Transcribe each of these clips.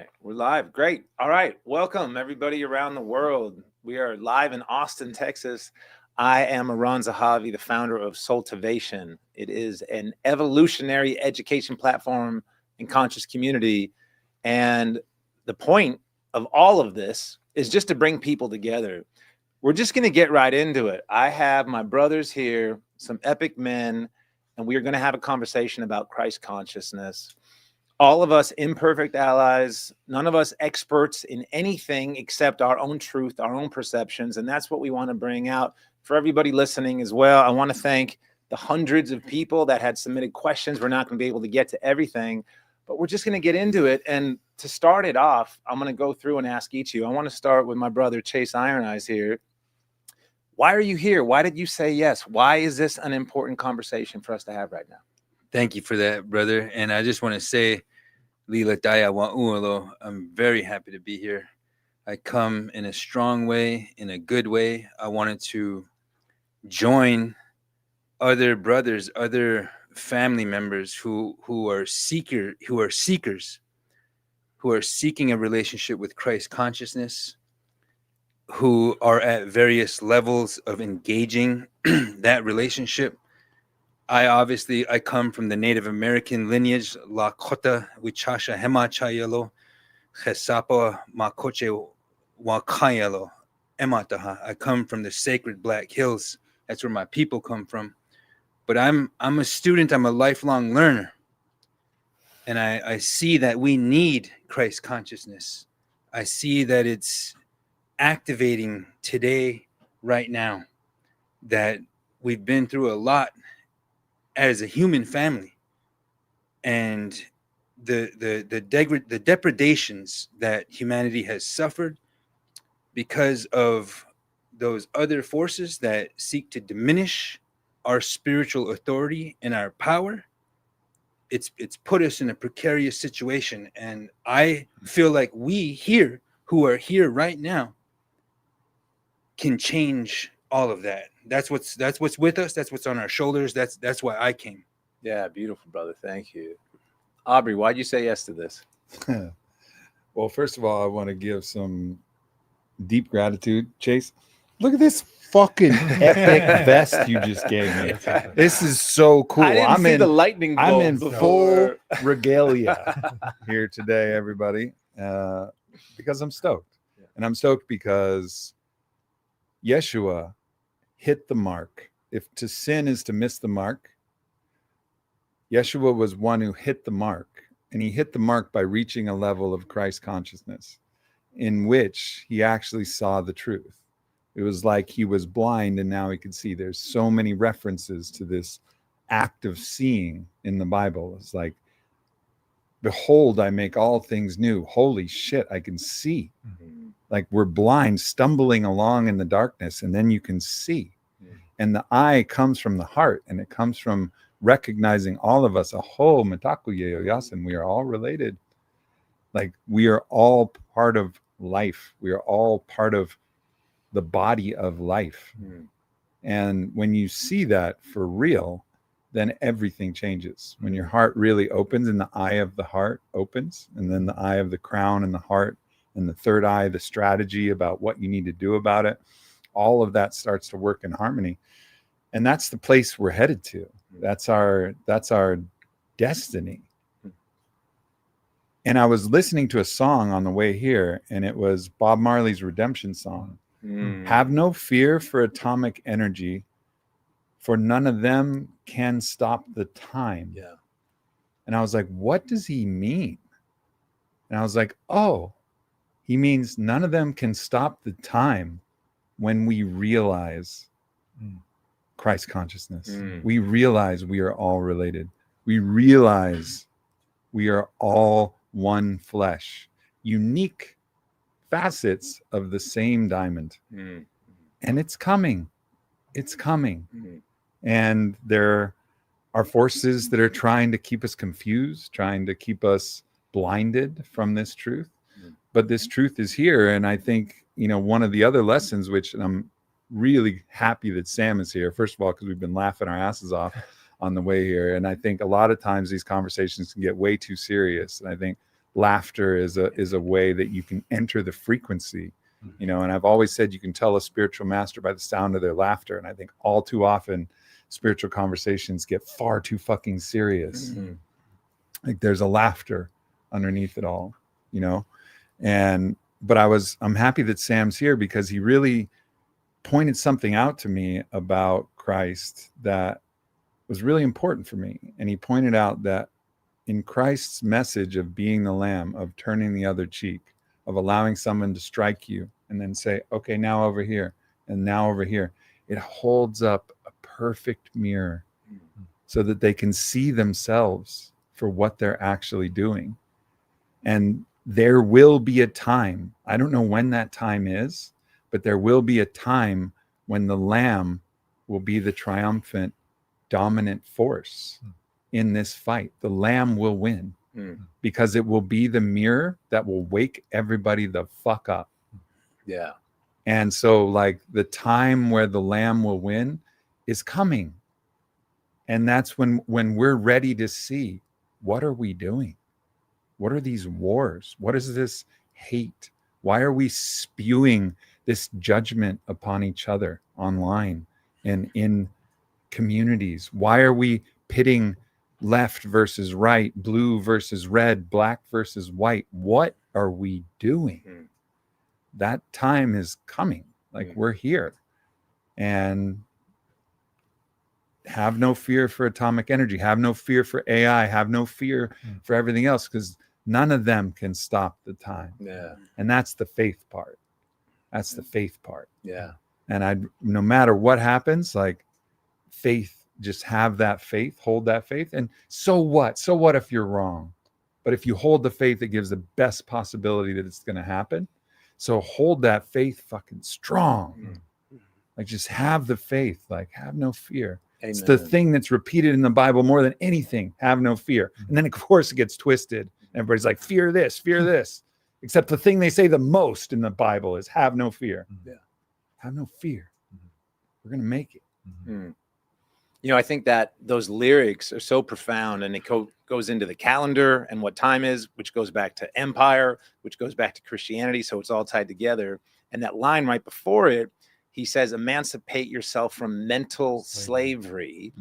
right, we're live. Great. All right, welcome everybody around the world. We are live in Austin, Texas. I am Aran Zahavi, the founder of Soultivation. It is an evolutionary education platform and conscious community. And the point of all of this is just to bring people together. We're just going to get right into it. I have my brothers here, some epic men, and we are going to have a conversation about Christ consciousness. All of us imperfect allies, none of us experts in anything except our own truth, our own perceptions. And that's what we want to bring out for everybody listening as well. I want to thank the hundreds of people that had submitted questions. We're not going to be able to get to everything, but we're just going to get into it. And to start it off, I'm going to go through and ask each of you. I want to start with my brother, Chase Iron Eyes here. Why are you here? Why did you say yes? Why is this an important conversation for us to have right now? Thank you for that, brother. And I just want to say, Lila Daya Wa'ualo, I'm very happy to be here. I come in a strong way, in a good way. I wanted to join other brothers, other family members who are seekers, who are seeking a relationship with Christ consciousness, who are at various levels of engaging that relationship. I come from the Native American lineage, Lakota, Wichasha, Hema Chayelo, Chesapa, Makoche, Wakayelo, Emataha. I come from the sacred Black Hills. That's where my people come from. But I'm a student, I'm a lifelong learner. And I see that we need Christ consciousness. I see that it's activating today, right now, that we've been through a lot as a human family, and the depredations that humanity has suffered because of those other forces that seek to diminish our spiritual authority and our power. It's put us in a precarious situation, and I feel like we here who are here right now can change all of that. That's what's with us. That's what's on our shoulders. That's why I came. Yeah, beautiful, brother. Thank you. Aubrey, why'd you say yes to this? Well, first of all, I want to give some deep gratitude. Chase, look at this fucking epic vest you just gave me. This is so cool. I'm in the lightning bolt. I'm in full regalia here today, everybody, because I'm stoked. Yeah. And I'm stoked because Yeshua hit the mark. If to sin is to miss the mark, Yeshua was one who hit the mark, and he hit the mark by reaching a level of Christ consciousness in which he actually saw the truth. It was like he was blind and now he could see. There's so many references to this act of seeing in the Bible. It's like, behold, I make all things new. Holy shit, I can see. Mm-hmm. Like we're blind, stumbling along in the darkness, and then you can see. Mm-hmm. And the eye comes from the heart, and it comes from recognizing all of us. Aho, matakuye yasin. We are all related. Like we are all part of life. We are all part of the body of life. Mm-hmm. And when you see that for real, then everything changes. When your heart really opens and the eye of the heart opens, and then the eye of the crown and the heart, and the third eye, the strategy about what you need to do about it, all of that starts to work in harmony. And that's the place we're headed to. That's our destiny. And I was listening to a song on the way here, and it was Bob Marley's Redemption song. Have no fear for atomic energy, for none of them can stop the time. Yeah. And I was like, what does he mean? And I was like, oh, he means none of them can stop the time when we realize Christ consciousness. We realize we are all related. We realize we are all one flesh, unique facets of the same diamond. And it's coming. It's coming. And there are forces that are trying to keep us confused, trying to keep us blinded from this truth. But this truth is here. And I think, one of the other lessons, which I'm really happy that Sam is here, first of all, because we've been laughing our asses off on the way here. And I think a lot of times these conversations can get way too serious. And I think laughter is a way that you can enter the frequency, you know. And I've always said you can tell a spiritual master by the sound of their laughter. And I think all too often spiritual conversations get far too fucking serious. Like there's a laughter underneath it all, you know. But I'm happy that Sam's here, because he really pointed something out to me about Christ that was really important for me. And he pointed out that in Christ's message of being the lamb, of turning the other cheek, of allowing someone to strike you and then say, okay, now over here and now over here, it holds up a perfect mirror so that they can see themselves for what they're actually doing. And there will be a time, I don't know when that time is, but there will be a time when the lamb will be the triumphant, dominant force in this fight. The lamb will win because it will be the mirror that will wake everybody the fuck up. Yeah. And so like the time where the lamb will win is coming. And that's when we're ready to see, what are we doing? What are these wars? What is this hate? Why are we spewing this judgment upon each other online and in communities? Why are we pitting left versus right, blue versus red, black versus white? What are we doing? That time is coming. Like we're here. And have no fear for atomic energy. Have no fear for AI. Have no fear for everything else, because none of them can stop the time. Yeah. And that's the faith part. That's the faith part. Yeah. And no matter what happens, like faith, just have that faith, hold that faith. And so what? So what if you're wrong? But if you hold the faith, it gives the best possibility that it's going to happen. So hold that faith fucking strong. Like just have the faith, like have no fear. Amen. It's the thing that's repeated in the Bible more than anything. Have no fear. And then of course it gets twisted. Everybody's like, fear this, fear this. Except the thing they say the most in the Bible is have no fear. Yeah. Have no fear. We're going to make it. You know, I think that those lyrics are so profound, and it goes into the calendar and what time is, which goes back to empire, which goes back to Christianity. So it's all tied together. And that line right before it, he says, emancipate yourself from mental slavery.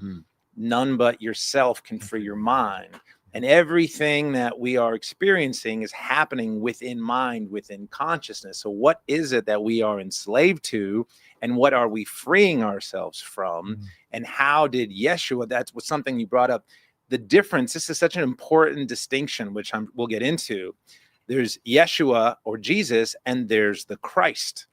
None but yourself can free your mind. And everything that we are experiencing is happening within mind, within consciousness. So what is it that we are enslaved to? And what are we freeing ourselves from? And how did Yeshua, that's what something you brought up, the difference, this is such an important distinction, which we'll get into. There's Yeshua or Jesus, and there's the Christ.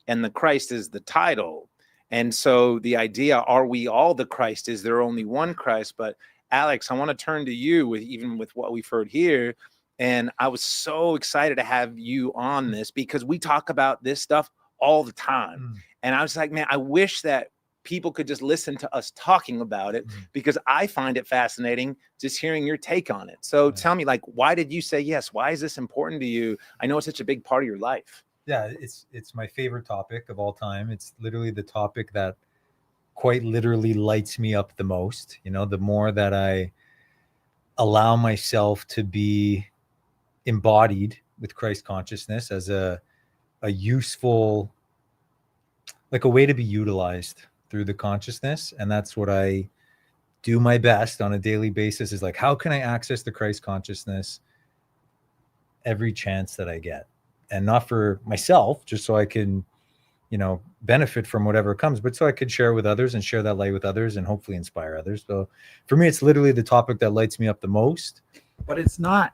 And the Christ is the title. And so the idea, are we all the Christ? Is there only one Christ? But Alex, I want to turn to you with what we've heard here. And I was so excited to have you on this, because we talk about this stuff all the time. And I was like, man, I wish that people could just listen to us talking about it, because I find it fascinating just hearing your take on it. So tell me, like, why did you say yes? Why is this important to you? I know it's such a big part of your life. Yeah, it's my favorite topic of all time. It's literally the topic that quite literally lights me up the most. You know, the more that I allow myself to be embodied with Christ consciousness as a useful, like a way to be utilized through the consciousness. And that's what I do my best on a daily basis, is like, how can I access the Christ consciousness every chance that I get? And not for myself, just so I can, you know, benefit from whatever comes, but so I could share with others and share that light with others and hopefully inspire others. So for me, it's literally the topic that lights me up the most. But it's not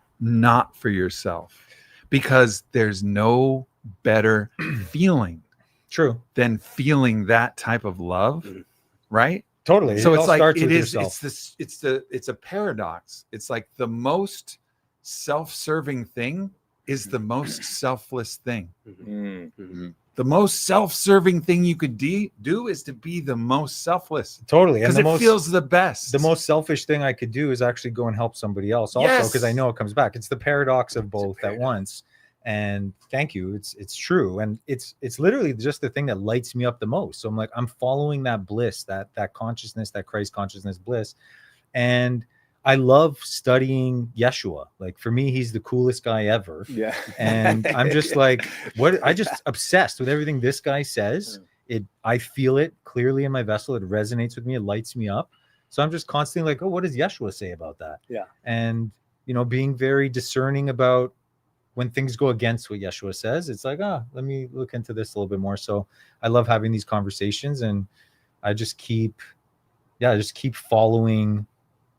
for yourself, because there's no better feeling than feeling that type of love, right? Totally. So it it's all like starts it with is. yourself. It's a paradox. It's like the most self-serving thing is the most selfless thing. The most self-serving thing you could do is to be the most selfless. Totally. Because it feels the best. The most selfish thing I could do is actually go and help somebody else also, because I know it comes back. It's the paradox of both at once. And thank you. It's true. And it's literally just the thing that lights me up the most. So I'm like, I'm following that bliss, that consciousness, that Christ consciousness bliss. And I love studying Yeshua. Like for me, he's the coolest guy ever. Yeah. And I'm just like, what? I just obsessed with everything this guy says. I feel it clearly in my vessel. It resonates with me. It lights me up. So I'm just constantly like, oh, what does Yeshua say about that? Yeah. And, being very discerning about when things go against what Yeshua says. It's like, let me look into this a little bit more. So I love having these conversations, and I just keep following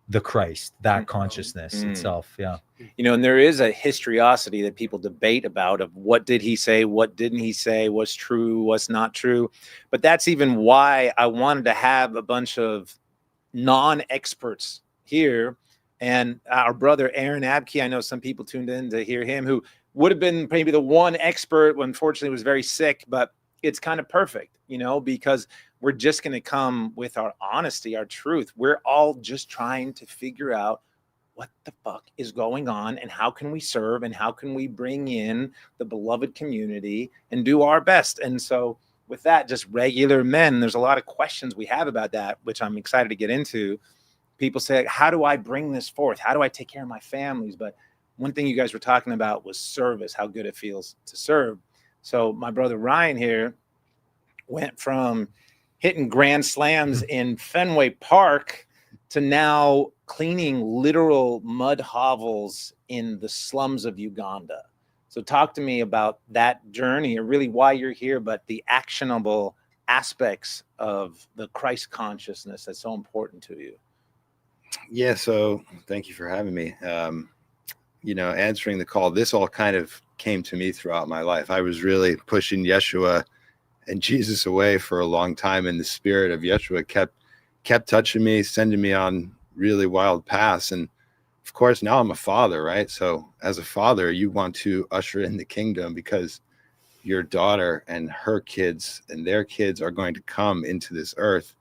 the Christ, that consciousness itself. Yeah. And there is a historiosity that people debate about of what did he say, what didn't he say, what's true, what's not true. But that's even why I wanted to have a bunch of non-experts here. And our brother Aaron Abke, I know some people tuned in to hear him, who would have been maybe the one expert, unfortunately was very sick, but it's kind of perfect, because we're just going to come with our honesty, our truth. We're all just trying to figure out what the fuck is going on, and how can we serve, and how can we bring in the beloved community and do our best. And so with that, just regular men, there's a lot of questions we have about that, which I'm excited to get into. People say, how do I bring this forth? How do I take care of my families? But one thing you guys were talking about was service, how good it feels to serve. So my brother Ryan here went from hitting grand slams in Fenway Park to now cleaning literal mud hovels in the slums of Uganda. So talk to me about that journey, or really why you're here, but the actionable aspects of the Christ consciousness that's so important to you. Yeah, so thank you for having me. Answering the call, this all kind of came to me throughout my life. I was really pushing Yeshua and Jesus away for a long time, and the spirit of Yeshua kept touching me, sending me on really wild paths. And of course, now I'm a father, right? So as a father, you want to usher in the kingdom, because your daughter and her kids and their kids are going to come into this earth.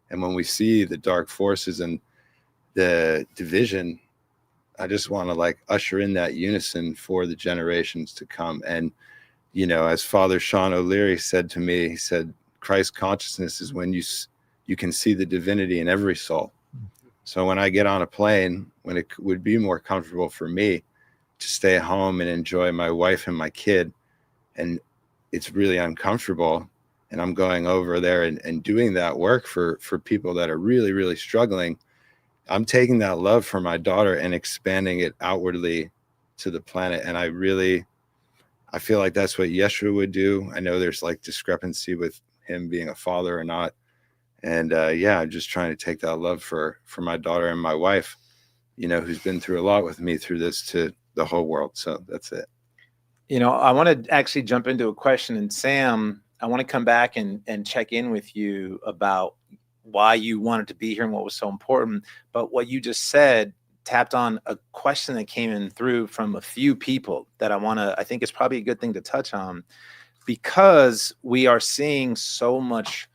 And when we see the dark forces and the division, I just want to usher in that unison for the generations to come. And as Father Sean O'Leary said to me, he said, Christ consciousness is when you can see the divinity in every soul. So when I get on a plane, when it would be more comfortable for me to stay at home and enjoy my wife and my kid, and it's really uncomfortable, and I'm going over there and doing that work for people that are really, really struggling, I'm taking that love for my daughter and expanding it outwardly to the planet. And I feel like that's what Yeshua would do. I know there's discrepancy with him being a father or not. And I'm just trying to take that love for my daughter and my wife, who's been through a lot with me through this, to the whole world. So that's it. I want to actually jump into a question. And Sam, I want to come back and check in with you about why you wanted to be here and what was so important. But what you just said tapped on a question that came in through from a few people that I think it's probably a good thing to touch on, because we are seeing so much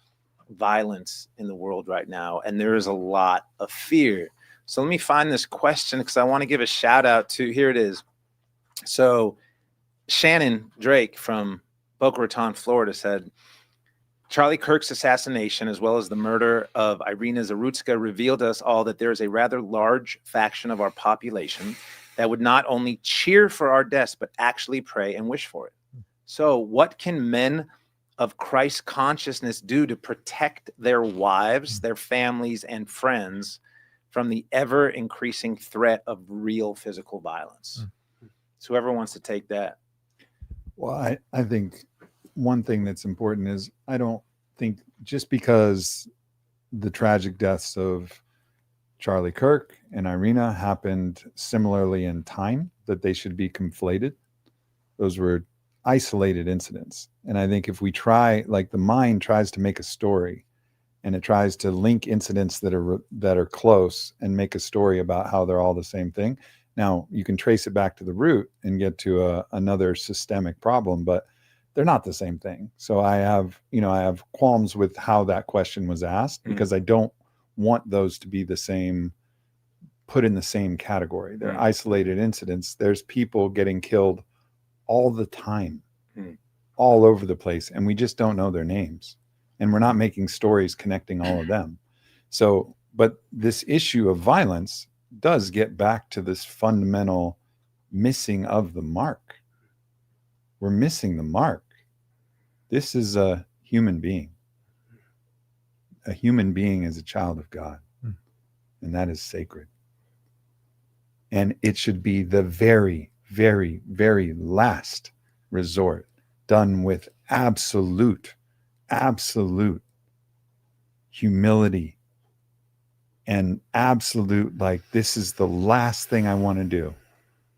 violence in the world right now, and there is a lot of fear. So let me find this question, because I want to give a shout out to, here it is. So Shannon Drake from Boca Raton, Florida said, Charlie Kirk's assassination, as well as the murder of Irina Zarutska, revealed to us all that there is a rather large faction of our population that would not only cheer for our deaths, but actually pray and wish for it. So what can men of Christ consciousness do to protect their wives, their families, and friends from the ever increasing threat of real physical violence? So whoever wants to take that. Well, I think one thing that's important is, I don't think just because the tragic deaths of Charlie Kirk and Irina happened similarly in time that they should be conflated. Those were isolated incidents. And I think if we try, the mind tries to make a story, and it tries to link incidents that are close and make a story about how they're all the same thing. Now, you can trace it back to the root and get to another systemic problem, but they're not the same thing. So I have qualms with how that question was asked, because I don't want those to be put in the same category. They're isolated incidents. There's people getting killed all the time, all over the place, and we just don't know their names, and we're not making stories connecting all of them. So, but this issue of violence does get back to this fundamental missing of the mark. We're missing the mark. This is a human being. A human being is a child of God, and that is sacred. And it should be the very, very, very last resort, done with absolute humility and absolute, like, this is the last thing I want to do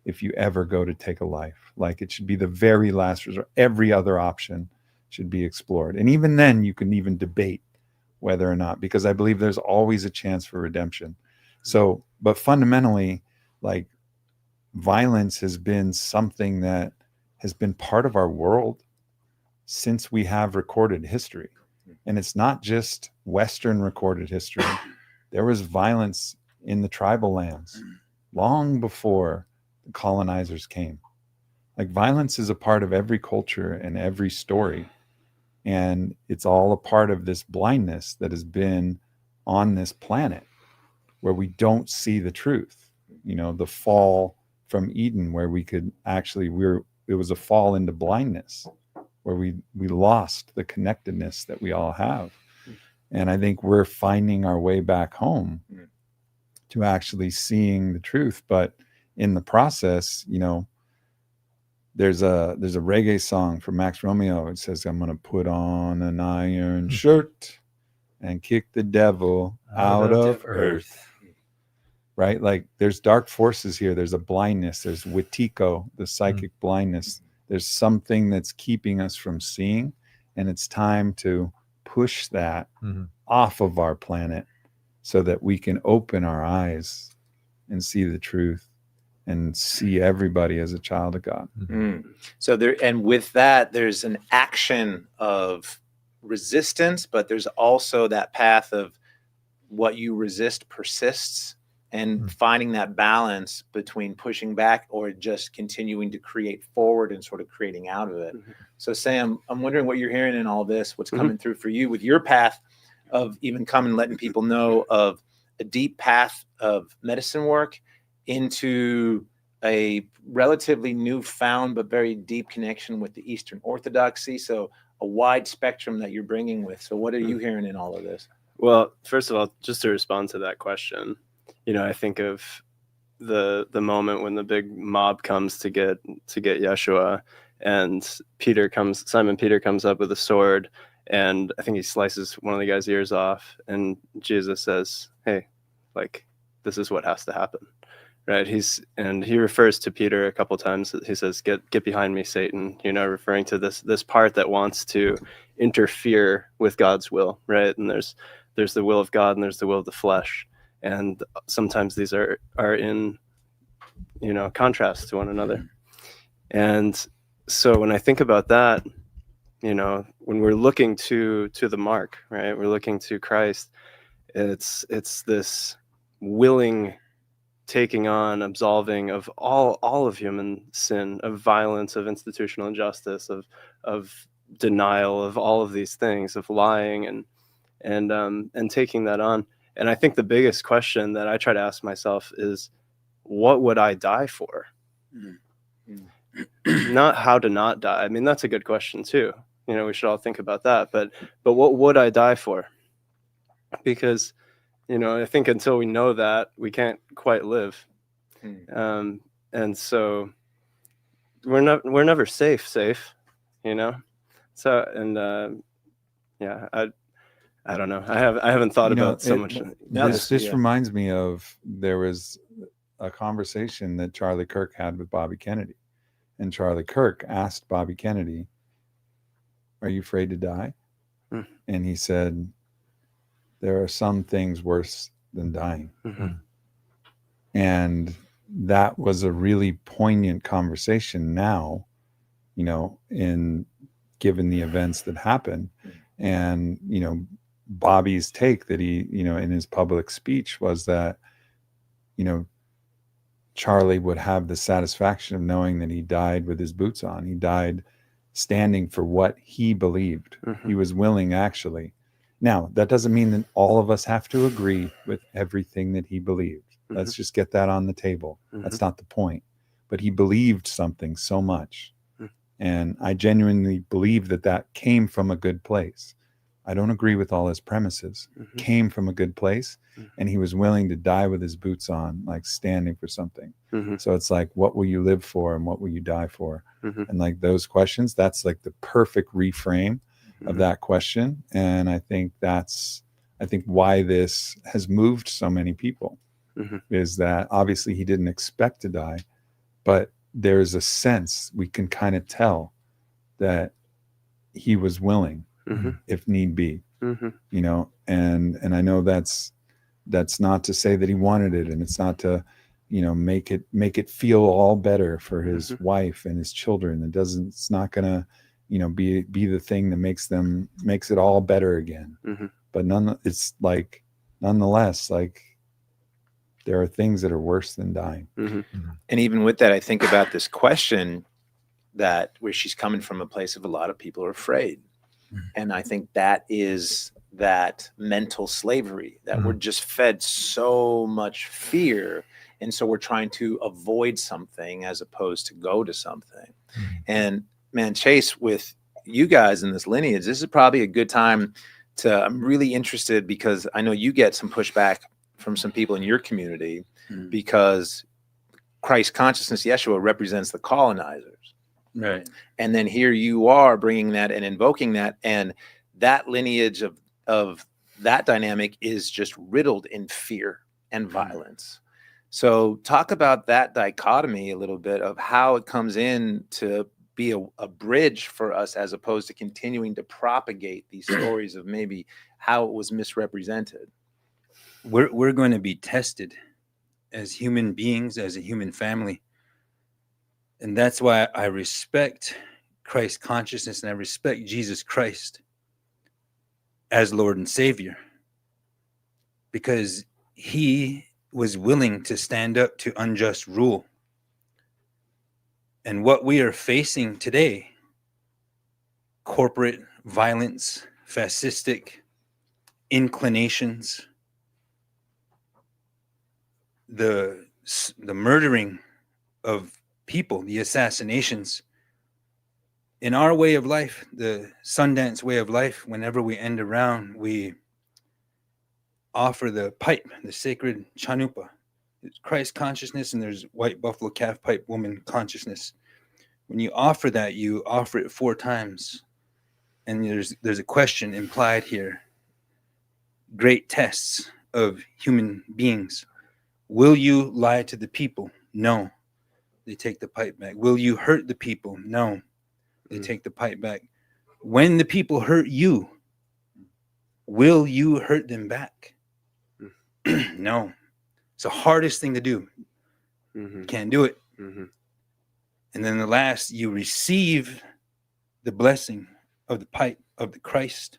if you ever go to take a life. Like, it should be the very last resort. Every other option should be explored. And even then, you can even debate whether or not, because I believe there's always a chance for redemption. So, but fundamentally, like, violence has been something that has been part of our world since we have recorded history. And it's not just Western recorded history. There was violence in the tribal lands long before the colonizers came. Like, violence is a part of every culture and every story. And it's all a part of this blindness that has been on this planet where we don't see the truth. You know, the fall from Eden, where we could actually, it was a fall into blindness where we lost the connectedness that we all have. And I think we're finding our way back home to actually seeing the truth. But in the process, you know, there's a reggae song from Max Romeo. It says, I'm going to put on an iron shirt and kick the devil out of earth. Right? Like, there's dark forces here. There's a blindness. There's Wetiko, the psychic blindness. There's something that's keeping us from seeing. And it's time to push that off of our planet so that we can open our eyes and see the truth and see everybody as a child of God. So there, and with that, there's an action of resistance, but there's also that path of what you resist persists, and finding that balance between pushing back or just continuing to create forward and sort of creating out of it. So Sam, I'm wondering what you're hearing in all this, what's coming through for you with your path of even coming, letting people know of a deep path of medicine work into a relatively newfound but very deep connection with the Eastern Orthodoxy. So a wide spectrum that you're bringing with. So what are you hearing in all of this? Well, first of all, just to respond to that question, you know, I think of the moment when the big mob comes to get Yeshua, and Simon Peter comes up with a sword, and I think he slices one of the guy's ears off, and Jesus says, hey, like, this is what has to happen, right? He refers to Peter a couple times. He says, get behind me, Satan, you know, referring to this part that wants to interfere with God's will, right? And there's the will of God and there's the will of the flesh. And sometimes these are in, you know, contrast to one another. And so when I think about that, you know, when we're looking to the mark, right, we're looking to Christ, it's this willing taking on, absolving of all of human sin, of violence, of institutional injustice, of denial, of all of these things, of lying and taking that on. And I think the biggest question that I try to ask myself is, what would I die for? Not how to not die. I mean, that's a good question too. You know, we should all think about that. But what would I die for? Because, you know, I think until we know that, we can't quite live. And so we're never safe, you know? So, and yeah, I don't know. I haven't thought about so much. This reminds me of, there was a conversation that Charlie Kirk had with Bobby Kennedy, and Charlie Kirk asked Bobby Kennedy, "Are you afraid to die?" And he said, "There are some things worse than dying." And that was a really poignant conversation now, you know, given the events that happened. And, you know, Bobby's take that he, you know, in his public speech was that, you know, Charlie would have the satisfaction of knowing that he died with his boots on. He died standing for what he believed. He was willing, actually. Now, that doesn't mean that all of us have to agree with everything that he believed. Let's just get that on the table. That's not the point. But he believed something so much. And I genuinely believe that that came from a good place. I don't agree with all his premises. Came from a good place. And he was willing to die with his boots on, like standing for something. So it's like, what will you live for and what will you die for? And like those questions, that's like the perfect reframe of that question. And I think why this has moved so many people is that obviously he didn't expect to die, but there's a sense we can kind of tell that he was willing if need be, you know, and I know that's not to say that he wanted it, and it's not to, you know, make it feel all better for his wife and his children. It's not gonna, you know, be the thing that makes it all better again. But nonetheless, like there are things that are worse than dying. And even with that, I think about this question where she's coming from a place of a lot of people are afraid. And I think that is that mental slavery that we're just fed so much fear. And so we're trying to avoid something as opposed to go to something. And man, Chase, with you guys in this lineage, this is probably a good time I'm really interested because I know you get some pushback from some people in your community because Christ consciousness, Yeshua, represents the colonizers. Right. And then here you are bringing that and invoking that. And that lineage of that dynamic is just riddled in fear and violence. So talk about that dichotomy a little bit of how it comes in to be a bridge for us as opposed to continuing to propagate these stories of maybe how it was misrepresented. We're going to be tested as human beings, as a human family. And that's why I respect Christ consciousness and I respect Jesus Christ as Lord and Savior, because he was willing to stand up to unjust rule. And what we are facing today, corporate violence, fascistic inclinations, the murdering of people, the assassinations, in our way of life, the Sundance way of life, whenever we end around, we offer the pipe, the sacred chanupa. It's Christ consciousness, and there's white buffalo calf pipe woman consciousness. When you offer that, you offer it 4 times. And there's a question implied here. Great tests of human beings. Will you lie to the people? No. They take the pipe back. Will you hurt the people? No. They take the pipe back. When the people hurt you, will you hurt them back? No. It's the hardest thing to do. Can't do it. And then the last, you receive the blessing of the pipe of the Christ.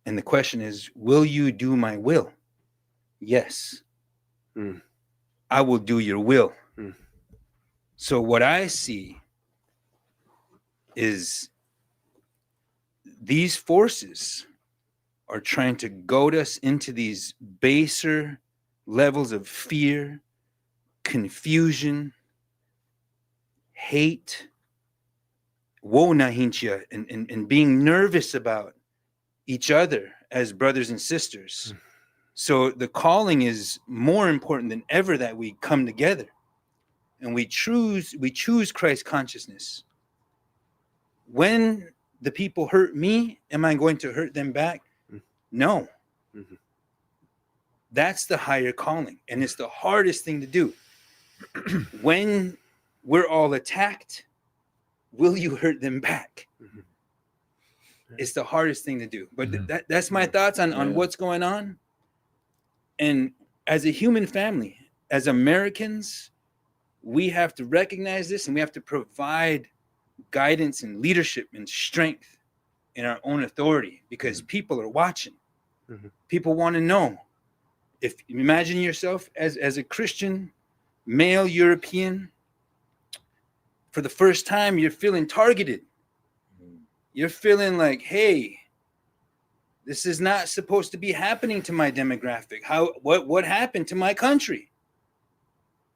And the question is, will you do my will? Yes. I will do your will. So what I see is these forces are trying to goad us into these baser levels of fear, confusion, hate, woe nahincha, and being nervous about each other as brothers and sisters. So the calling is more important than ever that we come together and we choose Christ consciousness. When the people hurt me, am I going to hurt them back? No. That's the higher calling, and it's the hardest thing to do. When we're all attacked, will you hurt them back? It's the hardest thing to do. But that's my thoughts on what's going on. And as a human family, as Americans, we have to recognize this, and we have to provide guidance and leadership and strength in our own authority, because people are watching. People want to know. If you imagine yourself as a Christian male European, for the first time, you're feeling targeted. You're feeling like, hey, This is not supposed to be happening to my demographic. What happened to my country?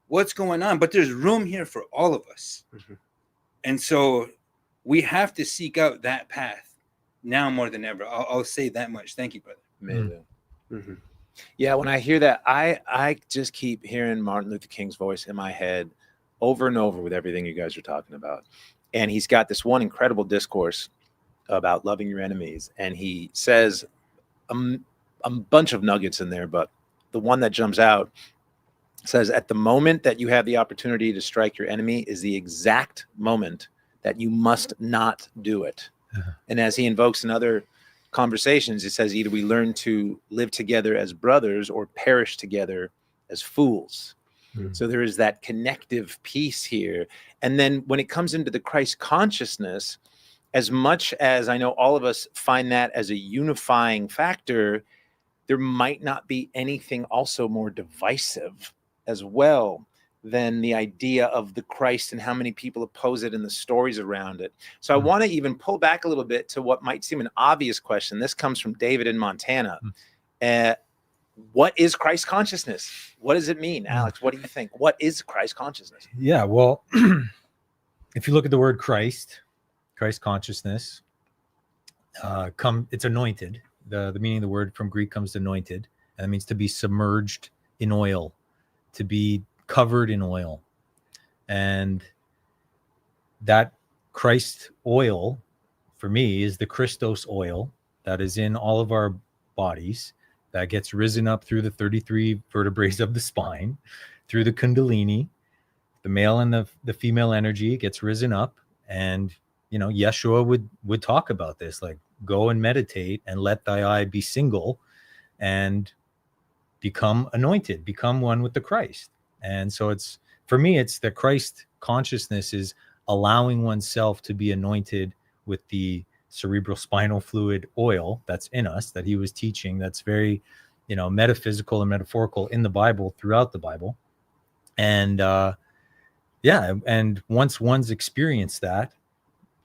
What's going on? But there's room here for all of us. Mhm. And so we have to seek out that path now more than ever. I'll say that much. Thank you, brother. Amazing. Mm-hmm. Yeah, when I hear that, I just keep hearing Martin Luther King's voice in my head over and over with everything you guys are talking about. And he's got this one incredible discourse about loving your enemies. And he says a bunch of nuggets in there, but the one that jumps out says, at the moment that you have the opportunity to strike your enemy is the exact moment that you must not do it. Uh-huh. And as he invokes in other conversations, it says either we learn to live together as brothers or perish together as fools. Mm. So there is that connective piece here. And then when it comes into the Christ consciousness, as much as I know all of us find that as a unifying factor, there might not be anything also more divisive as well than the idea of the Christ and how many people oppose it and the stories around it. So I want to even pull back a little bit to what might seem an obvious question. This comes from David in Montana. What is Christ consciousness? What does it mean? Alex, what do you think? What is Christ consciousness? Yeah, well, if you look at the word Christ consciousness, it's anointed. The meaning of the word from Greek comes to anointed, and it means to be submerged in oil, to be covered in oil. And that Christ oil, for me, is the Christos oil that is in all of our bodies, that gets risen up through the 33 vertebrae of the spine, through the kundalini, the male and the female energy gets risen up. And, Yeshua would talk about this, like, go and meditate and let thy eye be single and become anointed, become one with the Christ. And so for me, it's the Christ consciousness is allowing oneself to be anointed with the cerebral spinal fluid oil that's in us, that he was teaching, that's very, metaphysical and metaphorical in the Bible, throughout the Bible. And and once one's experienced that,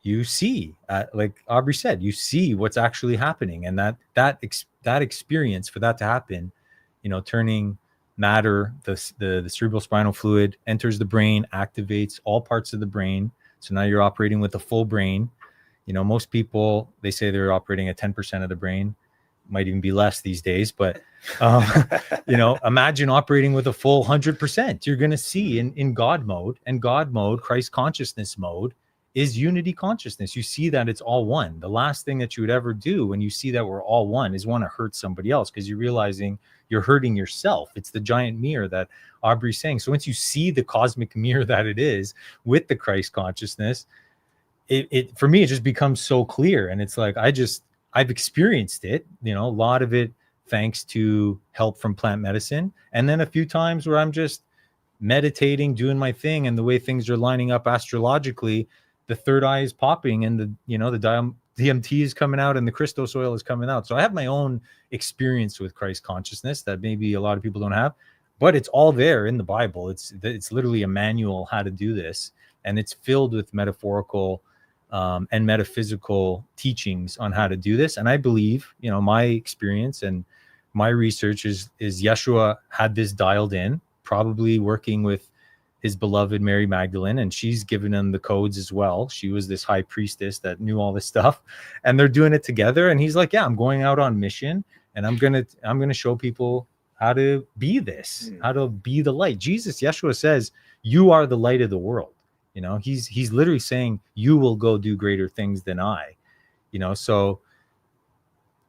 you see, like Aubrey said, you see what's actually happening. And that experience, for that to happen, turning matter, the cerebral spinal fluid enters the brain, activates all parts of the brain. So now you're operating with a full brain. Most people, they say they're operating at 10% of the brain, might even be less these days, but imagine operating with a full 100%. You're going to see in God mode, and God mode, Christ consciousness mode, is unity consciousness. You see that it's all one. The last thing that you would ever do when you see that we're all one is want to hurt somebody else, because you're realizing you're hurting yourself. It's the giant mirror that Aubrey's saying. So once you see the cosmic mirror that it is with the Christ consciousness, it for me, it just becomes so clear. And it's like, I've experienced it, a lot of it thanks to help from plant medicine. And then a few times where I'm just meditating, doing my thing, and the way things are lining up astrologically, the third eye is popping, and the DMT is coming out, and the Christos oil is coming out. So I have my own experience with Christ consciousness that maybe a lot of people don't have, but it's all there in the Bible. It's literally a manual how to do this, and it's filled with metaphorical and metaphysical teachings on how to do this. And I believe, my experience and my research is Yeshua had this dialed in, probably working with his beloved Mary Magdalene, and she's given him the codes as well. She was this high priestess that knew all this stuff, and they're doing it together. And he's like, yeah, I'm going out on mission, and I'm going to show people how to be this, how to be the light. Yeshua says, you are the light of the world. He's literally saying, you will go do greater things than I, so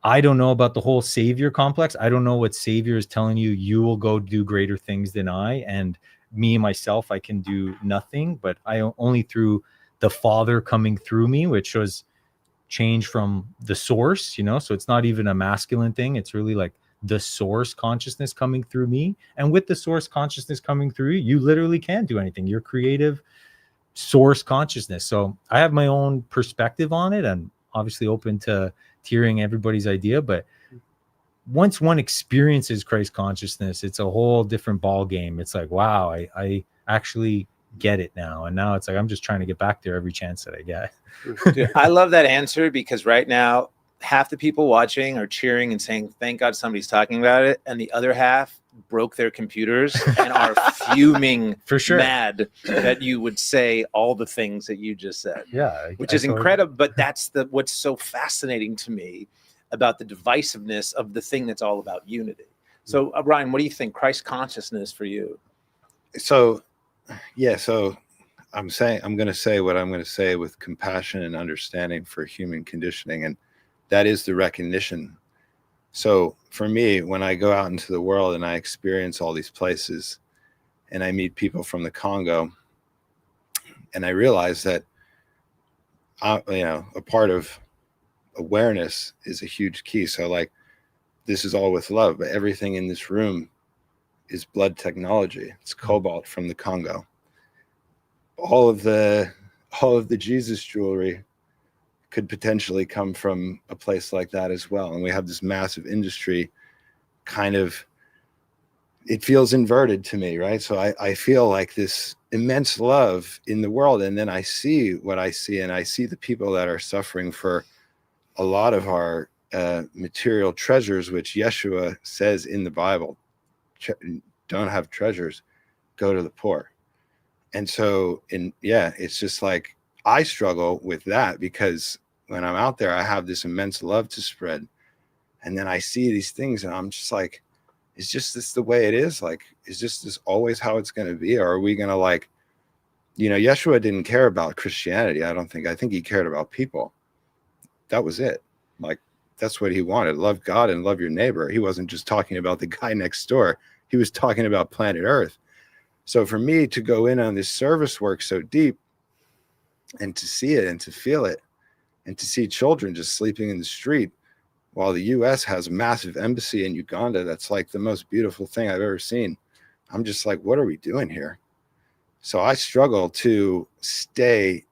I don't know about the whole savior complex. I don't know what savior is telling you. You will go do greater things than I, and me, myself, I can do nothing, but I only through the Father coming through me, which was change from the source, so it's not even a masculine thing. It's really like the source consciousness coming through me. And with the source consciousness coming through you, you literally can't do anything. You're creative source consciousness. So I have my own perspective on it. I'm obviously open to hearing everybody's idea, but once one experiences Christ consciousness, it's a whole different ball game. It's like, wow, I actually get it now. And now it's like, I'm just trying to get back there every chance that I get. Dude, I love that answer, because right now, half the people watching are cheering and saying, thank God somebody's talking about it. And the other half broke their computers and are fuming For sure. mad that you would say all the things that you just said. Yeah. Which is incredible. But that's what's so fascinating to me about the divisiveness of the thing that's all about unity. So, Ryan, what do you think? Christ consciousness for you? So, yeah. So I'm going to say what I'm going to say with compassion and understanding for human conditioning. And that is the recognition. So for me, when I go out into the world and I experience all these places and I meet people from the Congo, and I realize that, a part of awareness is a huge key. So like, this is all with love, but everything in this room is blood technology. It's cobalt from the Congo. All of the Jesus jewelry could potentially come from a place like that as well. And we have this massive industry kind of, it feels inverted to me, right? So I feel like this immense love in the world. And then I see what I see, and I see the people that are suffering for a lot of our material treasures, which Yeshua says in the Bible, don't have treasures, go to the poor. And so, it's just like, I struggle with that, because when I'm out there, I have this immense love to spread. And then I see these things and I'm just like, is just this the way it is? Like, is just this always how it's going to be? Or are we going to, like, Yeshua didn't care about Christianity. I don't think. I think he cared about people. That was it. Like, that's what he wanted. Love God and love your neighbor. He wasn't just talking about the guy next door. He was talking about planet Earth. So for me to go in on this service work so deep and to see it and to feel it and to see children just sleeping in the street while the US has a massive embassy in Uganda, that's like the most beautiful thing I've ever seen. I'm just like, what are we doing here? So I struggle to stay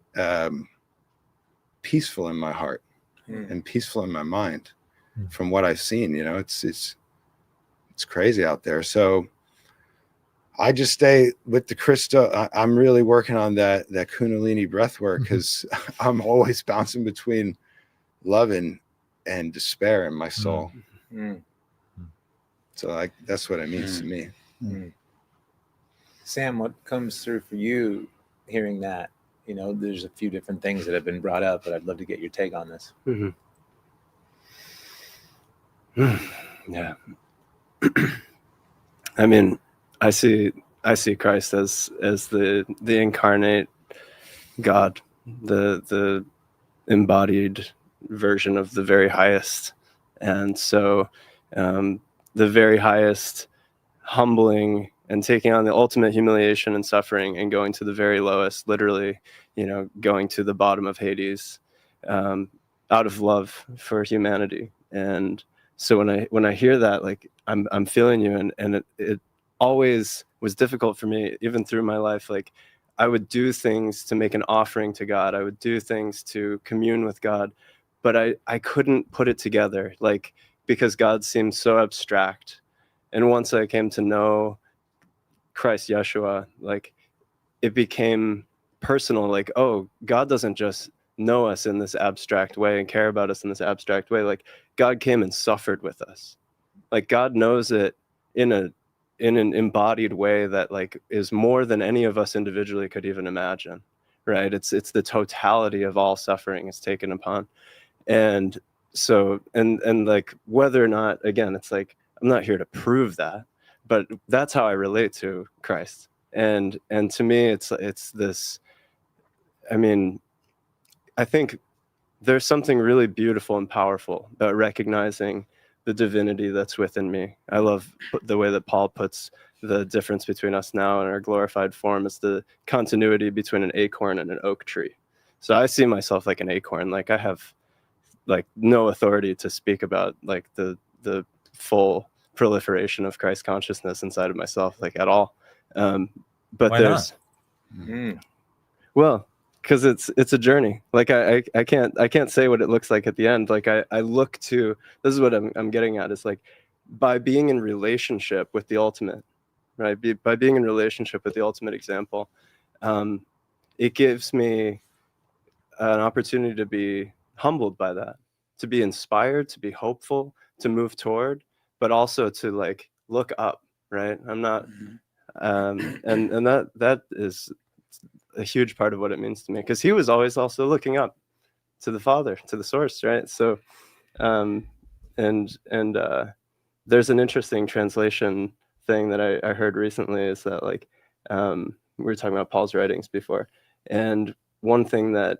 peaceful in my heart and peaceful in my mind from what I've seen. It's crazy out there. So I just stay with the crystal. I'm really working on that Kundalini breath work, because I'm always bouncing between love and despair in my soul. So that's what it means to me. Sam, what comes through for you hearing that? There's a few different things that have been brought up, but I'd love to get your take on this. Yeah. I mean, I see Christ as the incarnate God, the embodied version of the very highest. And so the very highest humbling and taking on the ultimate humiliation and suffering and going to the very lowest, literally, going to the bottom of Hades, out of love for humanity. And so when I hear that, like, I'm feeling you, and it always was difficult for me, even through my life. Like, I would do things to make an offering to God. I would do things to commune with God, but I couldn't put it together, like, because God seemed so abstract. And once I came to know Christ Yeshua, like, it became personal. Like, oh, God doesn't just know us in this abstract way and care about us in this abstract way. Like, God came and suffered with us. Like, God knows it in an embodied way that, like, is more than any of us individually could even imagine, right? It's the totality of all suffering is taken upon. And so, and like, whether or not, again, it's like, I'm not here to prove that, but that's how I relate to Christ. And to me, it's this, I mean, I think there's something really beautiful and powerful about recognizing the divinity that's within me. I love the way that Paul puts the difference between us now and our glorified form is the continuity between an acorn and an oak tree. So I see myself like an acorn. Like, I have, like, no authority to speak about, like, the full proliferation of Christ consciousness inside of myself, like, at all. But Why there's well, because it's a journey. Like, I can't say what it looks like at the end. Like, I look to, this is what I'm getting at, is like, by being in relationship with the ultimate, right? By being in relationship with the ultimate example, it gives me an opportunity to be humbled by that, to be inspired, to be hopeful, to move toward, but also to like look up, right? I'm not, and that is a huge part of what it means to me, because he was always also looking up to the Father, to the source, right? So, there's an interesting translation thing that I heard recently, is that like, we were talking about Paul's writings before, and one thing that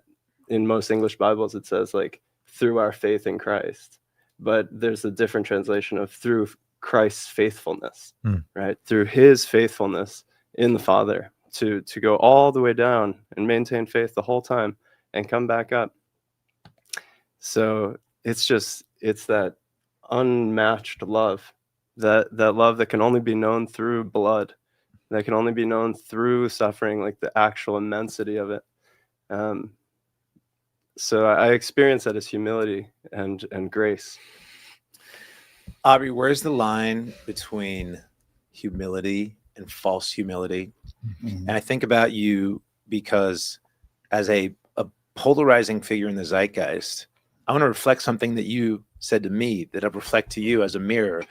in most English Bibles it says like through our faith in Christ, but there's a different translation of through Christ's faithfulness, right? Through his faithfulness in the Father to go all the way down and maintain faith the whole time and come back up. So it's that unmatched love, that love that can only be known through blood, that can only be known through suffering, like the actual immensity of it. So I experience that as humility and grace. Aubrey, where's the line between humility and false humility? And I think about you because as a polarizing figure in the zeitgeist, I want to reflect something that you said to me that I reflect to you as a mirror.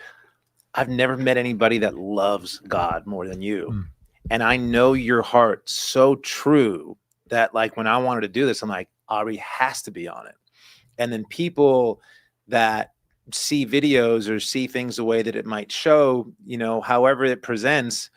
I've never met anybody that loves God more than you. And I know your heart so true that like when I wanted to do this, I'm like, Aubrey has to be on it. And then people that see videos or see things the way that it might show, you know, however it presents,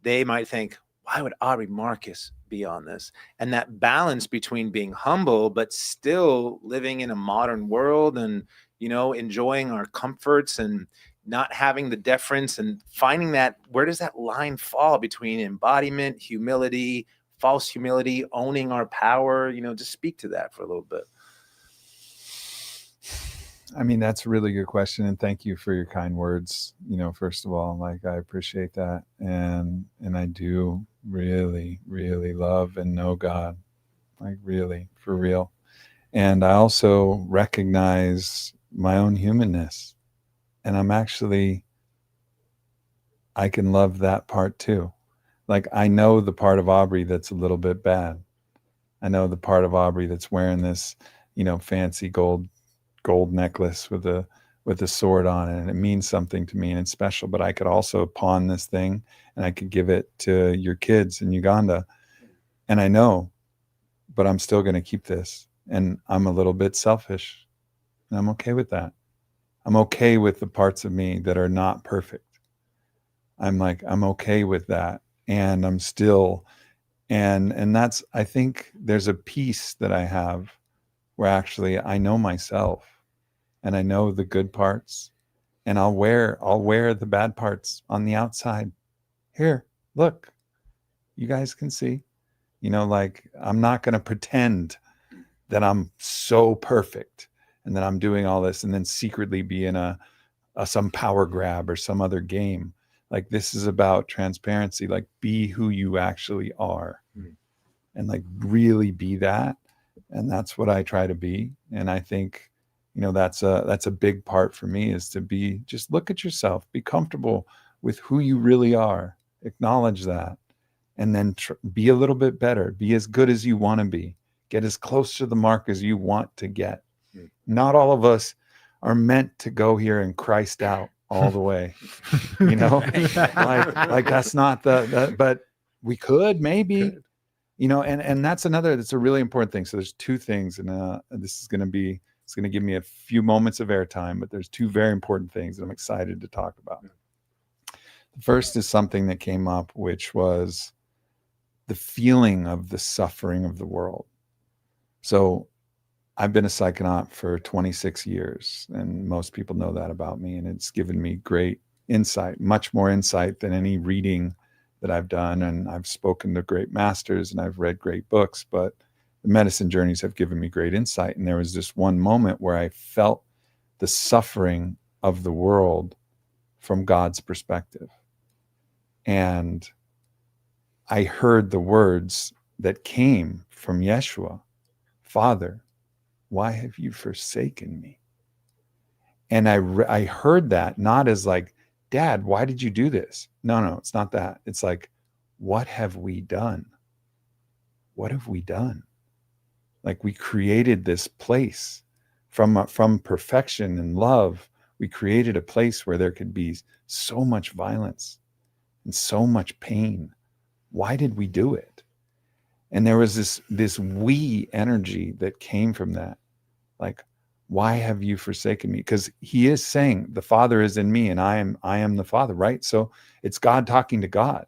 they might think, why would Aubrey Marcus be on this? And that balance between being humble, but still living in a modern world and, you know, enjoying our comforts and not having the deference and finding that, where does that line fall between embodiment, humility, false humility, owning our power? You know, just speak to that for a little bit. I mean, that's a really good question. And thank you for your kind words. You know, first of all, like, I appreciate that. And I do really, really love and know God, like really, for real. And I also recognize my own humanness. And I can love that part too. Like, I know the part of Aubrey that's a little bit bad. I know the part of Aubrey that's wearing this, you know, fancy gold necklace with a sword on it, and it means something to me and it's special. But I could also pawn this thing and I could give it to your kids in Uganda, and I know, but I'm still going to keep this, and I'm a little bit selfish, and I'm okay with that. I'm okay with the parts of me that are not perfect. I'm okay with that, and I'm still, and that's, I think there's a piece that I have where actually I know myself. And I know the good parts, and I'll wear the bad parts on the outside. Here, look, you guys can see, you know, like, I'm not going to pretend that I'm so perfect and that I'm doing all this and then secretly be in a some power grab or some other game. Like, this is about transparency, like, be who you actually are, and like really be that. And that's what I try to be. And I think, you know, that's a big part for me, is to be, just look at yourself, be comfortable with who you really are, acknowledge that, and then be a little bit better, be as good as you want to be, get as close to the mark as you want to get. Not all of us are meant to go here and Christ out all the way, you know, like that's not but we could maybe. You know, and that's a really important thing. So there's two things, and it's going to give me a few moments of airtime, but there's two very important things that I'm excited to talk about. The first is something that came up, which was the feeling of the suffering of the world. So I've been a psychonaut for 26 years, and most people know that about me, and it's given me great insight, much more insight than any reading that I've done. And I've spoken to great masters and I've read great books, but the medicine journeys have given me great insight. And there was this one moment where I felt the suffering of the world from God's perspective. And I heard the words that came from Yeshua, Father, why have you forsaken me? And I heard that not as like, Dad, why did you do this? No, it's not that. It's like, what have we done? What have we done? Like, we created this place from perfection and love, we created a place where there could be so much violence and so much pain. Why did we do it? And there was this we energy that came from that. Like, why have you forsaken me? Because he is saying the Father is in me and I am the Father, right? So it's God talking to God.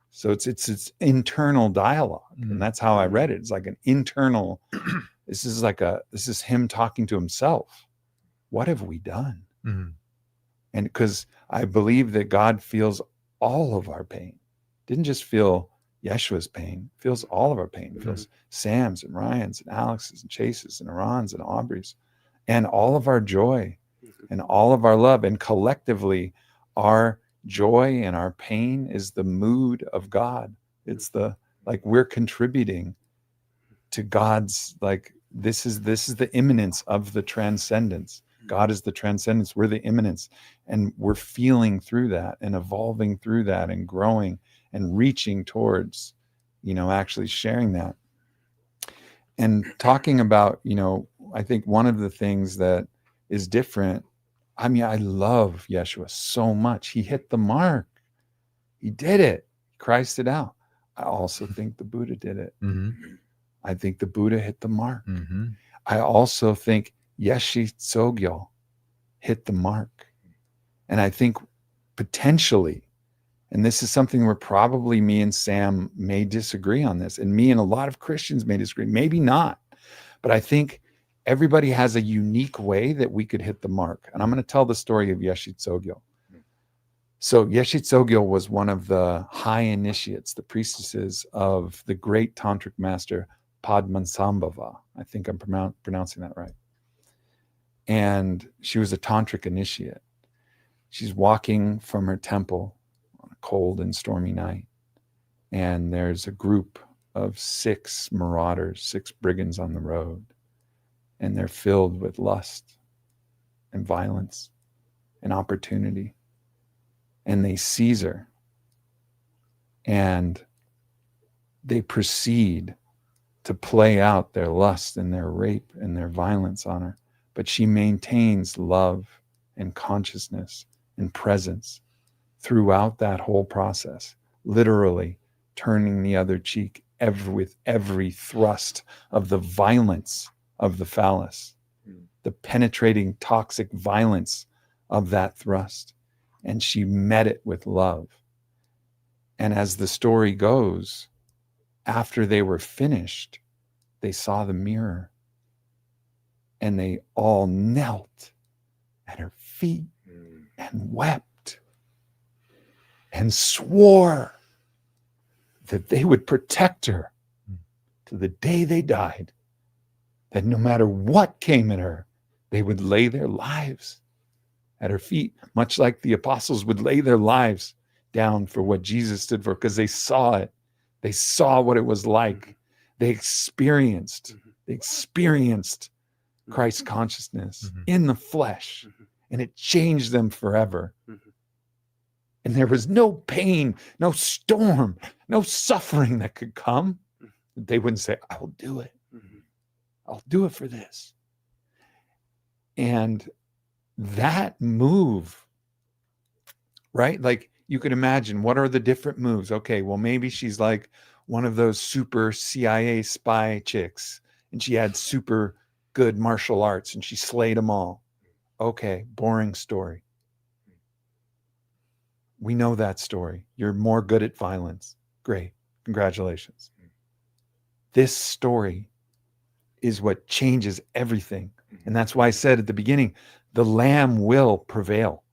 So it's internal dialogue. And that's how I read it. It's like an internal, this is him talking to himself. What have we done? Mm-hmm. And because I believe that God feels all of our pain. Didn't just feel Yeshua's pain, feels all of our pain, feels Sam's and Ryan's and Alex's and Chase's and Iran's and Aubrey's, and all of our joy and all of our love. And collectively, our joy and our pain is the mood of God. It's the, like, we're contributing to God's, like, this is the immanence of the transcendence. God is the transcendence. We're the immanence. And we're feeling through that and evolving through that and growing and reaching towards, actually sharing that. And talking about, I think one of the things that is different, I mean, I love Yeshua so much. He hit the mark. He did it. He Christed it out. I also think the Buddha did it. Mm-hmm. I think the Buddha hit the mark. Mm-hmm. I also think Yeshi Tsogyo hit the mark. And I think potentially, and this is something where probably me and Sam may disagree on this, and me and a lot of Christians may disagree, maybe not. But I think everybody has a unique way that we could hit the mark. And I'm going to tell the story of Yeshi Tsogyo. So Yeshi Tsogyo was one of the high initiates, the priestesses of the great tantric master Padmasambhava. I think I'm pronouncing that right. And she was a tantric initiate. She's walking from her temple on a cold and stormy night. And there's a group of 6 marauders, 6 brigands on the road. And they're filled with lust and violence and opportunity. And they seize her. And they proceed to play out their lust and their rape and their violence on her. But she maintains love and consciousness and presence throughout that whole process, literally turning the other cheek with every thrust of the violence of the phallus, the penetrating toxic violence of that thrust. And she met it with love. And as the story goes, after they were finished, they saw the mirror and they all knelt at her feet and wept and swore that they would protect her to the day they died, that no matter what came at her, they would lay their lives at her feet, much like the apostles would lay their lives down for what Jesus stood for, because they saw it. They saw what it was like. They experienced Christ consciousness in the flesh, and it changed them forever. And there was no pain, no storm, no suffering that could come. They wouldn't say, I'll do it. I'll do it for this. And that move, right? Like, you could imagine, what are the different moves? Okay, well, maybe she's like one of those super CIA spy chicks, and she had super good martial arts and she slayed them all. Okay, boring story. We know that story. You're more good at violence. Great. Congratulations. This story is what changes everything. And that's why I said at the beginning, the lamb will prevail.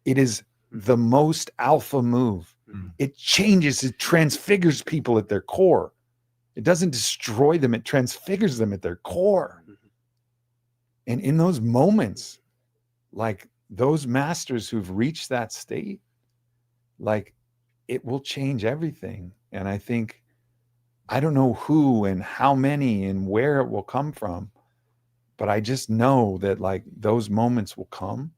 It is the most alpha move. It changes, it transfigures people at their core. It doesn't destroy them, it transfigures them at their core. And in those moments, like those masters who've reached that state, like, it will change everything. And I think, I don't know who and how many and where it will come from, but I just know that, like, those moments will come,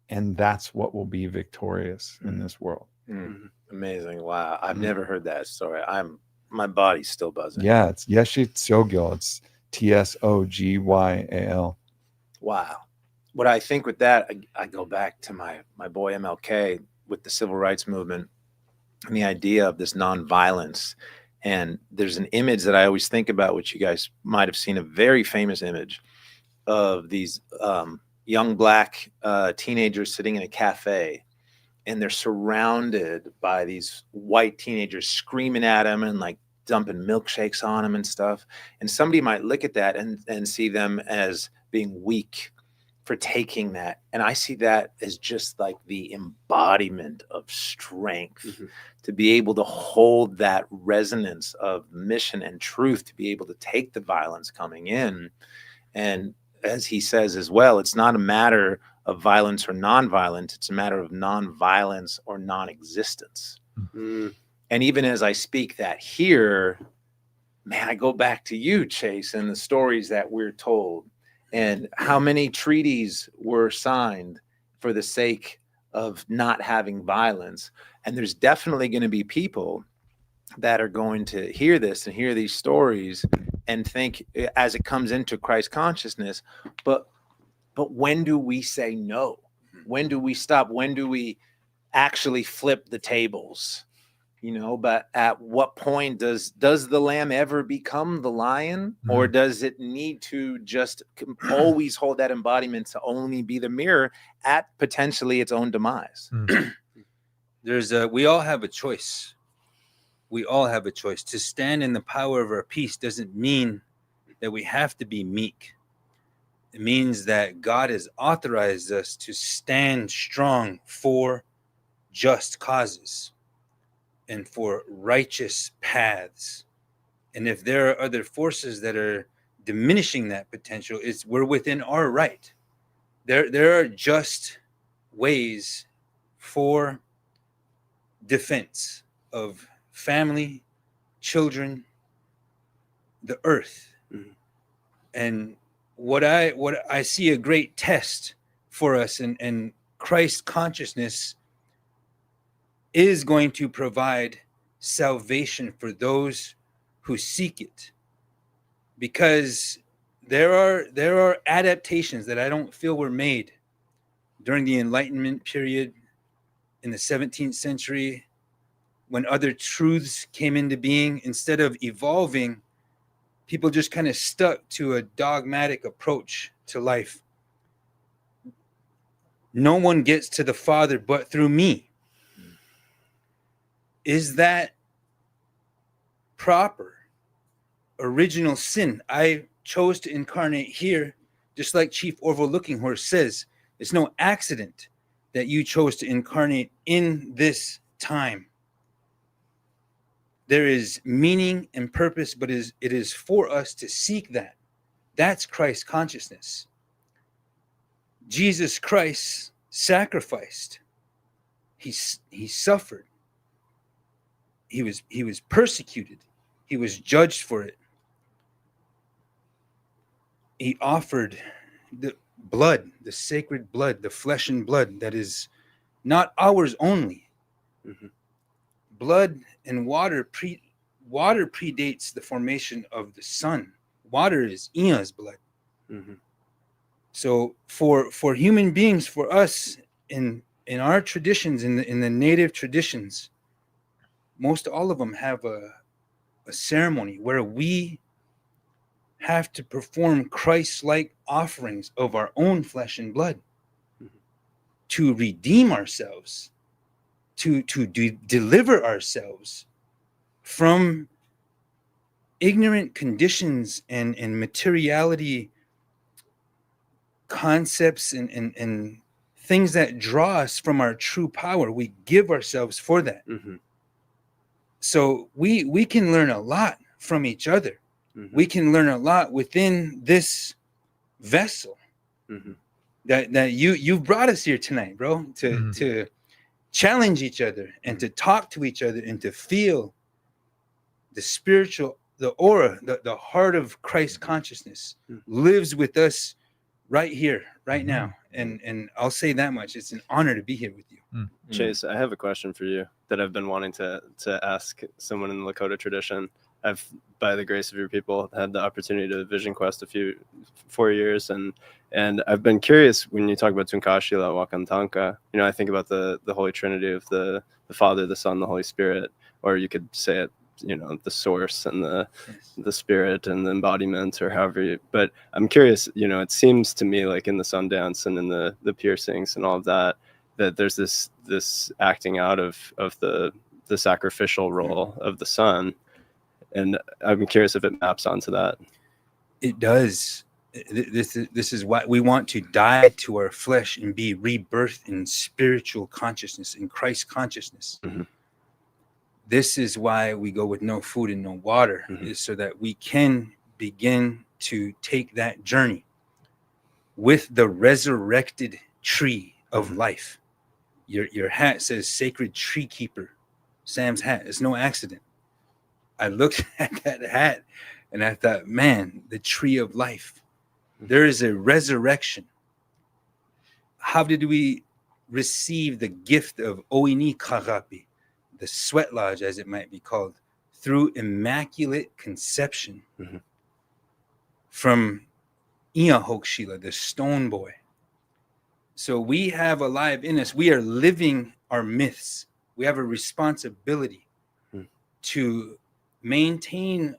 and that's what will be victorious in this world. Amazing. Wow. I've never heard that story. My body's still buzzing. Yeah, it's Yeshi Tsogyo. It's Tsogyal. Wow. What I think with that, I go back to my boy MLK with the civil rights movement and the idea of this nonviolence. And there's an image that I always think about, which you guys might have seen, a very famous image of these young black teenagers sitting in a cafe, and they're surrounded by these white teenagers screaming at them and like dumping milkshakes on them and stuff. And somebody might look at that and see them as being weak for taking that. And I see that as just like the embodiment of strength, to be able to hold that resonance of mission and truth, to be able to take the violence coming in. And as he says as well, it's not a matter of violence or nonviolence, it's a matter of nonviolence or non-existence. And even as I speak that here, man, I go back to you, Chase, and the stories that we're told, and how many treaties were signed for the sake of not having violence. And there's definitely going to be people that are going to hear this and hear these stories and think, as it comes into Christ consciousness, but when do we say no? When do we stop? When do we actually flip the tables? But at what point does the lamb ever become the lion, or does it need to just always hold that embodiment to only be the mirror at potentially its own demise? We all have a choice. We all have a choice. To stand in the power of our peace doesn't mean that we have to be meek. It means that God has authorized us to stand strong for just causes and for righteous paths. And if there are other forces that are diminishing that potential, we're within our right. There are just ways for defense of family, children, the earth. And what I see a great test for us, and Christ consciousness is going to provide salvation for those who seek it, because there are adaptations that I don't feel were made during the Enlightenment period in the 17th century, when other truths came into being. Instead of evolving, people just kind of stuck to a dogmatic approach to life. No one gets to the Father but through me. Is that proper? Original sin. I chose to incarnate here, just like Chief Orville Looking Horse says. It's no accident that you chose to incarnate in this time. There is meaning and purpose, but it is for us to seek that. That's Christ consciousness. Jesus Christ sacrificed. He suffered. He was persecuted. He was judged for it. He offered the blood, the sacred blood, the flesh and blood that is not ours only. Blood and water predates the formation of the sun. Water is Eon's blood. So for human beings, for us in our traditions, in the native traditions, most all of them have a ceremony where we have to perform Christ-like offerings of our own flesh and blood to redeem ourselves, to deliver ourselves from ignorant conditions and materiality concepts and things that draw us from our true power. We give ourselves for that. So we can learn a lot from each other. We can learn a lot within this vessel that you've brought us here tonight, bro, to challenge each other and to talk to each other and to feel the spiritual, the aura, the heart of Christ consciousness lives with us right here, right now. And I'll say that much. It's an honor to be here with you. Chase, I have a question for you that I've been wanting to ask someone in the Lakota tradition. I've, by the grace of your people, had the opportunity to vision quest 4 years, and I've been curious when you talk about Tunkashila Wakantanka. I think about the Holy Trinity of the Father, the Son, the Holy Spirit, or you could say it, the source and the spirit and the embodiment, or however. But I'm curious, it seems to me like in the Sundance and in the piercings and all of that there's this acting out of the sacrificial role of the Son, and I'm curious if it maps onto that. It does. This is why we want to die to our flesh and be rebirthed in spiritual consciousness, in Christ consciousness. Mm-hmm. This is why we go with no food and no water, Mm-hmm. is so that we can begin to take that journey with the resurrected tree of Mm-hmm. life. Your hat says Sacred Tree Keeper. Sam's hat. It's no accident. I looked at that hat and I thought, man, the tree of life. There is a resurrection. How did we receive the gift of Oini Karapi, the sweat lodge, as it might be called, through immaculate conception? Mm-hmm. From Ia Hokshila, the stone boy. So we have alive in us, we are living our myths. We have a responsibility to maintain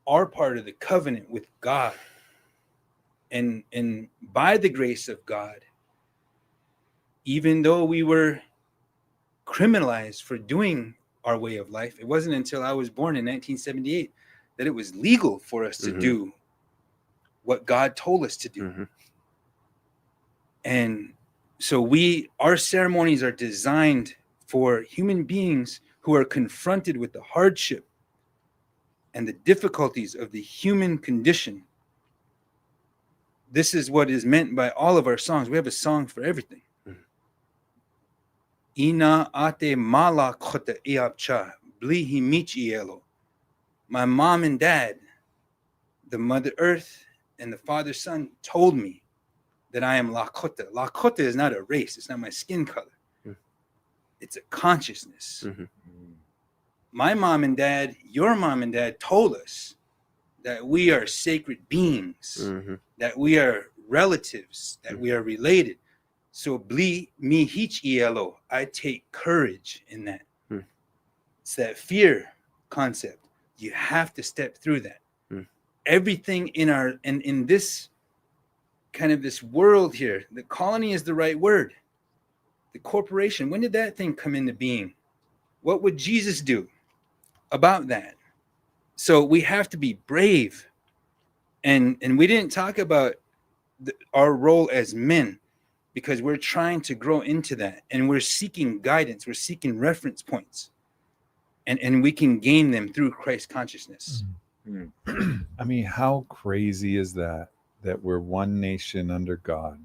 our part of the covenant with God. And by the grace of God, even though we were criminalized for doing our way of life, it wasn't until I was born in 1978 that it was legal for us to Mm-hmm. do what God told us to do. Mm-hmm. And so our ceremonies are designed for human beings who are confronted with the hardship and the difficulties of the human condition. This is what is meant by all of our songs. We have a song for everything. Ina ate mala kota iapcha blihi michi elo. My mom and dad, the Mother Earth and the Father Son, told me that I am Lakota. Lakota is not a race. It's not my skin color. It's a consciousness. Mm-hmm. My mom and dad, your mom and dad told us that we are sacred beings, Mm-hmm. that we are relatives, that we are related. So bli mi hich ielo, I take courage in that. Mm. It's that fear concept. You have to step through that. Mm. Everything in this kind of this world here, the colony is the right word. The corporation, when did that thing come into being? What would Jesus do about that? So we have to be brave. And we didn't talk about our role as men, because we're trying to grow into that, and we're seeking guidance, we're seeking reference points, and we can gain them through Christ consciousness. I mean, how crazy is that we're one nation under God,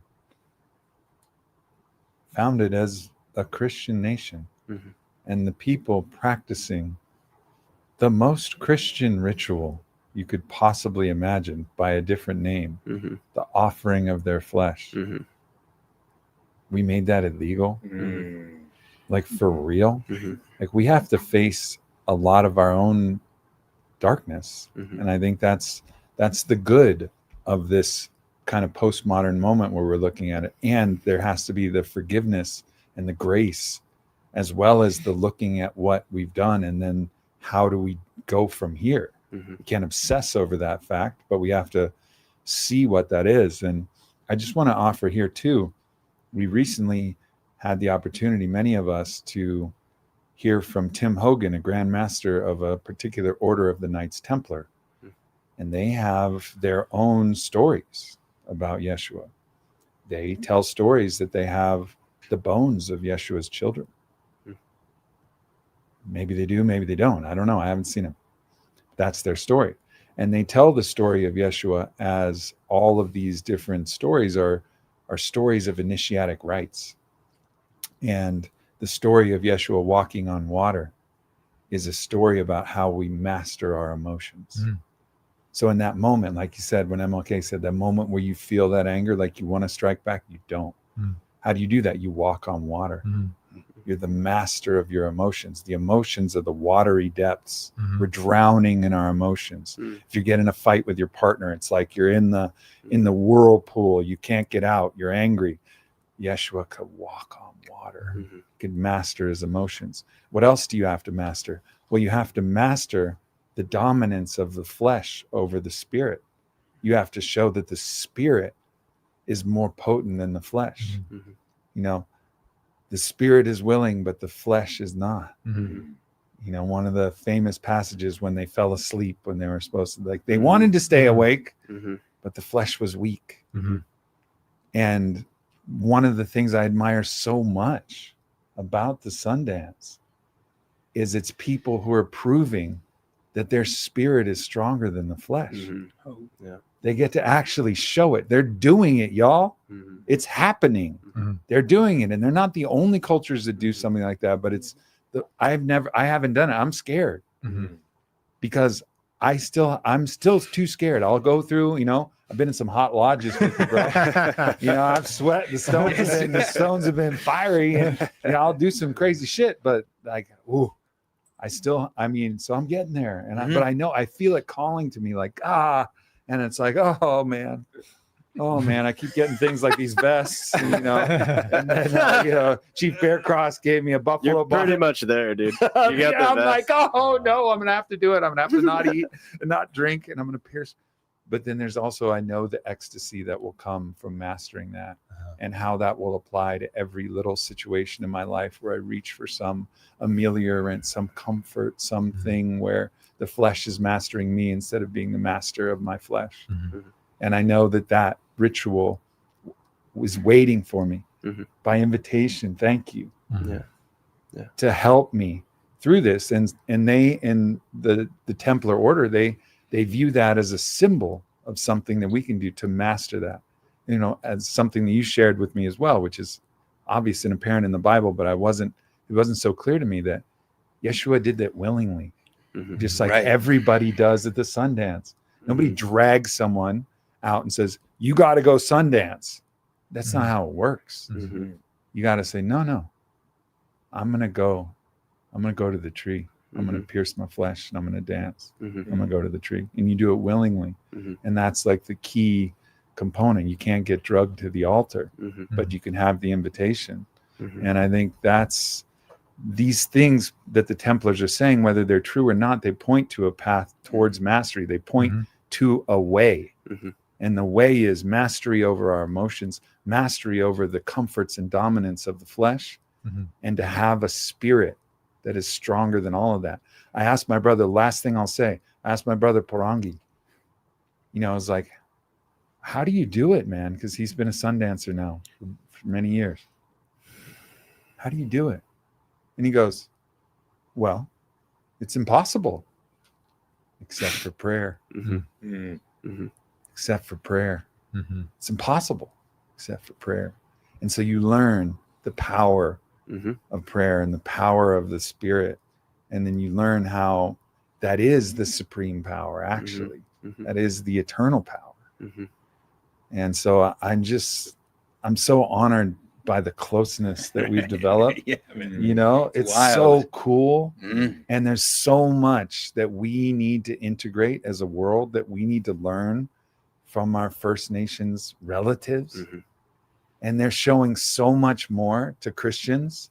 founded as a Christian nation, Mm-hmm. and the people practicing the most Christian ritual you could possibly imagine by a different name, Mm-hmm. the offering of their flesh. Mm-hmm. We made that illegal? Mm-hmm. Like, for real? Mm-hmm. Like, we have to face a lot of our own darkness. Mm-hmm. And I think that's the good of this kind of postmodern moment where we're looking at it. And there has to be the forgiveness and the grace, as well as the looking at what we've done, and then how do we go from here? Mm-hmm. We can't obsess over that fact, but we have to see what that is. And I just want to offer here too, we recently had the opportunity, many of us, to hear from Tim Hogan, a Grand Master of a particular order of the Knights Templar. And they have their own stories about Yeshua. They tell stories that they have the bones of Yeshua's children. Maybe they do, maybe they don't. I don't know. I haven't seen them. That's their story. And they tell the story of Yeshua as all of these different stories are stories of initiatic rites. And the story of Yeshua walking on water is a story about how we master our emotions. Mm. So in that moment, like you said, when MLK said, that moment where you feel that anger, like you want to strike back, you don't. Mm. How do you do that? You walk on water. Mm. You're the master of your emotions. The emotions are the watery depths. Mhm. We're drowning in our emotions. Mm. If you get in a fight with your partner, it's like you're in the whirlpool. You can't get out. You're angry. Yeshua could walk on water. Mhm. Could master his emotions. What else do you have to master? Well, you have to master the dominance of the flesh over the spirit. You have to show that the spirit is more potent than the flesh. Mhm. You know, the spirit is willing, but the flesh is not. Mhm. You know, one of the famous passages when they fell asleep when they were supposed to, like, they Mhm. wanted to stay Mhm. awake, Mhm. but the flesh was weak. Mhm. And one of the things I admire so much about the Sundance is it's people who are proving that their spirit is stronger than the flesh. Mhm. They get to actually show it. They're doing it, y'all. Mhm. It's happening. Mhm. They're doing it, and they're not the only cultures that do something like that. But it's I haven't done it. I'm scared Mhm. because I'm still too scared. I'll go through. You know, I've been in some hot lodges with you, bro. You know, I've sweat. The stones have been fiery, and you know, I'll do some crazy shit. But like, ooh, so I'm getting there, and but I know I feel it calling to me, like and it's like, oh man, I keep getting things like these vests, you know. And then you know, Chief Bearcross gave me a buffalo. You're pretty much there, dude. You got the I'm vest. like, oh no, I'm gonna have to do it. I'm gonna have to not eat and not drink, and I'm gonna pierce. But then there's also, I know the ecstasy that will come from mastering that, and how that will apply to every little situation in my life where I reach for some ameliorant, some comfort, something where the flesh is mastering me instead of being the master of my flesh. Mhm. And I know that ritual was waiting for me by invitation. Thank you. Mhm. Yeah. To help me through this. And they, in the Templar order, they view that as a symbol of something that we can do to master that, you know, as something that you shared with me as well, which is obvious and apparent in the Bible, but it wasn't so clear to me that Yeshua did that willingly, just like everybody does at the Sundance. Nobody drags someone out and says, you got to go Sundance. That's not how it works. Mhm. You got to say, no, I'm going to go to the tree. I'm going to pierce my flesh and I'm going to dance. Mhm. I'm going to go to the tree. And you do it willingly. Mhm. And that's like the key component. You can't get drugged to the altar, Mhm. but you can have the invitation. Mhm. And I think that's these things that the Templars are saying, whether they're true or not, they point to a path towards mastery. They point to a way. Mhm. And the way is mastery over our emotions, mastery over the comforts and dominance of the flesh, and to have a spirit that is stronger than all of that. I asked my brother, last thing I'll say, I asked my brother Parangi, you know, I was like, how do you do it, man? Because he's been a Sundancer now for many years. How do you do it? And he goes, well, it's impossible except for prayer. Mhm. Except for prayer. Mhm. It's impossible except for prayer. And so you learn the power of prayer and the power of the spirit. And then you learn how that is the supreme power, actually. That is the eternal power. And so I'm so honored by the closeness that we've developed. Yeah, man. You know, it's wild. so cool. Mm. And there's so much that we need to integrate as a world, that we need to learn from our First Nations relatives. And they're showing so much more to Christians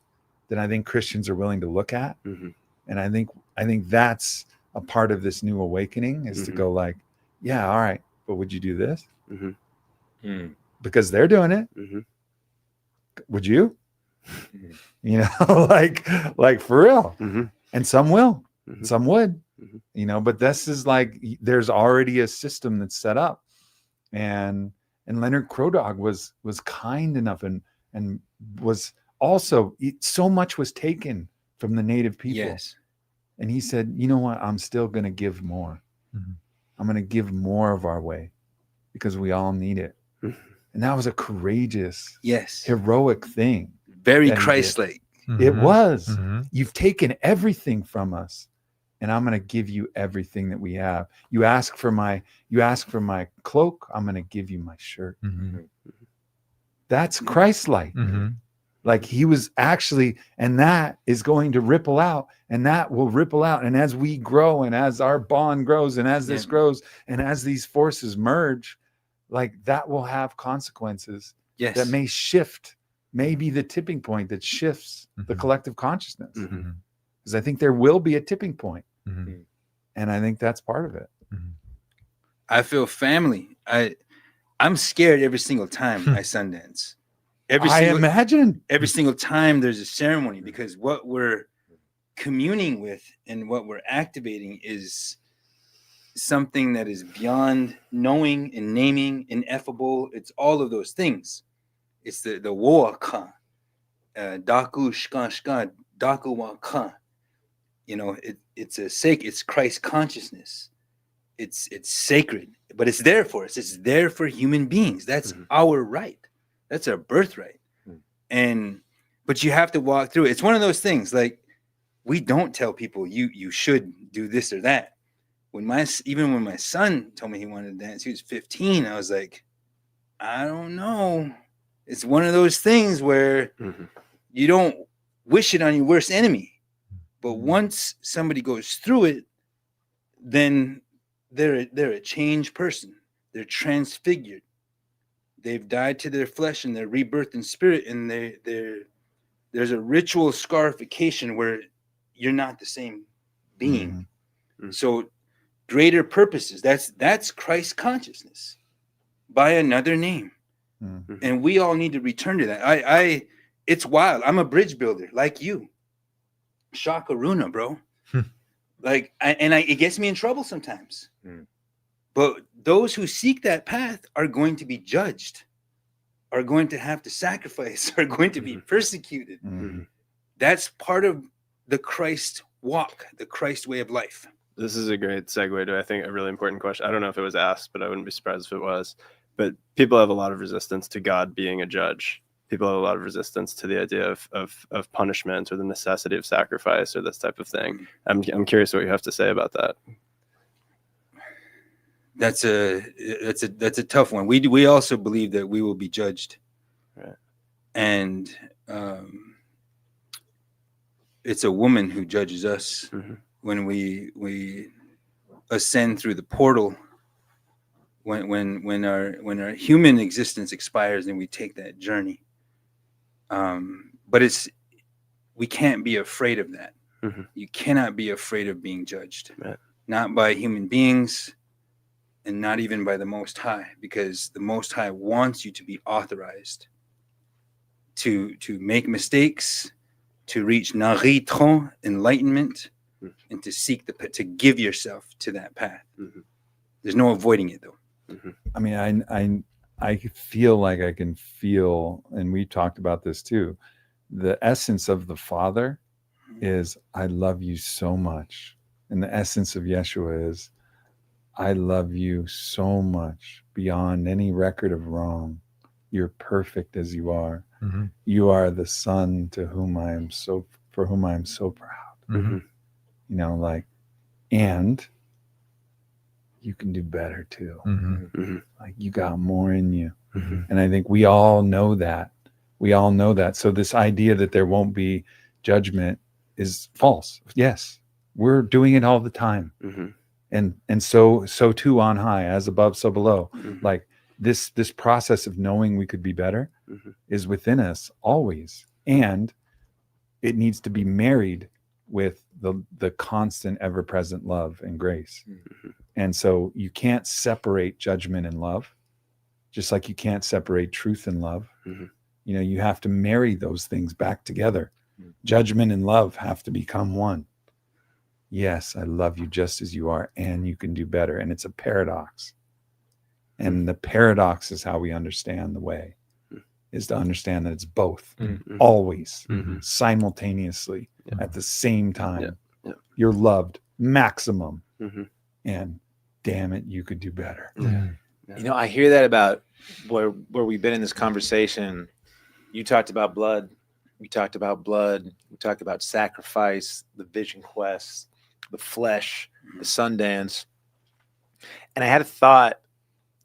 than I think Christians are willing to look at. And I think that's a part of this new awakening, is to go like, yeah, all right, but would you do this? Because they're doing it. Would you? You know, like for real. And some will, some would, you know, but this is like, there's already a system that's set up. And Leonard Crodog was kind enough and was also, so much was taken from the native people. Yes. And he said, you know what? I'm still going to give more. I'm going to give more of our way because we all need it. And that was a courageous, heroic thing. Very that he did. Christ-like. It was. You've taken everything from us, and I'm going to give you everything that we have. You ask for my cloak, I'm going to give you my shirt. That's Christ-like. Like he was actually, and that is going to ripple out, and that will ripple out. And as we grow, and as our bond grows, and as this grows, and as these forces merge, like that will have consequences that may shift, maybe the tipping point that shifts the collective consciousness. Because I think there will be a tipping point. And I think that's part of it. I feel family. I'm scared every single time I Sundance. Imagine every single time there's a ceremony, because what we're communing with and what we're activating is something that is beyond knowing and naming, ineffable. It's all of those things. It's the Woaka, Daku Shkan Shkan, Daku Waka. It's Christ consciousness. It's sacred, but it's there for us. It's there for human beings. That's our right. That's our birthright. But you have to walk through it. It's one of those things, like, we don't tell people you should do this or that. Even when my son told me he wanted to dance, he was 15. I was like, I don't know. It's one of those things where you don't wish it on your worst enemy. But once somebody goes through it, then they're a changed person. They're transfigured. They've died to their flesh and they're rebirthed in spirit. And there's a ritual scarification where you're not the same being. So greater purposes, that's Christ consciousness by another name. And we all need to return to that. It's wild. I'm a bridge builder like you. Shakaruna, bro. It gets me in trouble sometimes. But those who seek that path are going to be judged, are going to have to sacrifice, are going to be persecuted. That's part of the Christ walk, the Christ way of life. This is a great segue to, I think, a really important question. I don't know if it was asked, but I wouldn't be surprised if it was. But people have a lot of resistance to God being a judge. People have a lot of resistance to the idea of punishment or the necessity of sacrifice or this type of thing. I'm curious what you have to say about that. That's a tough one. We also believe that we will be judged, right? And it's a woman who judges us when we ascend through the portal. When our human existence expires and we take that journey. But we can't be afraid of that. You cannot be afraid of being judged, right? Not by human beings. And not even by the Most High, because the Most High wants you to be authorized to make mistakes, to reach naritron, enlightenment, and to seek to give yourself to that path. There's no avoiding it, though. I mean, I feel like I can feel, and we talked about this too. The essence of the Father is, I love you so much, and the essence of Yeshua is, I love you so much beyond any record of wrong. You're perfect as you are. You are the son for whom I am so proud. And you can do better too. Like, you got more in you. And I think we all know that. So this idea that there won't be judgment is false. Yes, we're doing it all the time. And so too on high, as above, so below. Like this process of knowing we could be better is within us always. And it needs to be married with the constant, ever-present love and grace. And so you can't separate judgment and love, just like you can't separate truth and love. You have to marry those things back together. Judgment and love have to become one. Yes, I love you just as you are, and you can do better. And it's a paradox. And the paradox is how we understand the way, is to understand that it's both, always, simultaneously, at the same time. You're loved maximum. And damn it, you could do better. I hear that about where we've been in this conversation. You talked about blood. We talked about blood. We talked about sacrifice, the vision quest, the flesh, the Sundance. And I had a thought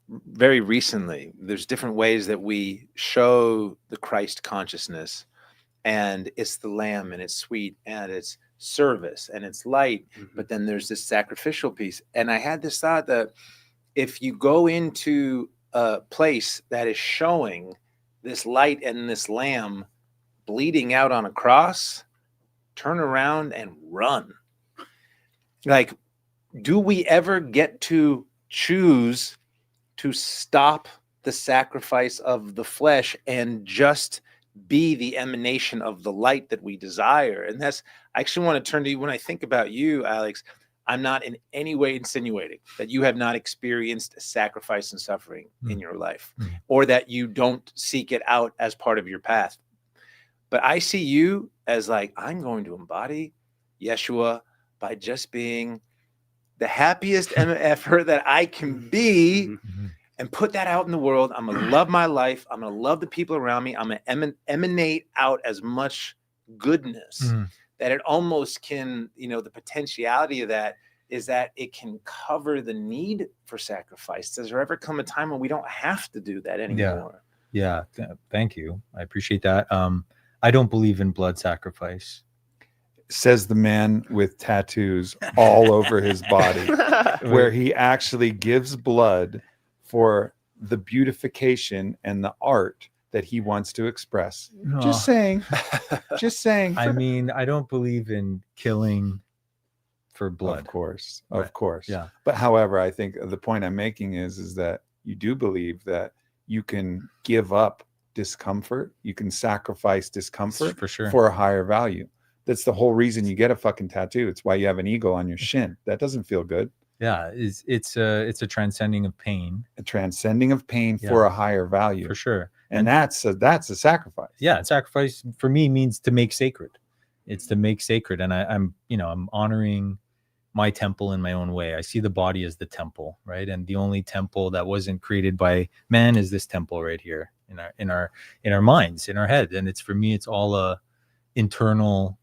very recently. There's different ways that we show the Christ consciousness. and it's the lamb, and it's sweet, and it's service, and it's light. But then there's this sacrificial piece. And I had this thought that if you go into a place that is showing this light and this lamb bleeding out on a cross, turn around and run. Like, do we ever get to choose to stop the sacrifice of the flesh and just be the emanation of the light that we desire? And that's, I actually want to turn to you. When I think about you, Alex, I'm not in any way insinuating that you have not experienced sacrifice and suffering in your life, or that you don't seek it out as part of your path. But I see you as like, I'm going to embody Yeshua by just being the happiest MFer that I can be, and put that out in the world. I'm going to love my life. I'm going to love the people around me. I'm going to emanate out as much goodness that it almost can, you know, the potentiality of that is that it can cover the need for sacrifice. Does there ever come a time when we don't have to do that anymore? Yeah. Thank you. I appreciate that. I don't believe in blood sacrifice. Says the man with tattoos all over his body, where he actually gives blood for the beautification and the art that he wants to express. Just saying. Just saying. I mean, I don't believe in killing for blood. Of course. Right. Of course. Yeah. But however, I think the point I'm making is that you do believe that you can give up discomfort. You can sacrifice discomfort For sure. for a higher value. That's the whole reason you get a fucking tattoo. It's why you have an eagle on your shin. That doesn't feel good. Yeah, it's a transcending of pain. A transcending of pain for a higher value. For sure. And that's a sacrifice. Yeah, sacrifice for me means to make sacred. It's to make sacred. And I'm honoring my temple in my own way. I see the body as the temple, right? And the only temple that wasn't created by man is this temple right here in our minds, in our head. And it's, for me, it's all a internal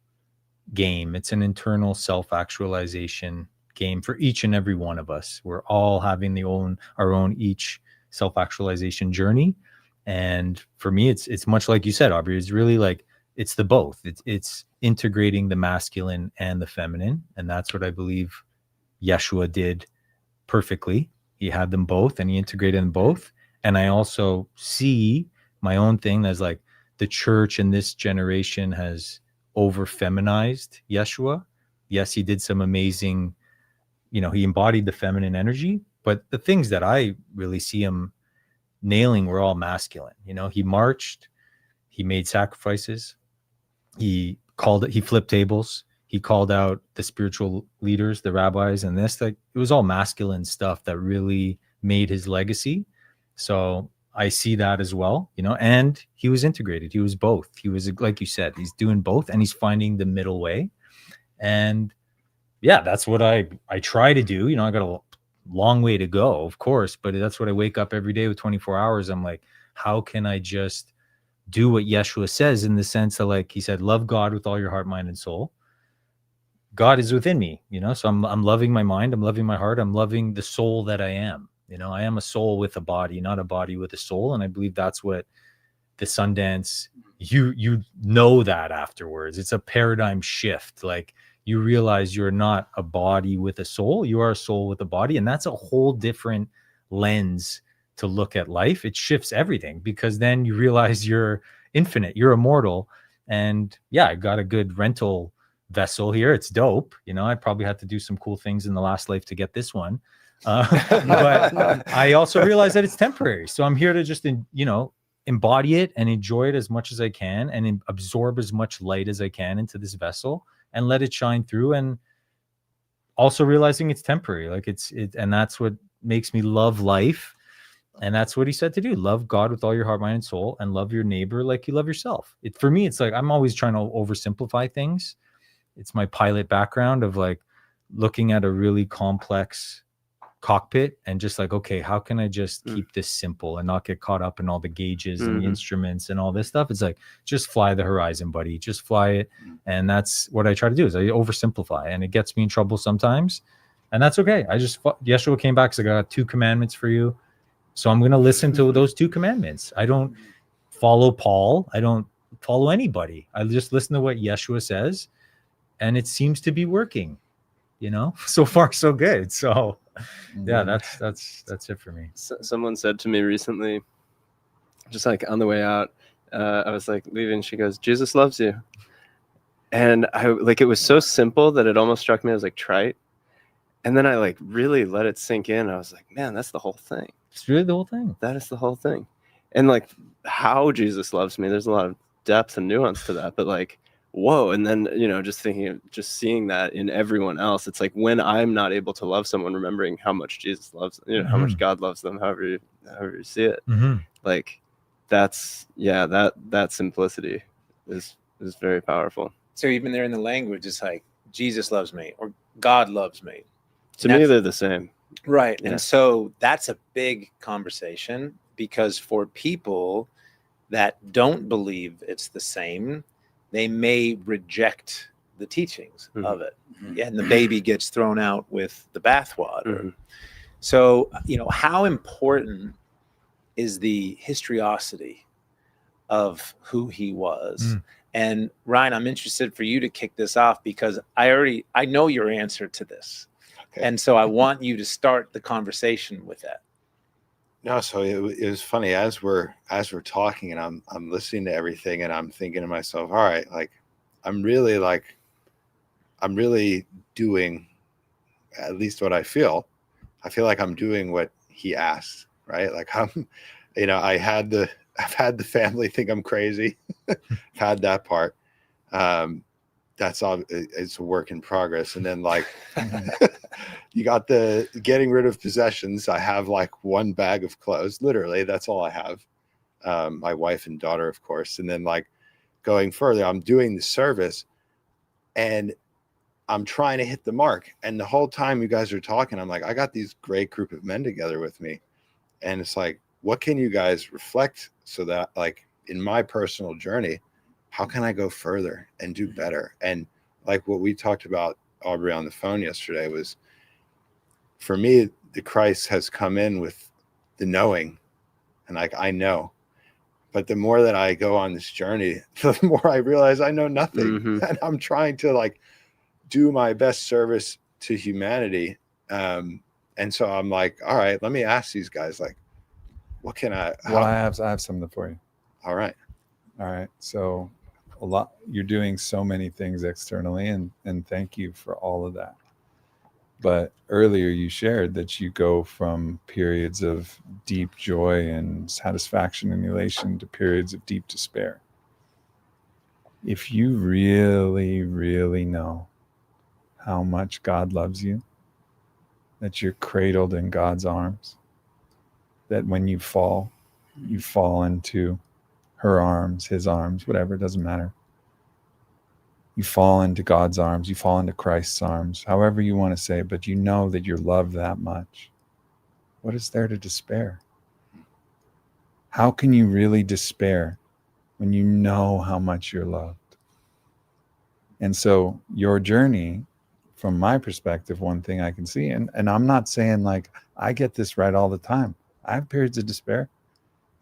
game. It's an internal self-actualization game for each and every one of us. We're all having our own each self-actualization journey. And for me, it's much like you said, Aubrey. It's really like, it's the both. It's integrating the masculine and the feminine. And that's what I believe Yeshua did perfectly. He had them both and he integrated them both. And I also see my own thing as like, the church in this generation has over feminized Yeshua. Yes, he did some amazing, he embodied the feminine energy, but the things that I really see him nailing were all masculine. He marched, he made sacrifices, he flipped tables, he called out the spiritual leaders, the rabbis, and it was all masculine stuff that really made his legacy. So I see that as well, and he was integrated. He was both. He was, like you said, he's doing both and he's finding the middle way. And yeah, that's what I try to do. I got a long way to go, of course, but that's what I wake up every day with 24 hours. I'm like, how can I just do what Yeshua says, in the sense that, like he said, love God with all your heart, mind, and soul. God is within me, so I'm loving my mind. I'm loving my heart. I'm loving the soul that I am. I am a soul with a body, not a body with a soul. And I believe that's what the Sundance, you know that afterwards. It's a paradigm shift. Like, you realize you're not a body with a soul. You are a soul with a body. And that's a whole different lens to look at life. It shifts everything, because then you realize you're infinite, you're immortal. And yeah, I got a good rental vessel here. It's dope. I probably had to do some cool things in the last life to get this one. But I also realize that it's temporary. So I'm here to just, embody it and enjoy it as much as I can, and absorb as much light as I can into this vessel and let it shine through. And also realizing it's temporary. Like and that's what makes me love life. And that's what he said to do. Love God with all your heart, mind, and soul, and love your neighbor like you love yourself. For me, it's like, I'm always trying to oversimplify things. It's my pilot background of like looking at a really complex cockpit and just like, okay, how can I just keep this simple and not get caught up in all the gauges and the instruments and all this stuff? It's like, just fly the horizon, buddy. Just fly it. And that's what I try to do, is I oversimplify, and it gets me in trouble sometimes. And that's okay. Yeshua came back, so I got 2 commandments for you. So I'm going to listen to those 2 commandments. I don't follow Paul. I don't follow anybody. I just listen to what Yeshua says, and it seems to be working. So far so good. So yeah, that's it for me. Someone said to me recently, just like on the way out, I was like leaving. She goes, "Jesus loves you," and I like, it was so simple that it almost struck me as like trite. And then I like really let it sink in. I was like, man, that's the whole thing. It's really the whole thing. That is the whole thing. And like how Jesus loves me, there's a lot of depth and nuance to that, but like, whoa. And then, just seeing that in everyone else, it's like when I'm not able to love someone, remembering how much Jesus loves, how much God loves them, however you see it. Like that's, that simplicity is very powerful. So even there in the language, it's like Jesus loves me or God loves me. To me, they're the same. Right. Yeah. And so that's a big conversation, because for people that don't believe it's the same, they may reject the teachings of it. And the baby gets thrown out with the bathwater. So, how important is the historicity of who he was? And Ryan, I'm interested for you to kick this off, because I know your answer to this. Okay. And so I want you to start the conversation with that. No, so it was funny as we're talking, and I'm listening to everything, and I'm thinking to myself, all right, like I'm really doing at least what I feel. I feel like I'm doing what he asked, right? Like I've had the family think I'm crazy. I've had that part. That's all. It's a work in progress. And then like you got the getting rid of possessions. I have like one bag of clothes, literally. That's all I have. My wife and daughter, of course. And then like going further, I'm doing the service and I'm trying to hit the mark. And the whole time you guys are talking, I'm like, I got these great group of men together with me. And it's like, what can you guys reflect so that like in my personal journey, how can I go further and do better? And like what we talked about, Aubrey, on the phone yesterday, was for me, the Christ has come in with the knowing, and like I know, but the more that I go on this journey, the more I realize I know nothing. And I'm trying to like do my best service to humanity. And so I'm like, all right, let me ask these guys, like, what can I have something for you. All right. So you're doing so many things externally, and thank you for all of that. But earlier you shared that you go from periods of deep joy and satisfaction and elation to periods of deep despair. If you really, really know how much God loves you, that you're cradled in God's arms, that when you fall into her arms, his arms, whatever, it doesn't matter. You fall into God's arms, you fall into Christ's arms, however you want to say it, but you know that you're loved that much. What is there to despair? How can you really despair when you know how much you're loved? And so your journey, from my perspective, one thing I can see, and I'm not saying like I get this right all the time. I have periods of despair.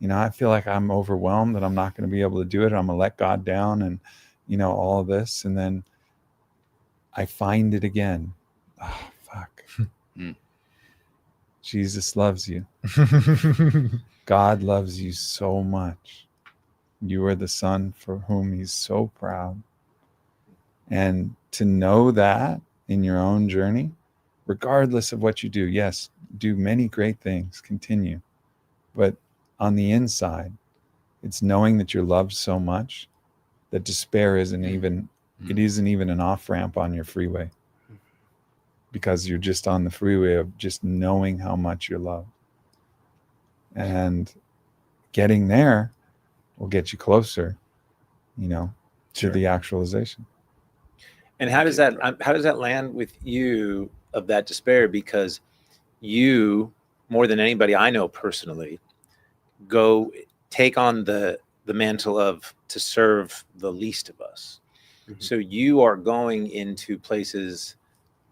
I feel like I'm overwhelmed that I'm not going to be able to do it. I'm going to let God down and, all of this. And then I find it again. Oh, fuck. Jesus loves you. God loves you so much. You are the son for whom he's so proud. And to know that in your own journey, regardless of what you do, yes, do many great things, continue. But on the inside, it's knowing that you're loved so much that despair isn't even an off-ramp on your freeway, because you're just on the freeway of just knowing how much you're loved. And getting there will get you closer, to the actualization. And how does that land with you of that despair? Because you, more than anybody I know personally, go take on the mantle of to serve the least of us. So you are going into places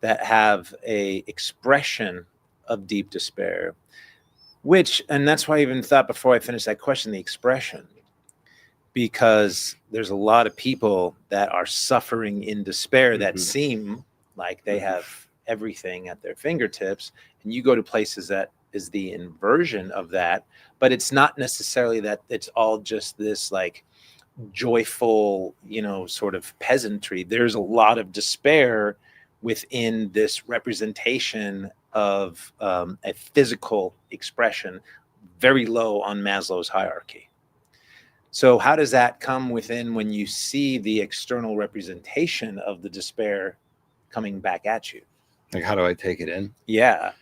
that have a expression of deep despair, and that's why I even thought before I finished that question, the expression, because there's a lot of people that are suffering in despair that Mhm. seem like they Mhm. have everything at their fingertips, and you go to places that is the inversion of that, but it's not necessarily that it's all just this like joyful, sort of peasantry. There's a lot of despair within this representation of a physical expression, very low on Maslow's hierarchy. So how does that come within when you see the external representation of the despair coming back at you? Like, how do I take it in? Yeah.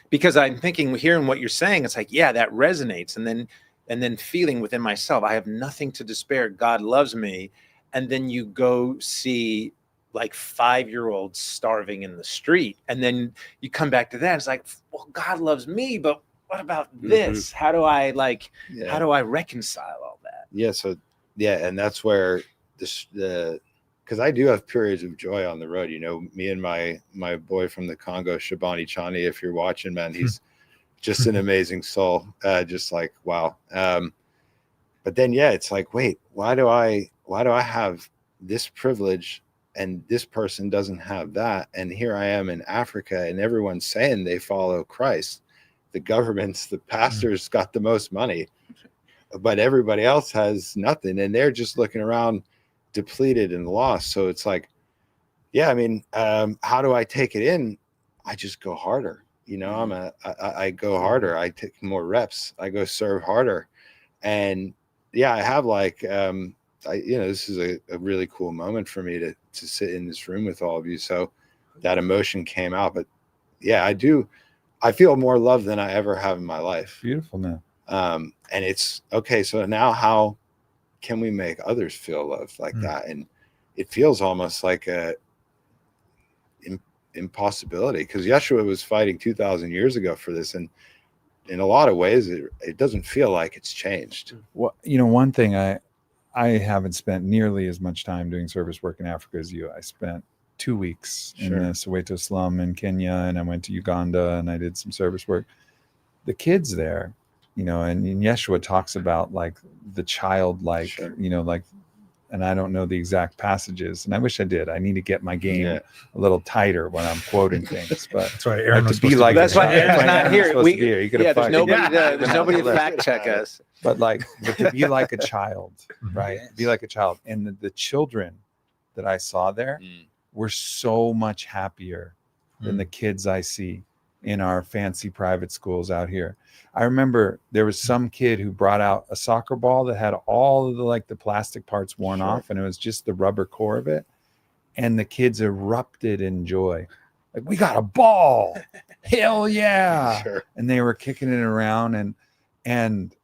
Because I'm thinking, hearing what you're saying, it's like, yeah, that resonates. And then feeling within myself, I have nothing to despair. God loves me. And then you go see like 5-year-olds starving in the street. And then you come back to that. It's like, well, God loves me, but what about this? How do I how do I reconcile all that? Yeah. So, yeah. And that's where because I do have periods of joy on the road. Me and my boy from the Congo, Shabani Chani, if you're watching, man, he's just an amazing soul. Just like, wow. But then, yeah, it's like, wait, why do I have this privilege and this person doesn't have that? And here I am in Africa and everyone's saying they follow Christ. The governments, the pastors got the most money, but everybody else has nothing. And they're just looking around depleted and lost. So it's like, yeah, I mean, how do I take it in? I just go harder. I go harder. I take more reps. I go serve harder. And yeah, I have like, this is a really cool moment for me to sit in this room with all of you. So that emotion came out, but yeah, I feel more love than I ever have in my life. Beautiful now. And it's okay. So now how can we make others feel loved like that? And it feels almost like a impossibility, because Yeshua was fighting 2,000 years ago for this. And in a lot of ways, it doesn't feel like it's changed. Well, one thing, I haven't spent nearly as much time doing service work in Africa as you. I spent 2 weeks in the Soweto slum in Kenya, and I went to Uganda and I did some service work. The kids there, and Yeshua talks about like the childlike, like, and I don't know the exact passages, and I wish I did. I need to get my game a little tighter when I'm quoting things. But that's why Aaron was be like. That's why Aaron's not here. There's nobody to fact check us. But to be like a child, right? Yes. Be like a child, and the children that I saw there were so much happier than the kids I see in our fancy private schools out here. I remember there was some kid who brought out a soccer ball that had all of the plastic parts worn off, and it was just the rubber core of it. And the kids erupted in joy. Like, we got a ball. Hell yeah. And they were kicking it around. And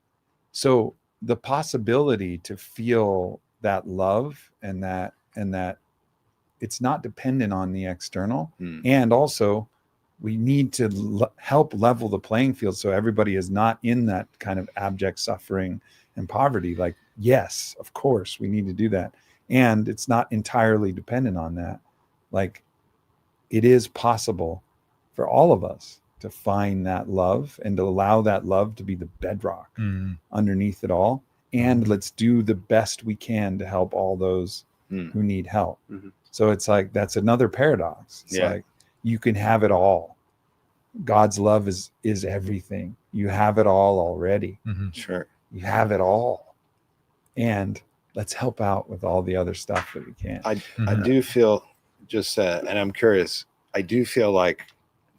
so the possibility to feel that love and that it's not dependent on the external. And also, we need to help level the playing field so everybody is not in that kind of abject suffering and poverty. Like, yes, of course, we need to do that. And it's not entirely dependent on that. Like, it is possible for all of us to find that love and to allow that love to be the bedrock underneath it all. And let's do the best we can to help all those who need help. So it's like, that's another paradox. It's like, you can have it all. God's love is everything. You have it all already. Sure. You have it all. And let's help out with all the other stuff that we can. I do feel just and I'm curious, I do feel like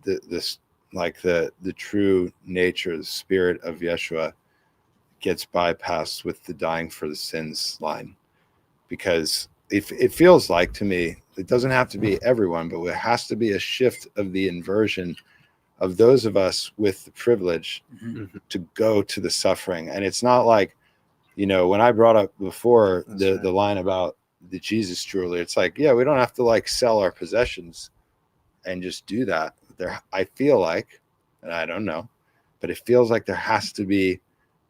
the true nature, the spirit of Yeshua gets bypassed with the dying for the sins line, because it feels like, to me, it doesn't have to be everyone, but it has to be a shift of the inversion of those of us with the privilege to go to the suffering. And it's not like, when I brought up before the line about the Jesus jewelry, it's like, yeah, we don't have to sell our possessions and just do that. I feel like, and I don't know, but it feels like there has to be,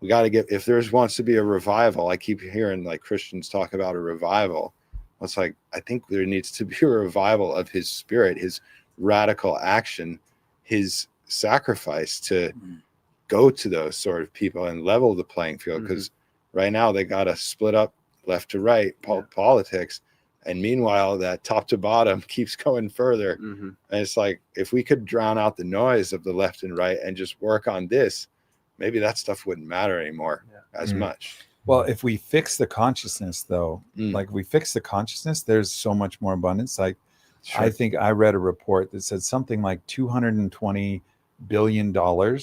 we got to get, if there wants to be a revival, I keep hearing Christians talk about a revival. It's like, I think there needs to be a revival of his spirit, his radical action, his sacrifice to go to those sort of people and level the playing field. Because right now they got to split up left to right politics. And meanwhile, that top to bottom keeps going further. Mm-hmm. And it's like, if we could drown out the noise of the left and right and just work on this, maybe that stuff wouldn't matter anymore as much. Well, if we fix the consciousness, though, like we fix the consciousness, there's so much more abundance. Like, I think I read a report that said something like $220 billion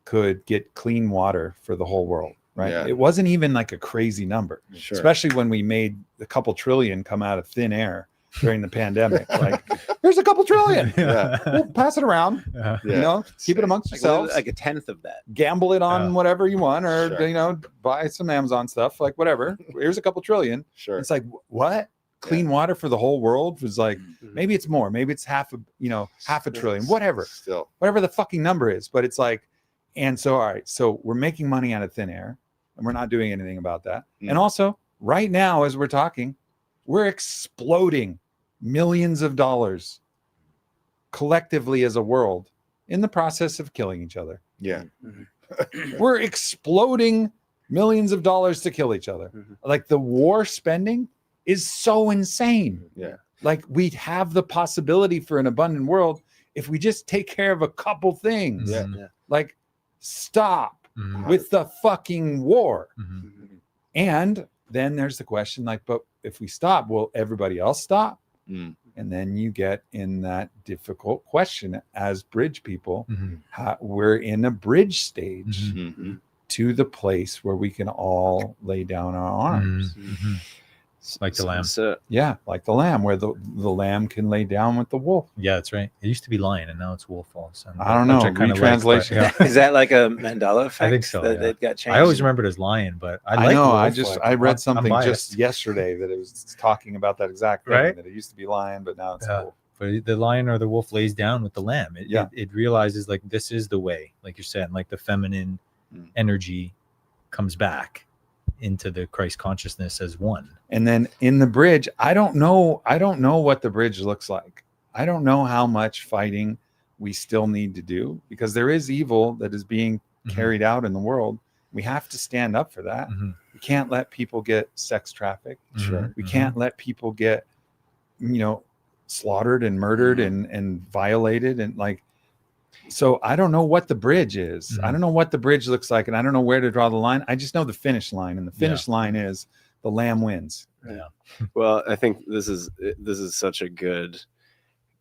could get clean water for the whole world. Right. Yeah. It wasn't even like a crazy number, especially when we made a couple trillion come out of thin air during the pandemic. Like, here's a couple trillion. We'll pass it around. You know, keep it amongst yourselves. Like a tenth of that. Gamble it on whatever you want, or you know, buy some Amazon stuff, like whatever. Here's a couple trillion. It's like, what? Clean water for the whole world was like, maybe it's more, maybe it's half a trillion, whatever. Whatever the fucking number is. But it's like, and so all right, so we're making money out of thin air. And we're not doing anything about that. And also, right now, as we're talking, we're exploding millions of dollars collectively as a world in the process of killing each other. Yeah. We're exploding millions of dollars to kill each other. Like, the war spending is so insane. Yeah. Like, we'd have the possibility for an abundant world if we just take care of a couple things. Like, stop with the fucking war. And then there's the question, like, but if we stop, will everybody else stop? And then you get in that difficult question as bridge people. We're in a bridge stage to the place where we can all lay down our arms. Like the lamb. Yeah, like the lamb, where the lamb can lay down with the wolf. Yeah, that's right. It used to be lion, and now it's wolf also. I don't know. Retranslation. Is that like a Mandela effect? I think so. That got changed. I always remembered it as lion, but I know. I read something just yesterday that it was talking about that exact thing. Right? That it used to be lion, but now it's wolf. But the lion or the wolf lays down with the lamb. It realizes, like, this is the way, like you're saying, like the feminine energy comes back into the Christ consciousness as one. And then in the bridge, I don't know what the bridge looks like. I don't know how much fighting we still need to do, because there is evil that is being carried out in the world. We have to stand up for that. We can't let people get sex trafficked. We can't let people get, slaughtered and murdered and violated. And like, so I don't know what the bridge is. I don't know what the bridge looks like, and I don't know where to draw the line. I just know the finish line, and the finish line is the lamb wins. Yeah. Well, I think this is such a good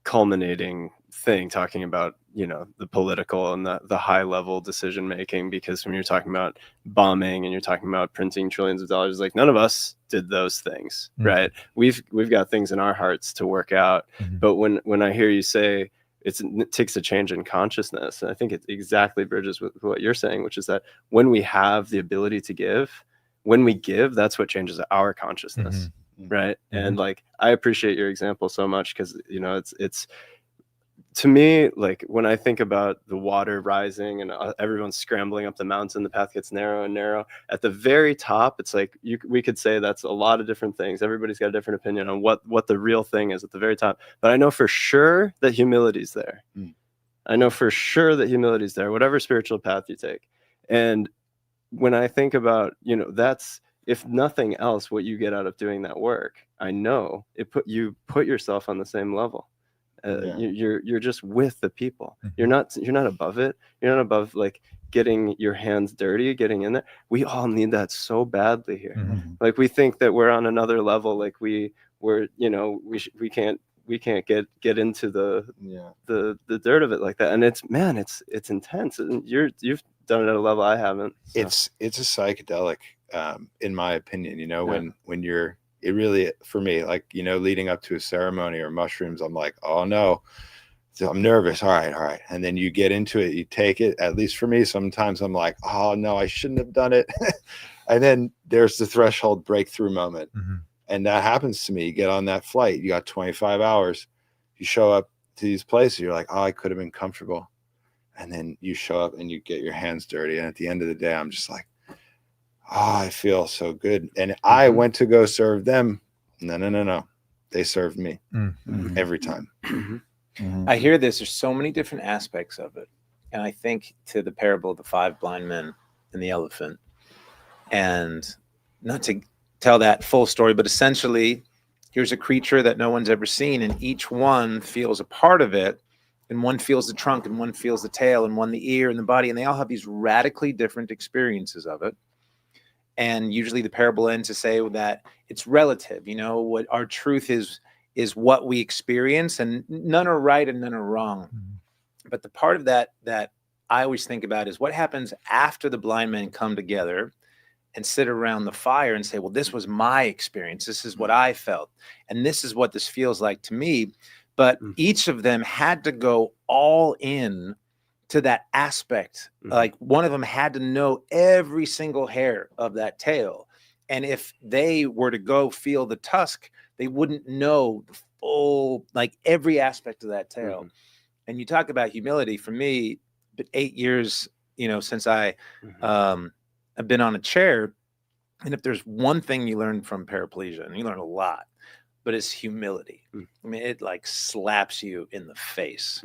culminating thing, talking about, the political and the high level decision making, because when you're talking about bombing and you're talking about printing trillions of dollars, like, none of us did those things, right? We've got things in our hearts to work out. But when I hear you say it takes a change in consciousness, and I think it exactly bridges with what you're saying, which is that when we have the ability to give, when we give, that's what changes our consciousness, right? And like, I appreciate your example so much, because it's to me, like, when I think about the water rising and everyone's scrambling up the mountain, the path gets narrow and narrow. At the very top, it's like we could say that's a lot of different things. Everybody's got a different opinion on what the real thing is at the very top. But I know for sure that humility's there. I know for sure that humility's there, whatever spiritual path you take. And when I think about, that's, if nothing else, what you get out of doing that work, I know you put yourself on the same level. You're just with the people. You're not above it. You're not above, like, getting your hands dirty, getting in there. We all need that so badly here. Like, we think that we're on another level. Like, we can't get into the dirt of it like that. And it's intense. And you've done it at a level I haven't. So. It's a psychedelic, in my opinion. When you're, it really, for me, like, leading up to a ceremony or mushrooms, I'm like, oh no, so I'm nervous. All right. And then you get into it, you take it. At least for me, sometimes I'm like, oh no, I shouldn't have done it. And then there's the threshold breakthrough moment. And that happens to me. You get on that flight, you got 25 hours, you show up to these places, you're like, oh, I could have been comfortable. And then you show up and you get your hands dirty. And at the end of the day, I'm just like, oh, I feel so good. And I went to go serve them. No. They served me every time. I hear this. There's so many different aspects of it. And I think to the parable of the 5 blind men and the elephant, and not to tell that full story, but essentially here's a creature that no one's ever seen, and each one feels a part of it, and one feels the trunk, and one feels the tail, and one the ear and the body, and they all have these radically different experiences of it. And usually the parable ends to say that it's relative, you know, what our truth is what we experience, and none are right and none are wrong. But the part of that I always think about is what happens after the blind men come together and sit around the fire and say, well, this was my experience. This is what I felt. And this is what this feels like to me. But each of them had to go all in to that aspect. Like one of them had to know every single hair of that tail. And if they were to go feel the tusk, they wouldn't know the full, like every aspect of that tail. And you talk about humility. For me, but 8 years, you know, since I've been on a chair. And if there's one thing you learn from paraplegia, and you learn a lot, but it's humility. I mean, it like slaps you in the face.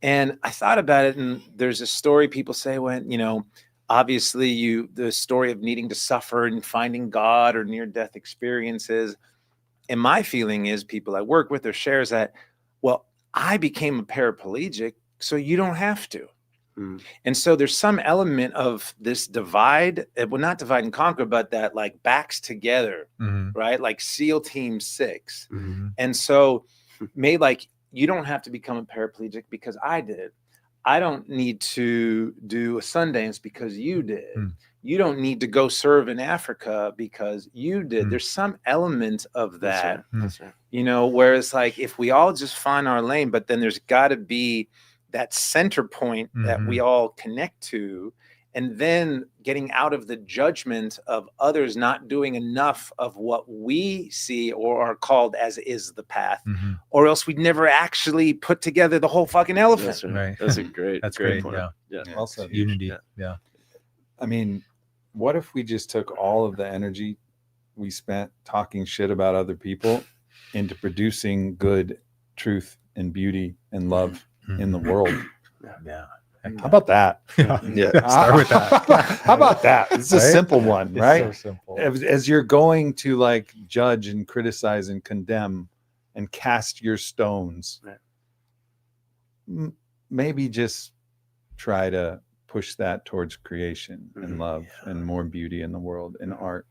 And I thought about it, and there's a story people say when, you know, obviously the story of needing to suffer and finding God or near-death experiences. And my feeling is people I work with or shares that, well, I became a paraplegic, so you don't have to. And so there's some element of this divide, well, not divide and conquer, but that like backs together, right? Like SEAL Team 6. And so made like, you don't have to become a paraplegic because I did. I don't need to do a Sundance because you did. You don't need to go serve in Africa because you did. There's some element of that, That's right. you know, whereas like if we all just find our lane, but then there's got to be that center point that we all connect to, and then getting out of the judgment of others not doing enough of what we see or are called as is the path, or else we'd never actually put together the whole fucking elephant. That's right. That's a great, great point. Yeah. Also, Unity. Yeah. I mean, what if we just took all of the energy we spent talking shit about other people into producing good, truth, and beauty and love in the world? Yeah. How about that? Start with that. How about that? It's a simple one, right? It's so simple. As you're going to like judge and criticize and condemn and cast your stones, maybe just try to push that towards creation and love and more beauty in the world and art.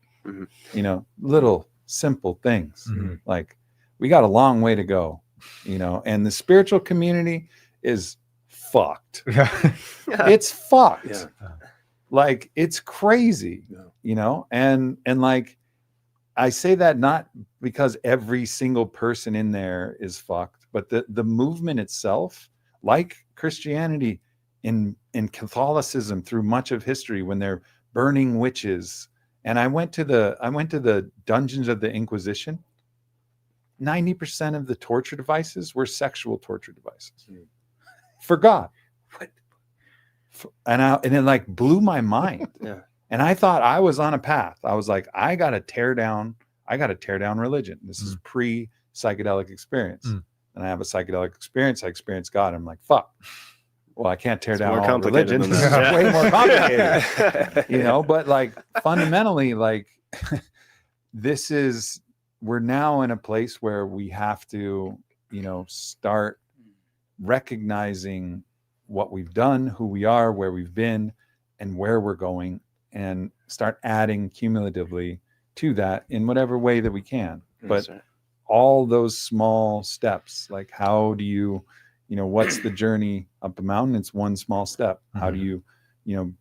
You know, little simple things. Like we got a long way to go, you know, and the spiritual community is fucked. It's fucked. Like it's crazy, you know, and like I say that not because every single person in there is fucked, but the movement itself, like Christianity in Catholicism through much of history, when they're burning witches. And I went to the dungeons of the Inquisition. 90% of the torture devices were sexual torture devices for God. And it like blew my mind. And I thought I was on a path. I was like, I got to tear down religion. This is pre-psychedelic experience. And I have a psychedelic experience. I experienced God. I'm like, fuck. Well, I can't tear down all religion. This is way more complicated. You know, but like fundamentally, like we're now in a place where we have to, you know, start recognizing what we've done, who we are, where we've been, and where we're going, and start adding cumulatively to that in whatever way that we can. But all those small steps, like how do you know, what's the journey up a mountain? It's one small step. How do you know,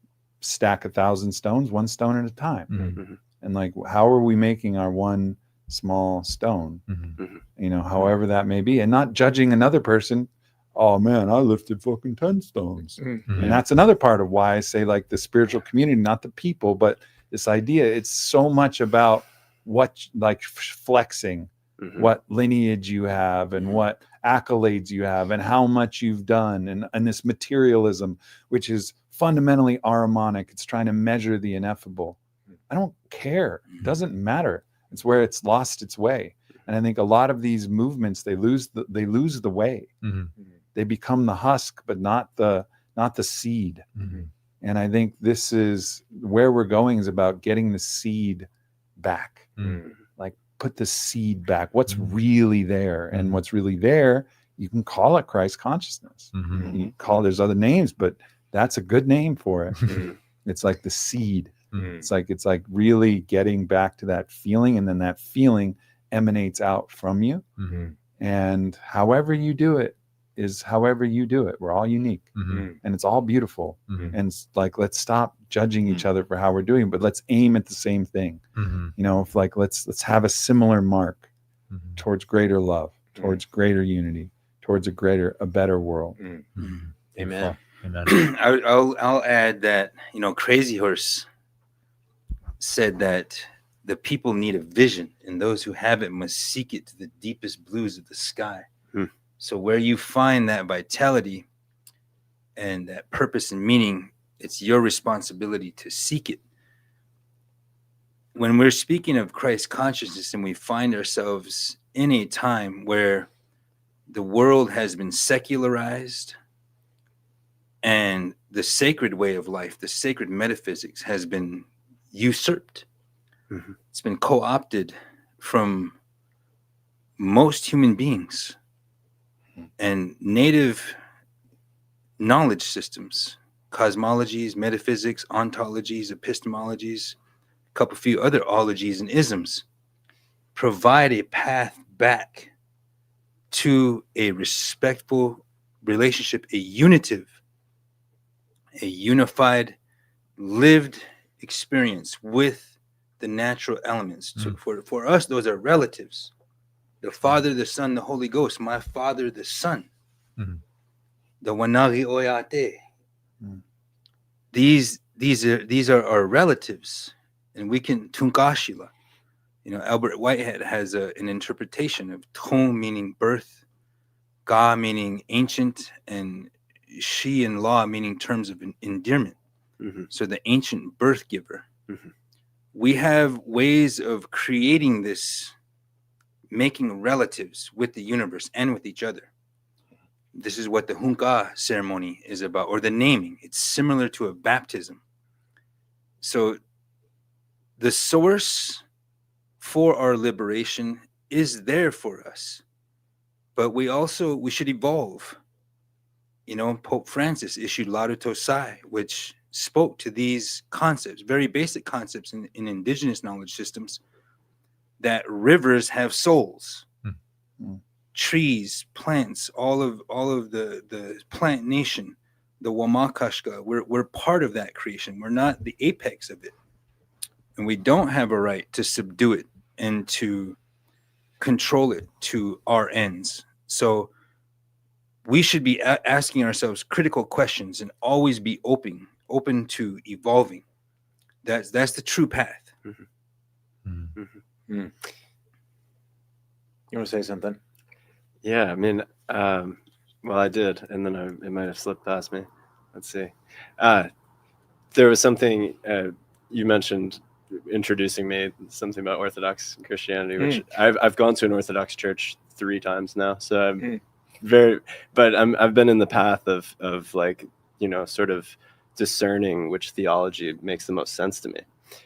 stack 1,000 stones, one stone at a time? And like, how are we making our one small stone, you know, however that may be, and not judging another person. Oh man, I lifted fucking 10 stones. And that's another part of why I say like the spiritual community, not the people, but this idea, it's so much about what, like flexing, what lineage you have and what accolades you have and how much you've done. And this materialism, which is fundamentally Ahrimanic. It's trying to measure the ineffable. I don't care. It doesn't matter. It's where it's lost its way. And I think a lot of these movements, they lose the way. They become the husk, but not the seed. And I think this is where we're going, is about getting the seed back. Mm. Like put the seed back. What's Mhm. really there? And Mhm. what's really there, you can call it Christ consciousness. Mhm. You call there's other names, but that's a good name for it. Mhm. It's like the seed. Mm. It's like really getting back to that feeling, and then that feeling emanates out from you. Mhm. And however you do it is however you do it. We're all unique, Mhm. and it's all beautiful. Mhm. And it's like, let's stop judging each other for how we're doing, but let's aim at the same thing. Mhm. You know, if like let's have a similar mark Mhm. towards greater love, towards greater unity, towards a better world. Mhm. Amen. Amen. I'll add that, you know, Crazy Horse said that the people need a vision, and those who have it must seek it to the deepest blues of the sky. So where you find that vitality and that purpose and meaning, it's your responsibility to seek it. When we're speaking of Christ consciousness and we find ourselves in a time where the world has been secularized and the sacred way of life, the sacred metaphysics has been usurped. It's been co-opted from most human beings, and native knowledge systems, cosmologies, metaphysics, ontologies, epistemologies, a few other ologies and isms provide a path back to a respectful relationship, a unified, lived experience with the natural elements. So for us, those are relatives. The Father, the Son, the Holy Ghost. My Father, the Son. Mhm. The Wanagi Oyate. These are our relatives, and we can Tunkashila. You know, Albert Whitehead has an interpretation of Tum meaning birth, Ga meaning ancient, and Shi and La meaning terms of endearment. So the ancient birth giver. We have ways of creating this, making relatives with the universe and with each other. This is what the Hunka ceremony is about, or the naming. It's similar to a baptism. So the source for our liberation is there for us, but we should evolve. You know, Pope Francis issued Laudato Si, which spoke to these concepts, very basic concepts in indigenous knowledge systems, that rivers have souls. Trees, plants, all of the plant nation, the Wamakashka, we're part of that creation. We're not the apex of it. And we don't have a right to subdue it and to control it to our ends. So we should be asking ourselves critical questions and always be open to evolving. That's the true path. You want to say something? Yeah, I mean, well, I did, and then it might have slipped past me. Let's see. There was something you mentioned introducing me, something about Orthodox Christianity, which I've gone to an Orthodox church 3 times now, so I'm but I've been in the path of like, you know, sort of discerning which theology makes the most sense to me.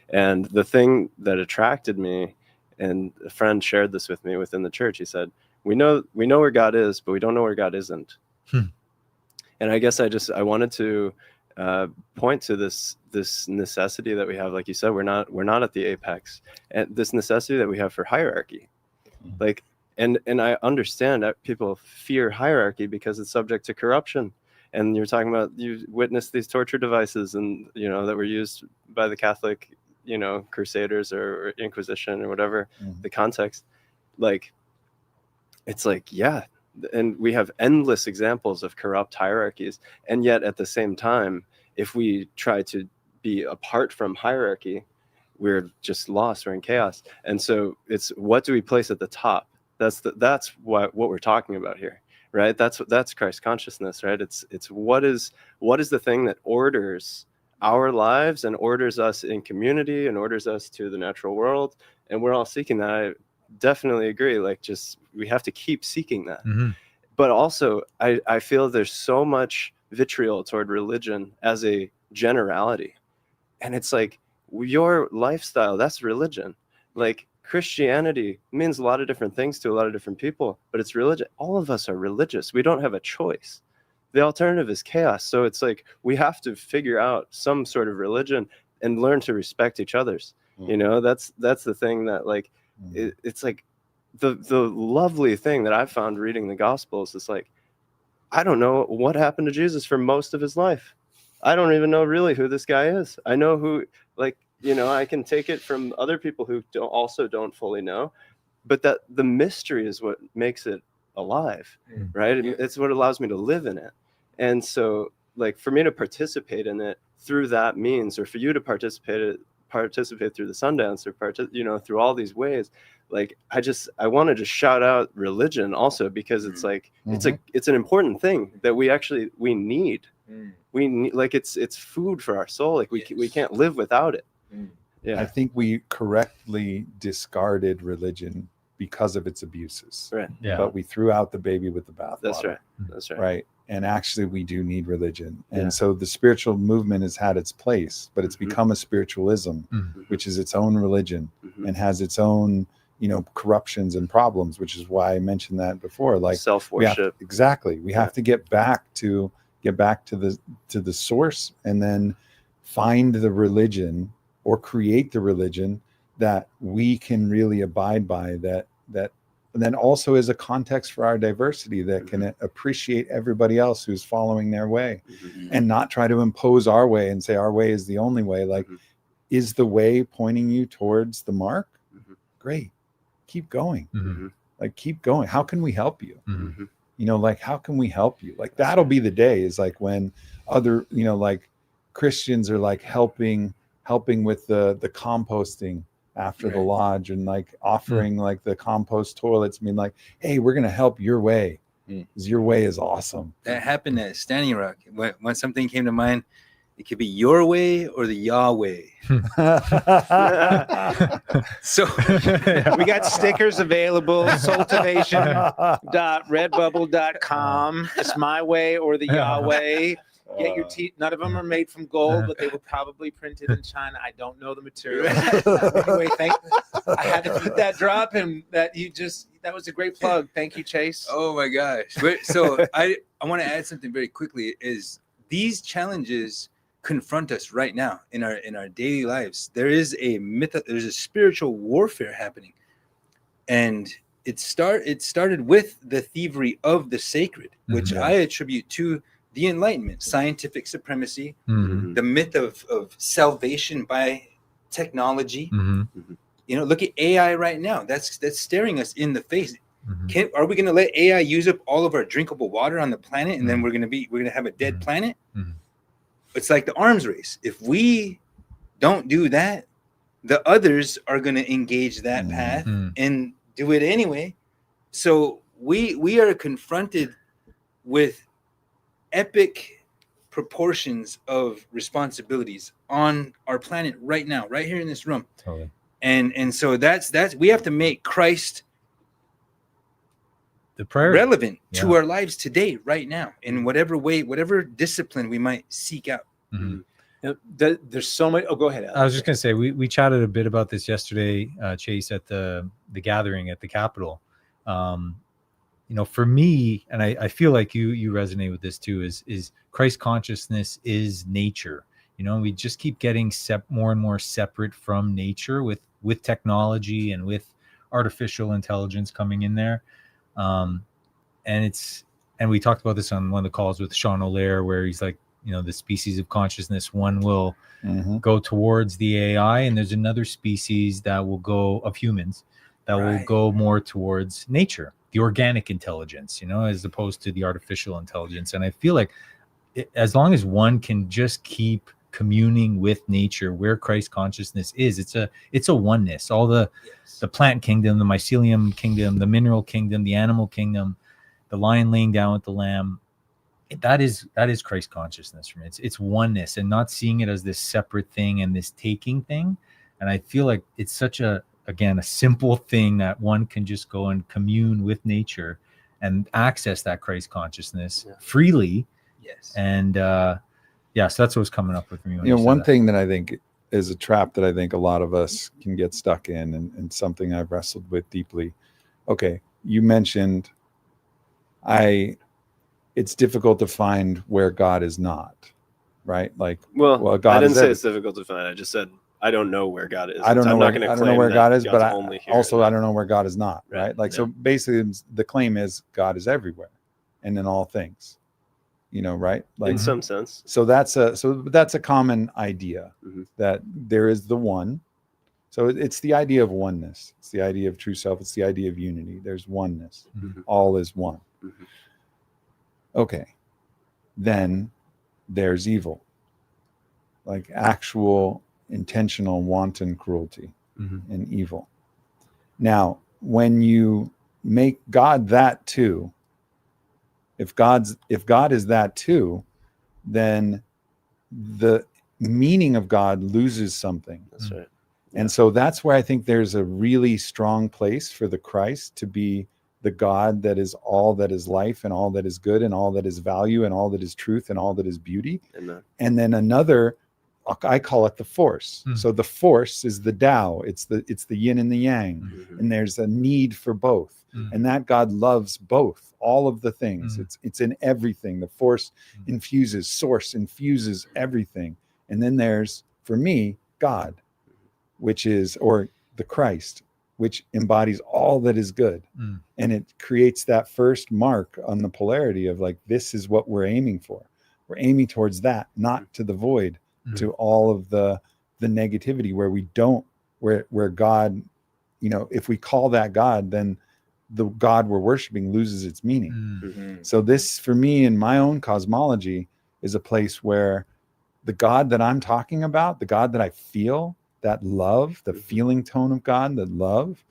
And the thing that attracted me, and a friend shared this with me within the church, he said, we know where God is, but we don't know where God isn't. And I guess I wanted to point to this necessity that we have. Like you said, we're not at the apex, and this necessity that we have for hierarchy. Like, and I understand that people fear hierarchy because it's subject to corruption. And you're talking about, you witnessed these torture devices, and you know, that were used by the Catholic, you know, Crusaders or Inquisition or whatever the context. Like, it's like, yeah, and we have endless examples of corrupt hierarchies, and yet at the same time, if we try to be apart from hierarchy, we're just lost, we're in chaos. And so it's, what do we place at the top? That's what we're talking about here, right? That's Christ consciousness, right? It's what is the thing that orders our lives and orders us in community and orders us to the natural world, and we're all seeking that. I definitely agree, like, just we have to keep seeking that. But also I feel there's so much vitriol toward religion as a generality, and it's like, your lifestyle, that's religion. Like Christianity means a lot of different things to a lot of different people, but it's religion. All of us are religious. We don't have a choice. The alternative is chaos. So it's like we have to figure out some sort of religion and learn to respect each other's. You know, that's the thing that like it's like the lovely thing that I've found reading the Gospels is like, I don't know what happened to Jesus for most of his life. I don't even know really who this guy is. I know who, like, you know, I can take it from other people who also don't fully know, but that the mystery is what makes it alive, right? It's what allows me to live in it. And so, like, for me to participate in it through that means, or for you to participate through the Sundance, or you know, through all these ways, like I want to just shout out religion also, because it's like it's an important thing that we need. We need, like, it's food for our soul. Like we can't live without it. I think we correctly discarded religion because of its abuses. Right. Yeah. But we threw out the baby with the bathwater. That's right. That's right. Right. And actually we do need religion. And so the spiritual movement has had its place, but it's become a spiritualism, which is its own religion and has its own, you know, corruptions and problems, which is why I mentioned that before. Like self-worship. We have to get back to the source, and then find the religion or create the religion that we can really abide by, that and then also is a context for our diversity that can appreciate everybody else who's following their way, and not try to impose our way and say our way is the only way. Like, is the way pointing you towards the mark? Great. Keep going. Like, keep going. How can we help you? You know, like, how can we help you? Like, that'll be the day, is like when other, you know, like Christians are like helping with the composting after the lodge, and like offering like the compost toilets, I mean, like, hey, we're going to help your way, because your way is awesome. That happened at Standing Rock. When something came to mind, it could be your way or the Yahweh. So we got stickers available. Soultivation.redbubble.com. It's my way or the Yahweh. Get your teeth. None of them are made from gold, but they were probably printed in China. I don't know the material. Anyway, I had to keep that drop, and that was a great plug. Thank you, Chase. Oh my gosh. So I want to add something very quickly. Is these challenges confront us right now in our daily lives? There is there's a spiritual warfare happening, and it started with the thievery of the sacred, which I attribute to the Enlightenment, scientific supremacy, the myth of salvation by technology. You know, look at AI right now. That's staring us in the face. Are we going to let AI use up all of our drinkable water on the planet, and then we're going to have a dead planet? It's like the arms race. If we don't do that, the others are going to engage that path and do it anyway. So we are confronted with epic proportions of responsibilities on our planet right now, right here in this room. Totally. And so that's we have to make Christ the prayer relevant to our lives today, right now, in whatever way, whatever discipline we might seek out. There's so much. Oh, go ahead, Alex. I was just gonna say we chatted a bit about this yesterday, Chase, at the gathering at the Capitol. You know, for me, and I feel like you resonate with this too, is Christ consciousness is nature. You know, we just keep getting more and more separate from nature with technology and with artificial intelligence coming in there. And we talked about this on one of the calls with Sean O'Leary, where he's like, you know, the species of consciousness, one will go towards the AI, and there's another species that will go of humans that will go more towards nature, the organic intelligence, you know, as opposed to the artificial intelligence. And I feel like as long as one can just keep communing with nature, where Christ consciousness is, it's a oneness. All the plant kingdom, the mycelium kingdom, the mineral kingdom, the animal kingdom, the lion laying down with the lamb, that is Christ consciousness for me. It's oneness, and not seeing it as this separate thing and this taking thing. And I feel like it's such a simple thing that one can just go and commune with nature and access that Christ consciousness freely. Yes. And so that's what's coming up with me. You know, one thing that I think is a trap that I think a lot of us can get stuck in, and something I've wrestled with deeply. Okay, you mentioned it's difficult to find where God is not, right? Like, well, God I didn't is say every- it's difficult to find. I just said I don't know where God is. I don't know I'm where, not going to I don't claim know where that God is, but God's I only here. also I don't know where God is not, Right, right? Like, yeah. so basically the claim is God is everywhere and in all things, right? Like, in some sense. so that's a common idea, Mhm. that there is the one. So it's the idea of oneness. It's the idea of true self. It's the idea of unity. There's oneness. Mhm. All is one. Mhm. Okay. Then there's evil, like actual intentional wanton cruelty and evil. Now, when you make God that too, if God is that too, then the meaning of God loses something. That's right. And so that's where I think there's a really strong place for the Christ to be the God that is all that is life and all that is good and all that is value and all that is truth and all that is beauty. Amen. And then another, I call it the force. So the force is the Tao. It's the yin and the yang. Mhm. And there's a need for both. And that God loves both, all of the things. It's in everything. The force source infuses everything. And then there's, for me, God, which is, or the Christ, which embodies all that is good. And it creates that first mark on the polarity of like, this is what we're aiming for. We're aiming towards that, not to the void, to all of the negativity where we don't, where God, if we call that God, then the God we're worshiping loses its meaning. Mhm. So this, for me, in my own cosmology, is a place where the God that I'm talking about, the God that I feel, that love, the feeling tone of God, the love,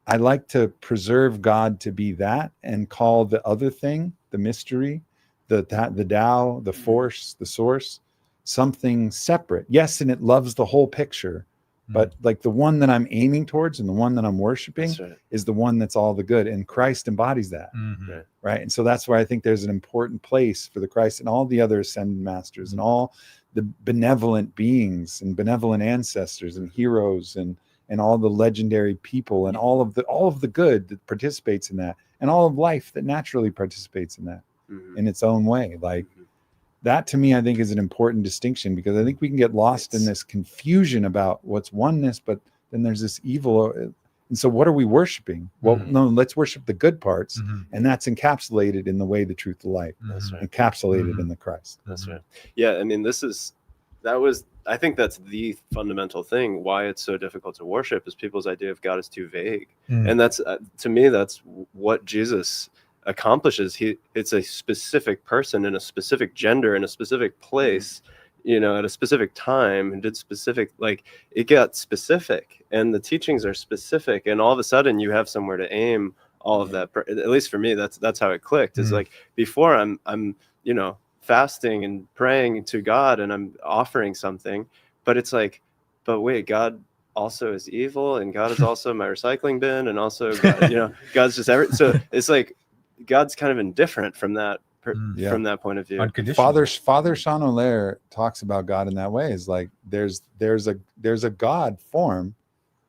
I like to preserve God to be that and call the other thing, the mystery, the Tao, the force, the source, something separate. Yes, and it loves the whole picture, but like the one that I'm aiming towards and the one that I'm worshiping That's right. is the one that's all the good, and Christ embodies that. Right. And so that's why I think there's an important place for the Christ and all the other ascended masters and all the benevolent beings and benevolent ancestors and heroes and all the legendary people and all of the good that participates in that, and all of life that naturally participates in that in its own way. Like that, to me, I think is an important distinction, because I think we can get lost in this confusion about what's oneness, but then there's this evil. And so what are we worshiping? Well, no, let's worship the good parts. And that's encapsulated in the way, the truth, the light. That's right. Encapsulated in the Christ. That's right. Yeah. I mean, I think that's the fundamental thing why it's so difficult to worship, is people's idea of God is too vague. And that's, to me, that's what Jesus accomplishes. It's a specific person in a specific gender in a specific place, at a specific time, and did specific, like, it got specific, and the teachings are specific, and all of a sudden you have somewhere to aim all of that. At least for me, that's how it clicked. It's like, before I'm fasting and praying to God and I'm offering something, but it's like, but wait, God also is evil, and God is also my recycling bin, and also God, God's just so it's like God's kind of indifferent from that from that point of view. Unconditional. Father Sean O'Leary talks about God in that way. Is like there's a God form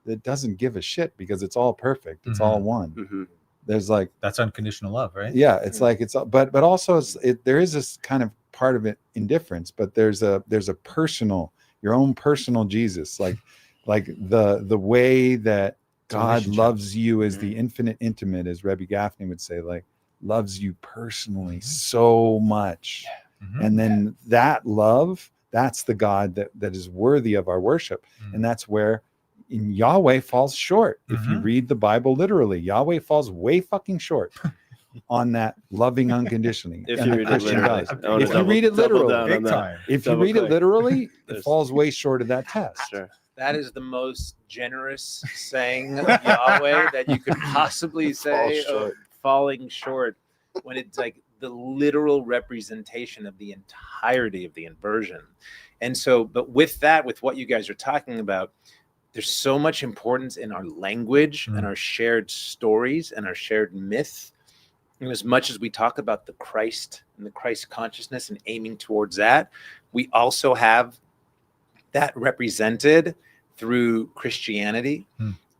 that doesn't give a shit because it's all perfect. It's all one. There's like, that's unconditional love, right? Yeah, it's like but also there is this kind of part of it indifference, but there's a personal, your own personal Jesus, like the way that God loves you as the infinite intimate, as Rebbe Gaffney would say, like loves you personally so much. And then that love, that's the God that is worthy of our worship. And that's where in Yahweh falls short. If you read the Bible literally, Yahweh falls way fucking short on that loving unconditionally. If you read it literally, if you read it literally, big time. if you read it literally, it falls way short of that test. Sure. That is the most generous saying of Yahweh that you could possibly say of falling short, when it's like the literal representation of the entirety of the inversion. And so, but with that, with what you guys are talking about, there's so much importance in our language and our shared stories and our shared myth. And as much as we talk about the Christ and the Christ consciousness and aiming towards that, we also have that represented through Christianity.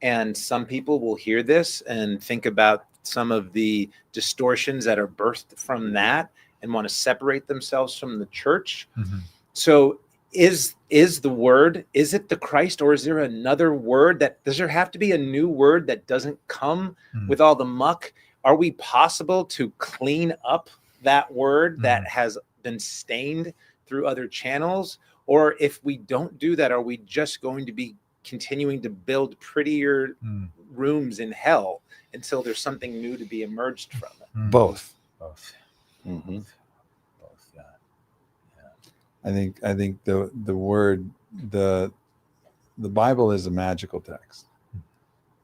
And some people will hear this and think about some of the distortions that are birthed from that and want to separate themselves from the church. So is the word, is it the Christ, or is there another word that, does there have to be a new word that doesn't come with all the muck? Are we possible to clean up that word that has been stained through other channels? Or if we don't do that, are we just going to be continuing to build prettier rooms in hell until there's something new to be emerged from it? Both. Mm-hmm. Both. Yeah. I think the word, the Bible is a magical text,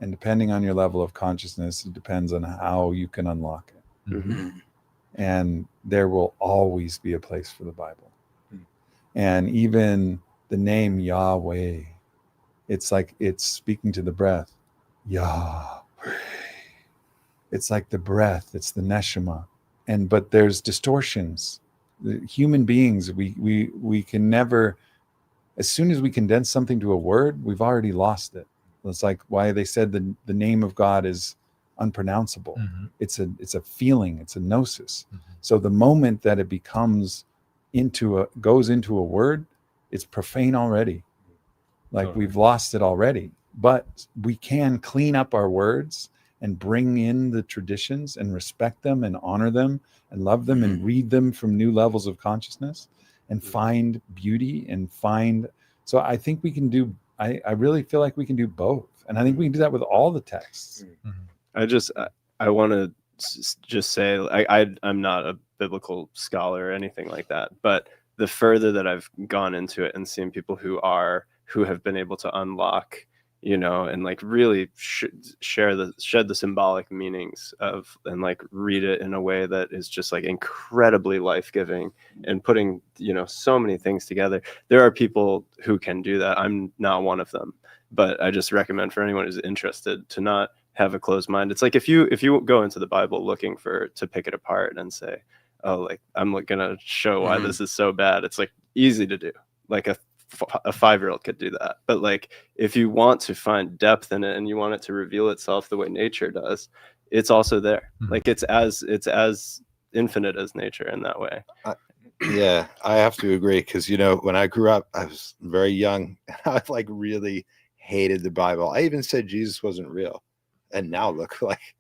and depending on your level of consciousness, it depends on how you can unlock it. And there will always be a place for the Bible. And even the name Yahweh, it's like it's speaking to the breath. Yahweh. It's like the breath. It's the neshama. But there's distortions. The human beings, we can never, as soon as we condense something to a word, we've already lost it. It's like why they said the name of God is unpronounceable. It's a feeling, it's a gnosis. So the moment that it goes into a word, it's profane already. Like we've lost it already. But we can clean up our words and bring in the traditions and respect them and honor them and love them and read them from new levels of consciousness and find beauty and find. So I think we can do, I really feel like we can do both. And I think we can do that with all the texts. I want to just say, I'm not a biblical scholar or anything like that, but the further that I've gone into it and seen people who have been able to unlock, and like really shed the symbolic meanings of, and like read it in a way that is just like incredibly life-giving and putting, so many things together. There are people who can do that. I'm not one of them, but I just recommend for anyone who's interested to not have a closed mind. It's like if you go into the Bible looking to pick it apart and say, oh, like I'm gonna show why this is so bad. It's like easy to do. Like a 5-year-old could do that. But like if you want to find depth in it and you want it to reveal itself the way nature does, it's also there. Like it's as infinite as nature in that way. Yeah, I have to agree, because when I grew up, I was very young and I like really hated the Bible. I even said Jesus wasn't real, and now look, like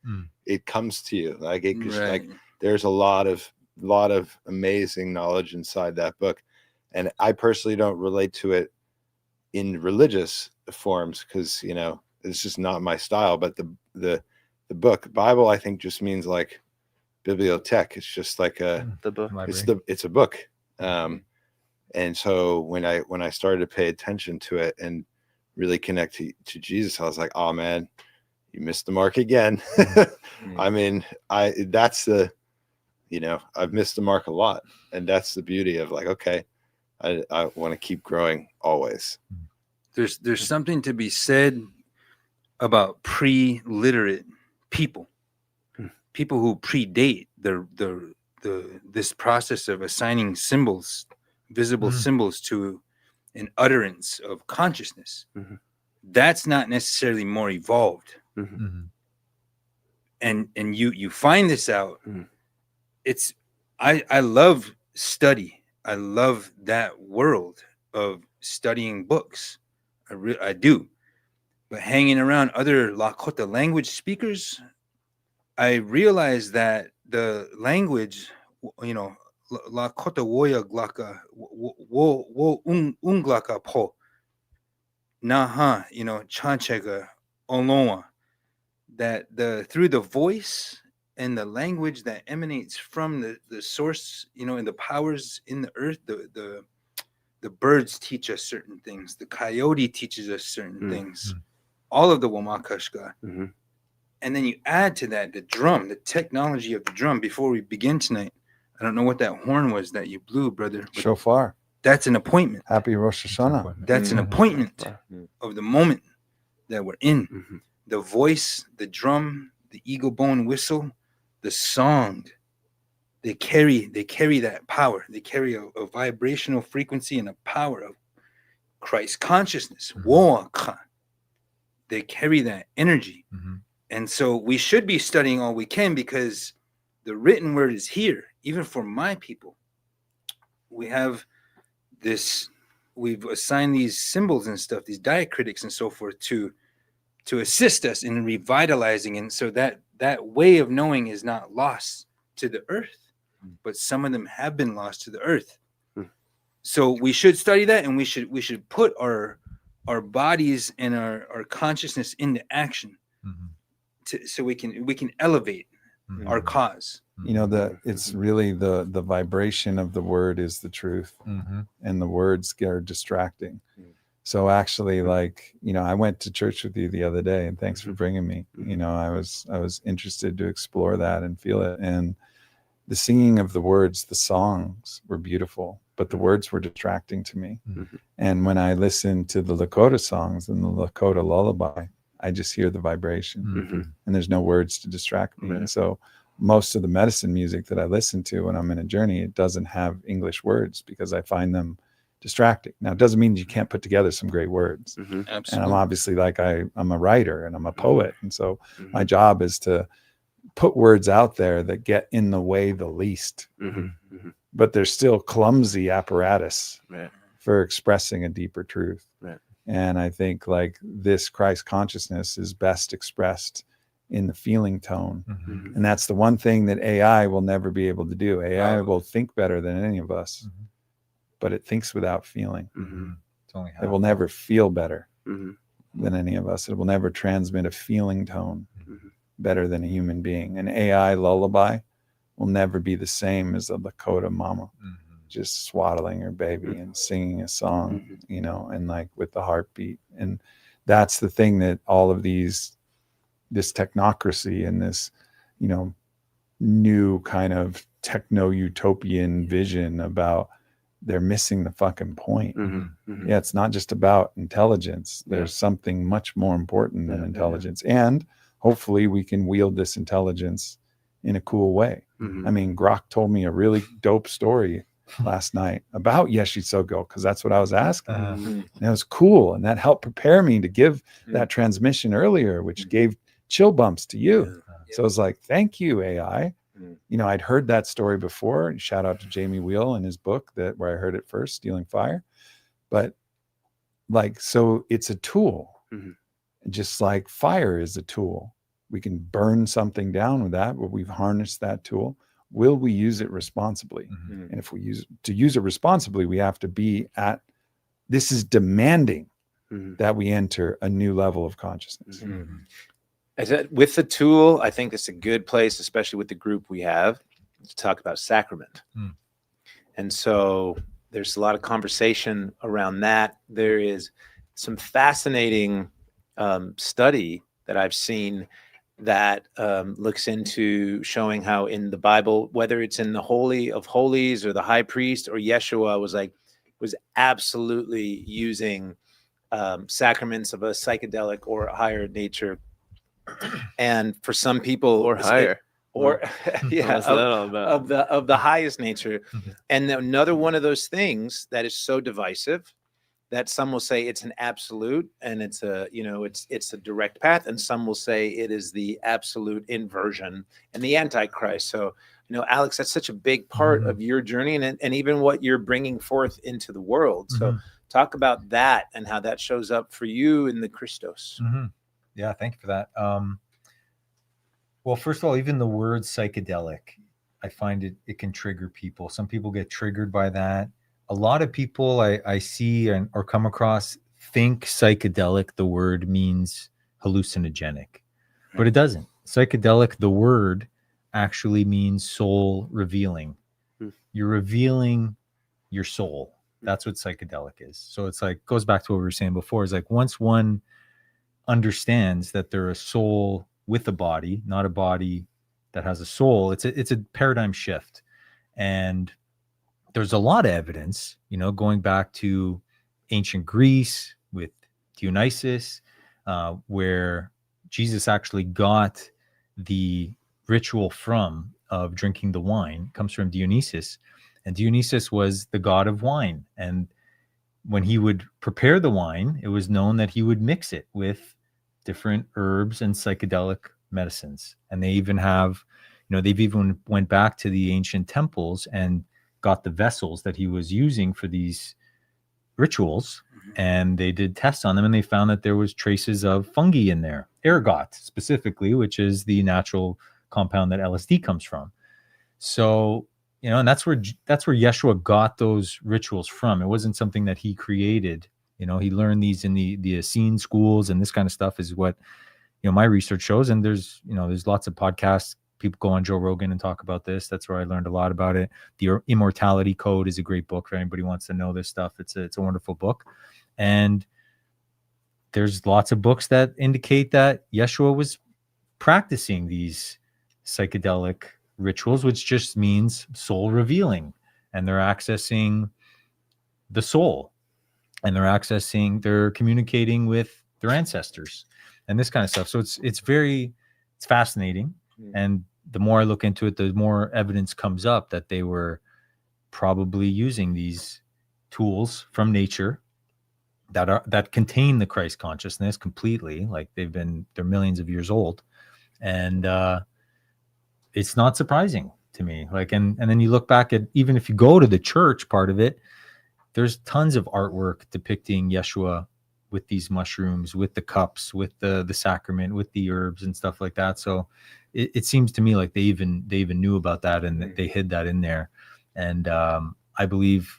it comes to you like it just like there's a lot of amazing knowledge inside that book. And I personally don't relate to it in religious forms because, it's just not my style. But the book Bible, I think, just means like bibliothèque. It's just like the book. It's a book. And so when I started to pay attention to it and really connect to Jesus, I was like, oh man, you missed the mark again. I mean, I've missed the mark a lot. And that's the beauty of like, okay, I want to keep growing always. There's something to be said about pre-literate people who predate this process of assigning symbols, visible symbols, to an utterance of consciousness. That's not necessarily more evolved. And you find this out. It's I love study. I love that world of studying books. I do. But hanging around other Lakota language speakers, I realized that the language, Lakota woya glaka wo unglaka po naha, chanchega oloa, that through the voice and the language that emanates from the source, and the powers in the earth, the birds teach us certain things, the coyote teaches us certain things, all of the Wamakashka. And then you add to that the drum, the technology of the drum. Before we begin tonight, I don't know what that horn was that you blew, brother. Shofar. That's an appointment. Happy Rosh Hashanah. That's an appointment of the moment that we're in. The voice, the drum, the eagle bone whistle, the song, they carry that power. They carry a vibrational frequency and a power Christ consciousness. They carry that energy. Mhm. And so we should be studying all we can, because the written word is here, even for my people. We have this, we've assigned these symbols and stuff, these diacritics and so forth, to assist us in revitalizing. And so that way of knowing is not lost to the earth, but some of them have been lost to the earth. So we should study that, and we should put our bodies and our consciousness into action, so we can elevate our cause. You know, it's really the vibration of the word is the truth, and the words are distracting. So actually, like, you know, I went to church with you the other day, and thanks for bringing me. You know, I was interested to explore that and feel it. And the singing of the words, the songs were beautiful, but the words were distracting to me. And when I listen to the Lakota songs and the Lakota lullaby, I just hear the vibration, and there's no words to distract me. And so most of the medicine music that I listen to when I'm in a journey, it doesn't have English words, because I find them distracting. Now, it doesn't mean you can't put together some great words. And I'm obviously, like, I'm a writer and I'm a poet. And so my job is to put words out there that get in the way the least, but they're still clumsy apparatus for expressing a deeper truth. And I think, like, this Christ consciousness is best expressed in the feeling tone. And that's the one thing that AI will never be able to do. AI will think better than any of us, but it thinks without feeling. It will never feel better than any of us. It will never transmit a feeling tone better than a human being. An AI lullaby will never be the same as a Lakota mama just swaddling her baby and singing a song, you know, and, like, with the heartbeat. And that's the thing that all of this technocracy and this, you know, new kind of techno-utopian vision about, they're missing the fucking point. Yeah, it's not just about intelligence. There's something much more important than intelligence. And hopefully we can wield this intelligence in a cool way. I mean, Grok told me a really dope story last night about Yeshi Sogo, because that's what I was asking. And it was cool. And that helped prepare me to give that transmission earlier, which gave chill bumps to you. So I was like, thank you, AI. You know, I'd heard that story before. Shout out to Jamie Wheel and his book, where I heard it first, Stealing Fire. But, like, so it's a tool, just like fire is a tool. We can burn something down with that, but we've harnessed that tool. Will we use it responsibly? And if we use it responsibly, we have to be this is demanding that we enter a new level of consciousness. With the tool, I think it's a good place, especially with the group we have, to talk about sacrament. And so there's a lot of conversation around that. There is some fascinating study that I've seen that looks into showing how in the Bible, whether it's in the Holy of Holies or the High Priest or Yeshua, was absolutely using sacraments of a psychedelic or a higher nature. And for some people, or higher, or what's that all about? of the highest nature. And another one of those things that is so divisive that some will say it's an absolute and it's a, you know, it's a direct path, and some will say it is the absolute inversion and the Antichrist. So, you know, Alex, that's such a big part of your journey and even what you're bringing forth into the world. So talk about that and how that shows up for you in the Christos. Yeah, thank you for that. Well, first of all, even the word psychedelic, I find it can trigger people. Some people get triggered by that. A lot of people I see or come across think psychedelic, the word means hallucinogenic, but it doesn't. Psychedelic, the word actually means soul revealing. You're revealing your soul. That's what psychedelic is. So it's like, goes back to what we were saying before. It's like, once one understands that they're a soul with a body, not a body that has a soul, it's a paradigm shift. And there's a lot of evidence, you know, going back to ancient Greece with Dionysus, where Jesus actually got the ritual of drinking the wine, comes from Dionysus. And Dionysus was the god of wine. And when he would prepare the wine, it was known that he would mix it with different herbs and psychedelic medicines. And they even have, they've even went back to the ancient temples and got the vessels that he was using for these rituals, and they did tests on them, and they found that there was traces of fungi in there, ergot specifically, which is the natural compound that LSD comes from. So, and that's where Yeshua got those rituals from. It wasn't something that he created. He learned these in the Essene schools, and this kind of stuff is what, my research shows. And there's lots of podcasts. People go on Joe Rogan and talk about this. That's where I learned a lot about it. The Immortality Code is a great book for anybody who wants to know this stuff. It's a wonderful book. And there's lots of books that indicate that Yeshua was practicing these psychedelic rituals, which just means soul revealing. And they're accessing the soul, and they're communicating with their ancestors and this kind of stuff. So it's fascinating. And the more I look into it, the more evidence comes up that they were probably using these tools from nature that contain the Christ consciousness completely. Like they're millions of years old. And it's not surprising to me. Like, and then you look back at, even if you go to the church part of it, there's tons of artwork depicting Yeshua with these mushrooms, with the cups, with the sacrament, with the herbs and stuff like that. So it seems to me like they even knew about that, and they hid that in there. And I believe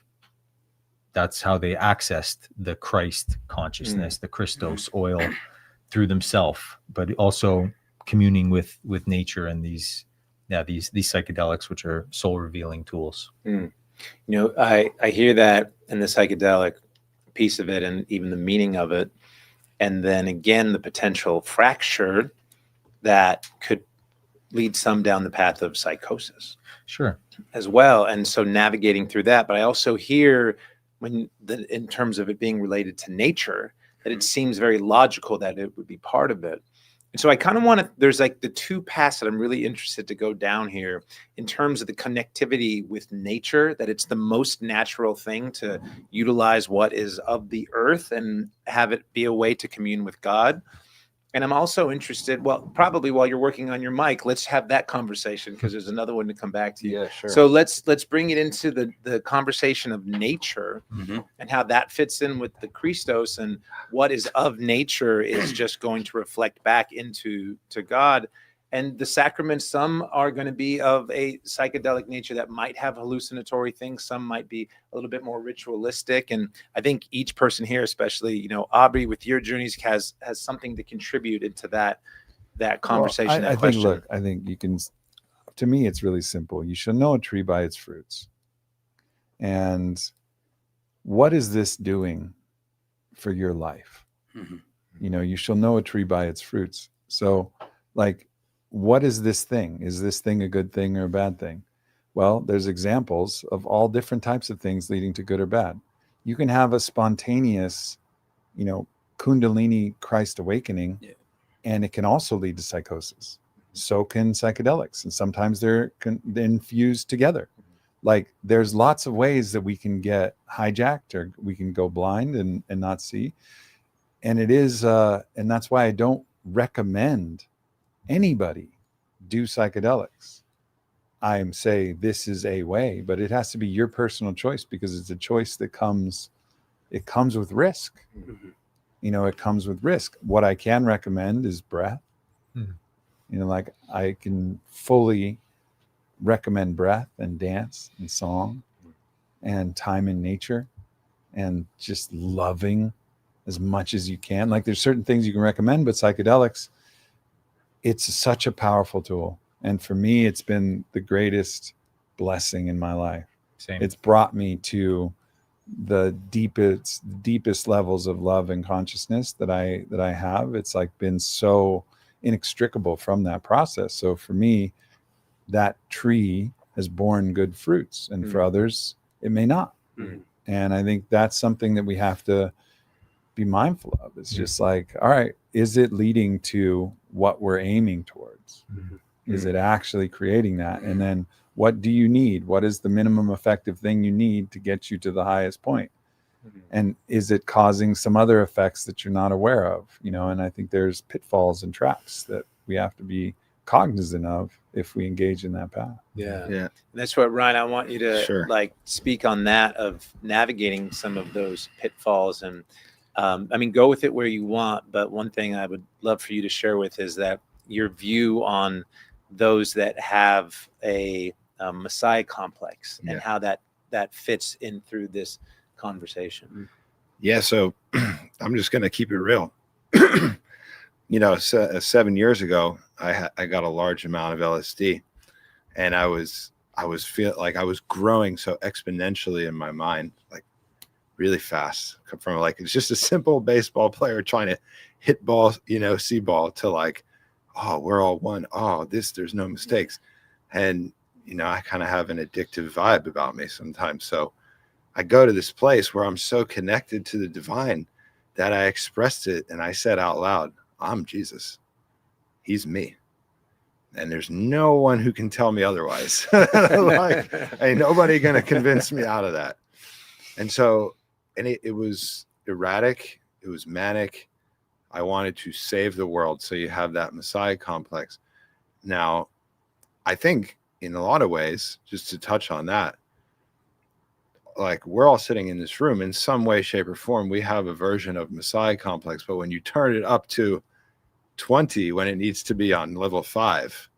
that's how they accessed the Christ consciousness, the Christos oil, through themselves, but also communing with nature and these psychedelics, which are soul revealing tools. I hear that in the psychedelic piece of it, and even the meaning of it, and then again the potential fracture that could lead some down the path of psychosis, sure, as well. And so navigating through that. But I also hear, in terms of it being related to nature, that it seems very logical that it would be part of it. And so I kind of want to, there's like the two paths that I'm really interested to go down here in terms of the connectivity with nature, that it's the most natural thing to utilize what is of the earth and have it be a way to commune with God. And I'm also interested, well, probably while you're working on your mic, let's have that conversation, because there's another one to come back to you. Yeah, sure. So let's bring it into the conversation of nature and how that fits in with the Christos, and what is of nature is just going to reflect back into God. And the sacraments, some are going to be of a psychedelic nature that might have hallucinatory things. Some might be a little bit more ritualistic. And I think each person here, especially, Aubrey, with your journeys, has something to contribute into that conversation. Well, I think, look, I think you can, to me, it's really simple. You shall know a tree by its fruits. And what is this doing for your life? You shall know a tree by its fruits. So, like, what is this thing? Is this thing a good thing or a bad thing? Well, there's examples of all different types of things leading to good or bad. You can have a spontaneous, Kundalini Christ awakening, and it can also lead to psychosis. So can psychedelics, and sometimes they're infused together. Like, there's lots of ways that we can get hijacked, or we can go blind and not see. And it is, and that's why I don't recommend anybody do psychedelics. I say this is a way, but it has to be your personal choice, because it's a choice that comes with risk. It comes with risk. What I can recommend is breath. Like, I can fully recommend breath and dance and song and time in nature and just loving as much as you can. Like, there's certain things you can recommend, but psychedelics, it's such a powerful tool. And for me, it's been the greatest blessing in my life. Same. It's brought me to the deepest levels of love and consciousness that I have. It's like been so inextricable from that process. So for me, that tree has borne good fruits, and for others, it may not. And I think that's something that we have to be mindful of. It's just like, all right, is it leading to what we're aiming towards? Is it actually creating that? And then what do you need? What is the minimum effective thing you need to get you to the highest point? And is it causing some other effects that you're not aware of? You know, and I think there's pitfalls and traps that we have to be cognizant of if we engage in that path. Yeah. Yeah. And that's what, Ryan, I want you to Sure. like speak on that, of navigating some of those pitfalls. And I mean, go with it where you want. But one thing I would love for you to share with is that your view on those that have a Messiah complex and how that fits in through this conversation. Yeah. So I'm just going to keep it real. You know, 7 years ago, I got a large amount of LSD, and I was feel like I was growing so exponentially in my mind, like really fast, from like it's just a simple baseball player trying to hit ball, you know, see ball, to like, oh, we're all one. Oh, there's no mistakes. And, you know, I kind of have an addictive vibe about me sometimes. So I go to this place where I'm so connected to the divine that I expressed it, and I said out loud, I'm Jesus. He's me. And there's no one who can tell me otherwise. Like, ain't nobody going to convince me out of that. And so, and it was erratic. It was manic. I wanted to save the world. So you have that Messiah complex. Now, I think in a lot of ways, just to touch on that, like we're all sitting in this room in some way, shape, or form. We have a version of Messiah complex, but when you turn it up to 20, when it needs to be on level 5,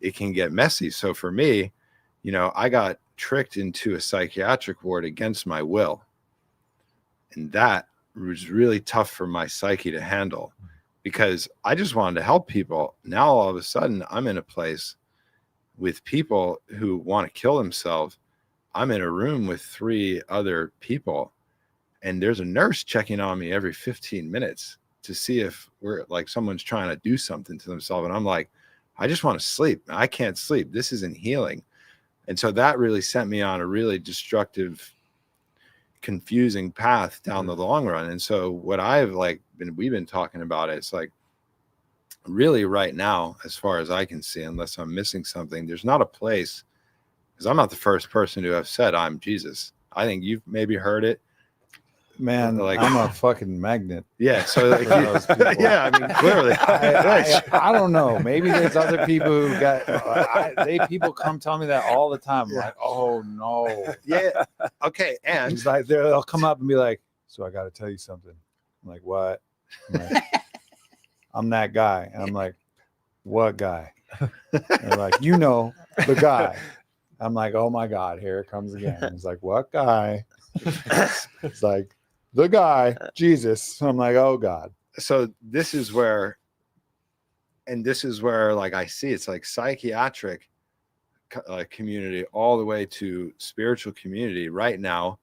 it can get messy. So for me, you know, I got tricked into a psychiatric ward against my will. And that was really tough for my psyche to handle, because I just wanted to help people. Now, all of a sudden, I'm in a place with people who want to kill themselves. I'm in a room with 3 other people, and there's a nurse checking on me every 15 minutes to see if we're like someone's trying to do something to themselves. And I'm like, I just want to sleep. I can't sleep. This isn't healing. And so that really sent me on a really destructive, confusing path down the long run. And so what we've been talking about, it's like really right now, as far as I can see, unless I'm missing something, there's not a place, because I'm not the first person to have said I'm Jesus. I think you've maybe heard it. Man, Like, I'm a fucking magnet. Yeah. So like, for those people. yeah, I mean, clearly. I don't know. Maybe there's other people who got, people come tell me that all the time. I'm like, oh no. Yeah. Okay. And It's like they'll come up and be like, so I got to tell you something. I'm like, what? I'm like, I'm that guy. And I'm like, what guy? And they're like, you know, the guy. I'm like, oh my God, here it comes again. It's like, what guy? It's like, the guy, Jesus. I'm like, oh God. So this is where like I see it's like psychiatric community all the way to spiritual community. Right now,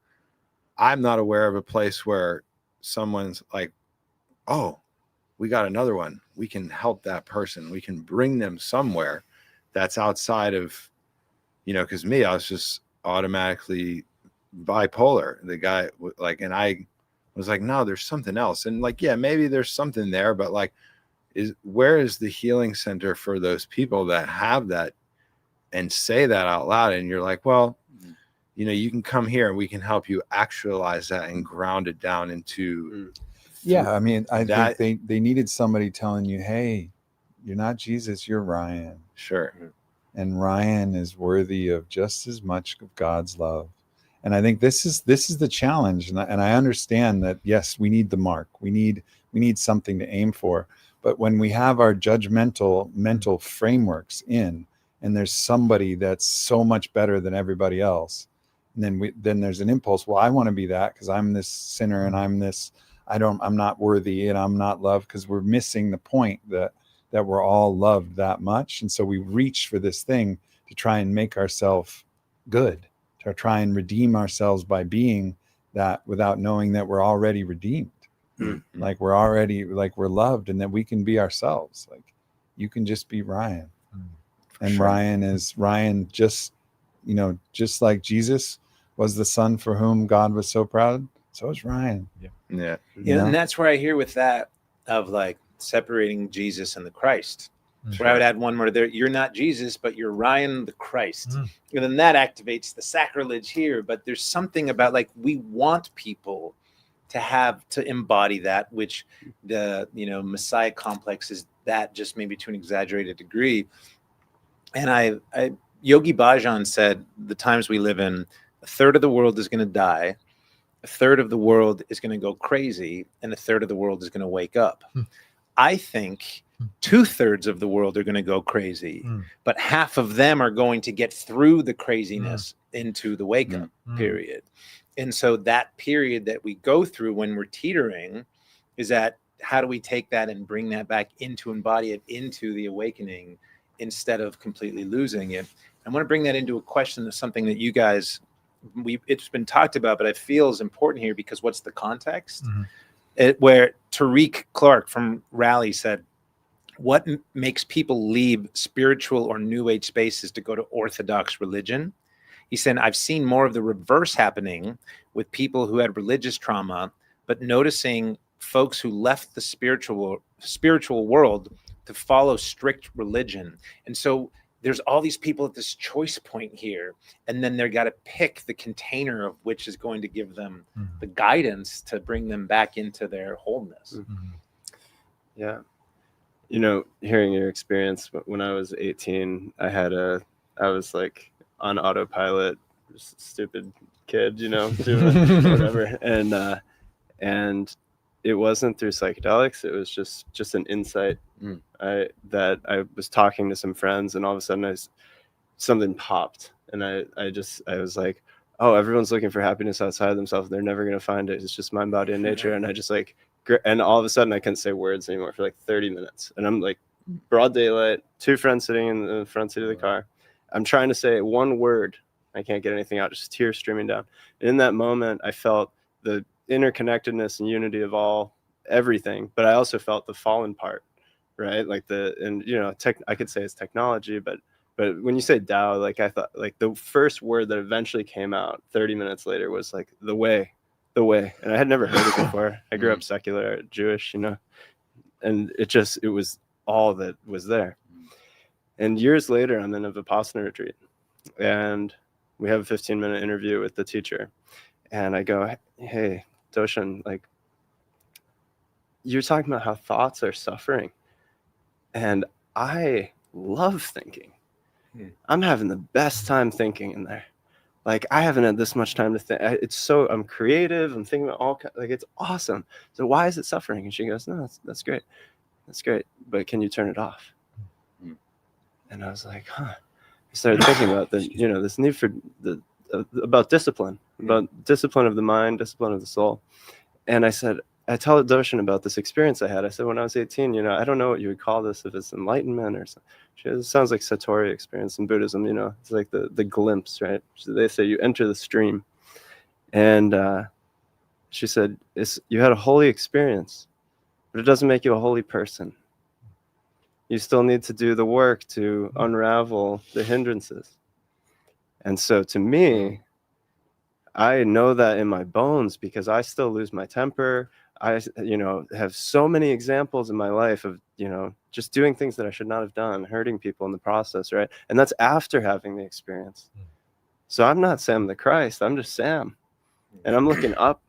I'm not aware of a place where someone's like, oh, we got another one. We can help that person. We can bring them somewhere that's outside of, you know, because me, I was just automatically bipolar. The guy like, and I was like, no, there's something else. And like, yeah, maybe there's something there, but like, where is the healing center for those people that have that and say that out loud? And you're like, well, you know, you can come here and we can help you actualize that and ground it down into. Yeah. I mean, I think they needed somebody telling you, hey, you're not Jesus, you're Ryan. Sure. And Ryan is worthy of just as much of God's love. And I think this is the challenge. And I understand that, yes, we need the mark. We need something to aim for. But when we have our judgmental mental frameworks in, and there's somebody that's so much better than everybody else, and then there's an impulse, well, I want to be that because I'm this sinner and I'm not worthy and I'm not loved, because we're missing the point that we're all loved that much. And so we reach for this thing to try and make ourselves good, to try and redeem ourselves by being that, without knowing that we're already redeemed. Mm-hmm. Like we're already, like we're loved, and that we can be ourselves. Like you can just be Ryan. And sure. Ryan just, you know, just like Jesus was the son for whom God was so proud, so is Ryan. Yeah. And that's where I hear with that of like separating Jesus and the Christ. where I would add one more there. You're not Jesus, but you're Ryan the Christ. Mm. And then that activates the sacrilege here. But there's something about, like, we want people to embody that, which the, Messiah complex is that, just maybe to an exaggerated degree. And Yogi Bhajan said, the times we live in, a third of the world is going to die, a third of the world is going to go crazy, and a third of the world is going to wake up. I think 2/3 of the world are going to go crazy, but half of them are going to get through the craziness into the wake up period. And so that period that we go through when we're teetering is that, how do we take that and bring that back into, embody it into the awakening instead of completely losing it? I want to bring that into a question of something that you guys, it's been talked about, but I feel is important here, because what's the context? Where Tariq Clark from Rally said, what makes people leave spiritual or new age spaces to go to orthodox religion? He said, I've seen more of the reverse happening with people who had religious trauma, but noticing folks who left the spiritual world to follow strict religion. And so there's all these people at this choice point here, and then they've got to pick the container of which is going to give them the guidance to bring them back into their wholeness. Yeah. Hearing your experience, when I was 18, I was like on autopilot, stupid kid, doing whatever. And it wasn't through psychedelics. It was just an insight. That I was talking to some friends, and all of a sudden something popped, and I was like, oh, everyone's looking for happiness outside of themselves. They're never going to find it. It's just mind, body, and nature. And I just and all of a sudden I couldn't say words anymore for like 30 minutes. And I'm like, broad daylight, two friends sitting in the front seat of the car. I'm trying to say one word. I can't get anything out, just tears streaming down. And in that moment, I felt the interconnectedness and unity of everything, but I also felt the fallen part, right? Like I could say it's technology, but when you say Tao, like, I thought, like, the first word that eventually came out 30 minutes later was like the way. And I had never heard it before. I grew up secular, Jewish, and it was all that was there. And years later, I'm in a Vipassana retreat, and we have a 15-minute interview with the teacher. And I go, hey, Doshin, like, you're talking about how thoughts are suffering. And I love thinking. I'm having the best time thinking in there. Like, I haven't had this much time to think. I'm creative. I'm thinking about it's awesome. So why is it suffering? And she goes, no, that's great. That's great. But can you turn it off? And I was like, huh. I started thinking about this need for about discipline of the mind, discipline of the soul. And I said, I tell Doshin about this experience I had. I said, when I was 18, I don't know what you would call this, if it's enlightenment or something. It sounds like Satori experience in Buddhism, it's like the glimpse, right? So they say you enter the stream. And she said, you had a holy experience, but it doesn't make you a holy person. You still need to do the work to unravel the hindrances. And so to me, I know that in my bones, because I still lose my temper. I, have so many examples in my life of, just doing things that I should not have done, hurting people in the process, right? And that's after having the experience. So I'm not Sam the Christ. I'm just Sam. And I'm looking up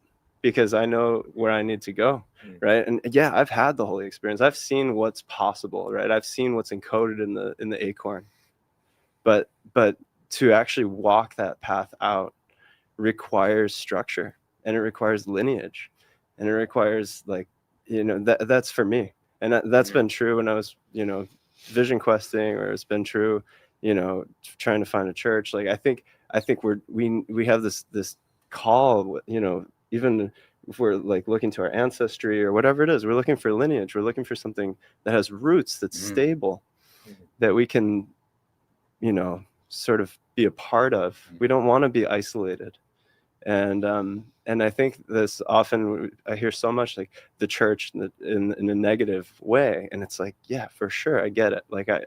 because I know where I need to go, right? And yeah, I've had the holy experience. I've seen what's possible, right? I've seen what's encoded in the acorn. But to actually walk that path out requires structure, and it requires lineage, and it requires, like, that's for me. And that's been true when I was, vision questing, or it's been true, trying to find a church. Like, I think we have this call, even if we're like looking to our ancestry or whatever it is, we're looking for lineage. We're looking for something that has roots, that's stable, that we can, sort of be a part of. We don't want to be isolated. And I think this often, I hear so much like the church in a negative way. And it's like, yeah, for sure, I get it. Like, I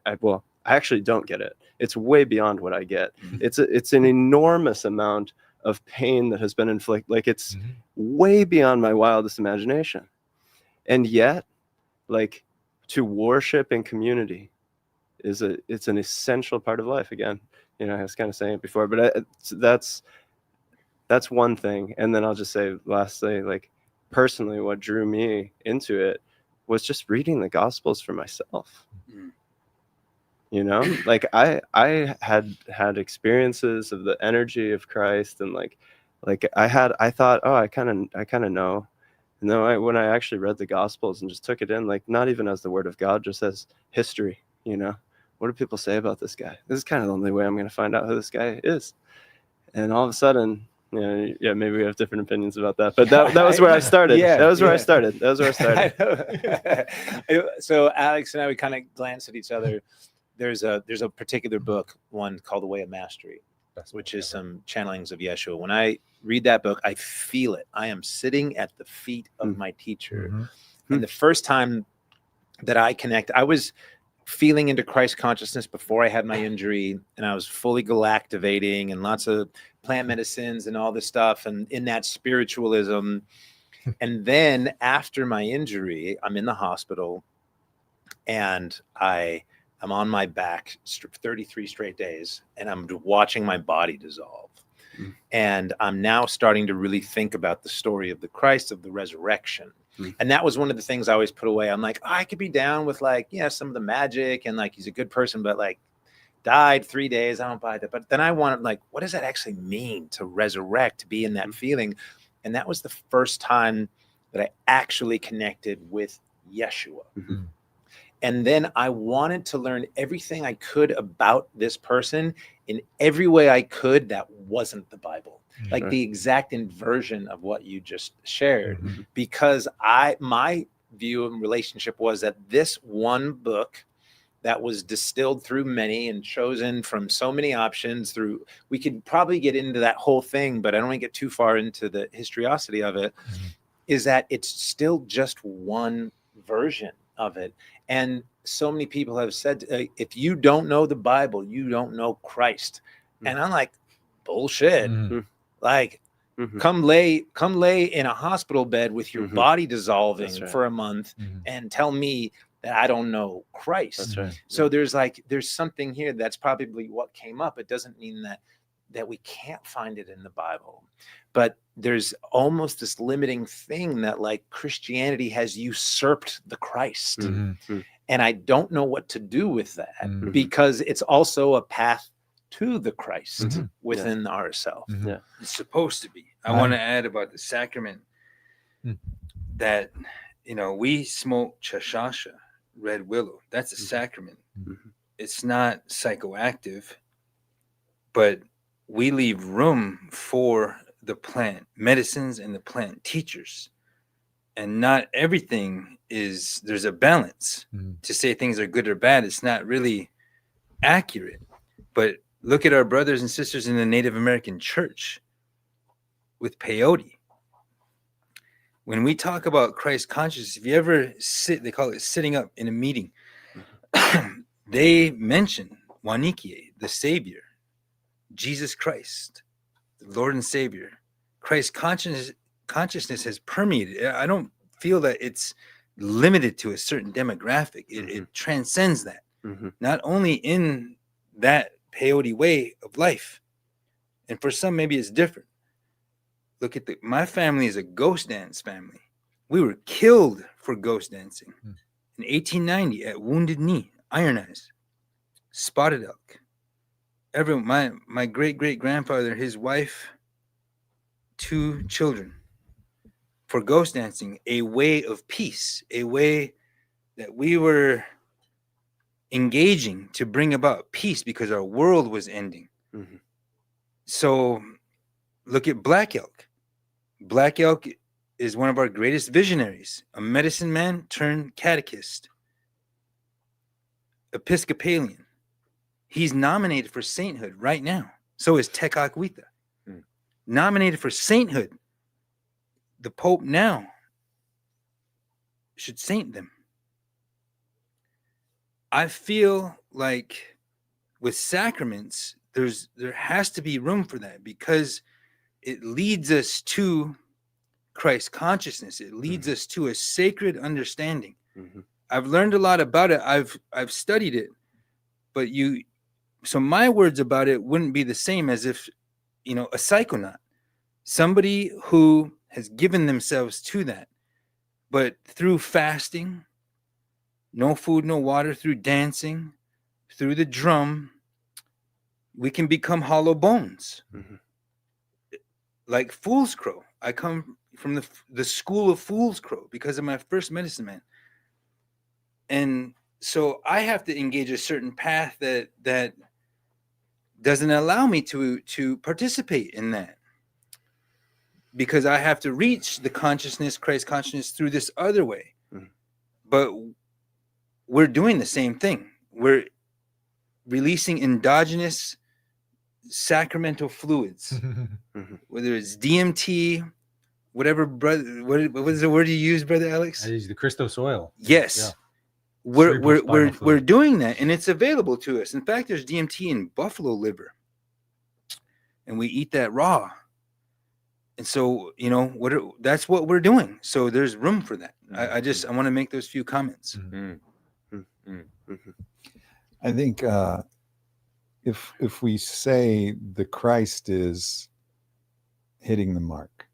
actually don't get it. It's way beyond what I get. It's an enormous amount of pain that has been inflicted. Like, it's way beyond my wildest imagination. And yet, like, to worship in community, it's an essential part of life. Again, you know, I was kind of saying it before, but that's one thing. And then I'll just say lastly, like personally, what drew me into it was just reading the Gospels for myself. You know, like I had experiences of the energy of Christ, and like I thought, oh, I kind of know. And then when I actually read the Gospels and just took it in, like not even as the Word of God, just as history, you know, what do people say about this guy? This is kind of the only way I'm going to find out who this guy is. And all of a sudden, you know, yeah, maybe we have different opinions about that, but that was where I started. Yeah, that was where yeah. I started. That was where I started. So Alex and I, we kind of glanced at each other. There's a particular book, one called The Way of Mastery, which is some channelings of Yeshua. When I read that book, I feel it. I am sitting at the feet of my teacher. And the first time that I connect, I was feeling into Christ consciousness before I had my injury, and I was fully galactivating and lots of plant medicines and all this stuff, and in that spiritualism. And then after my injury, I'm in the hospital, and I'm on my back 33 straight days, and I'm watching my body dissolve. And I'm now starting to really think about the story of the Christ, of the resurrection. And that was one of the things I always put away. I'm like, oh, I could be down with like, yeah, some of the magic, and like he's a good person, but like died 3 days, I don't buy that. But then I wanted, like, what does that actually mean to resurrect, to be in that feeling? And that was the first time that I actually connected with Yeshua. And then I wanted to learn everything I could about this person in every way I could that wasn't the Bible. Like the exact inversion of what you just shared. Because my view and relationship was that this one book that was distilled through many and chosen from so many options through, we could probably get into that whole thing, but I don't want to get too far into the historicity of it, is that it's still just one version of it. And so many people have said, if you don't know the Bible, you don't know Christ. And I'm like, bullshit. Like, come lay in a hospital bed with your body dissolving for a month and tell me that I don't know Christ. That's right. So there's something here that's probably what came up. It doesn't mean that we can't find it in the Bible, but there's almost this limiting thing that like Christianity has usurped the Christ. And I don't know what to do with that, because it's also a path to the Christ within ourselves. Yeah. It's supposed to be. I want to add about the sacrament that, you know, we smoke chashasha, red willow. That's a sacrament. It's not psychoactive, but we leave room for the plant medicines and the plant teachers. And not everything is, there's a balance. To say things are good or bad, it's not really accurate. But look at our brothers and sisters in the Native American church with peyote. When we talk about Christ consciousness, if you ever sit, they call it sitting up in a meeting, they mention Wanikie, the Savior, Jesus Christ, the Lord and Savior. Christ consciousness has permeated. I don't feel that it's limited to a certain demographic. It transcends that. Not only in that peyote way of life, and for some maybe it's different. Look at my family is a ghost dance family. We were killed for ghost dancing in 1890 at Wounded Knee, Iron Eyes, Spotted Elk. My great grandfather, his wife, 2 children, for ghost dancing, a way of peace, a way that we were engaging to bring about peace because our world was ending. So look at Black Elk. Black Elk is one of our greatest visionaries, a medicine man turned catechist, Episcopalian. He's nominated for sainthood right now. So is Tekakwitha. Nominated for sainthood. The Pope now should saint them. I feel like with sacraments, there has to be room for that, because it leads us to Christ consciousness. It leads us to a sacred understanding. I've learned a lot about it. I've studied it, But so my words about it wouldn't be the same as if, a psychonaut, somebody who has given themselves to that, but through fasting, no food, no water, through dancing, through the drum, we can become hollow bones. Mhm. Like Fool's Crow. I come from the school of Fool's Crow because of my first medicine man. And so I have to engage a certain path that doesn't allow me to participate in that, because I have to reach the consciousness, Christ consciousness, through this other way. Mhm. But we're doing the same thing. We're releasing endogenous sacramental fluids, whether it's DMT, whatever, brother. What was the word you used, Brother Alex? I use the Christos oil. Yes. Yeah. We're Cerebrospinal we're fluid. doing that, and it's available to us. In fact, there's DMT in buffalo liver, and we eat that raw. And so, that's what we're doing. So there's room for that. I want to make those few comments. I think if we say the Christ is hitting the mark,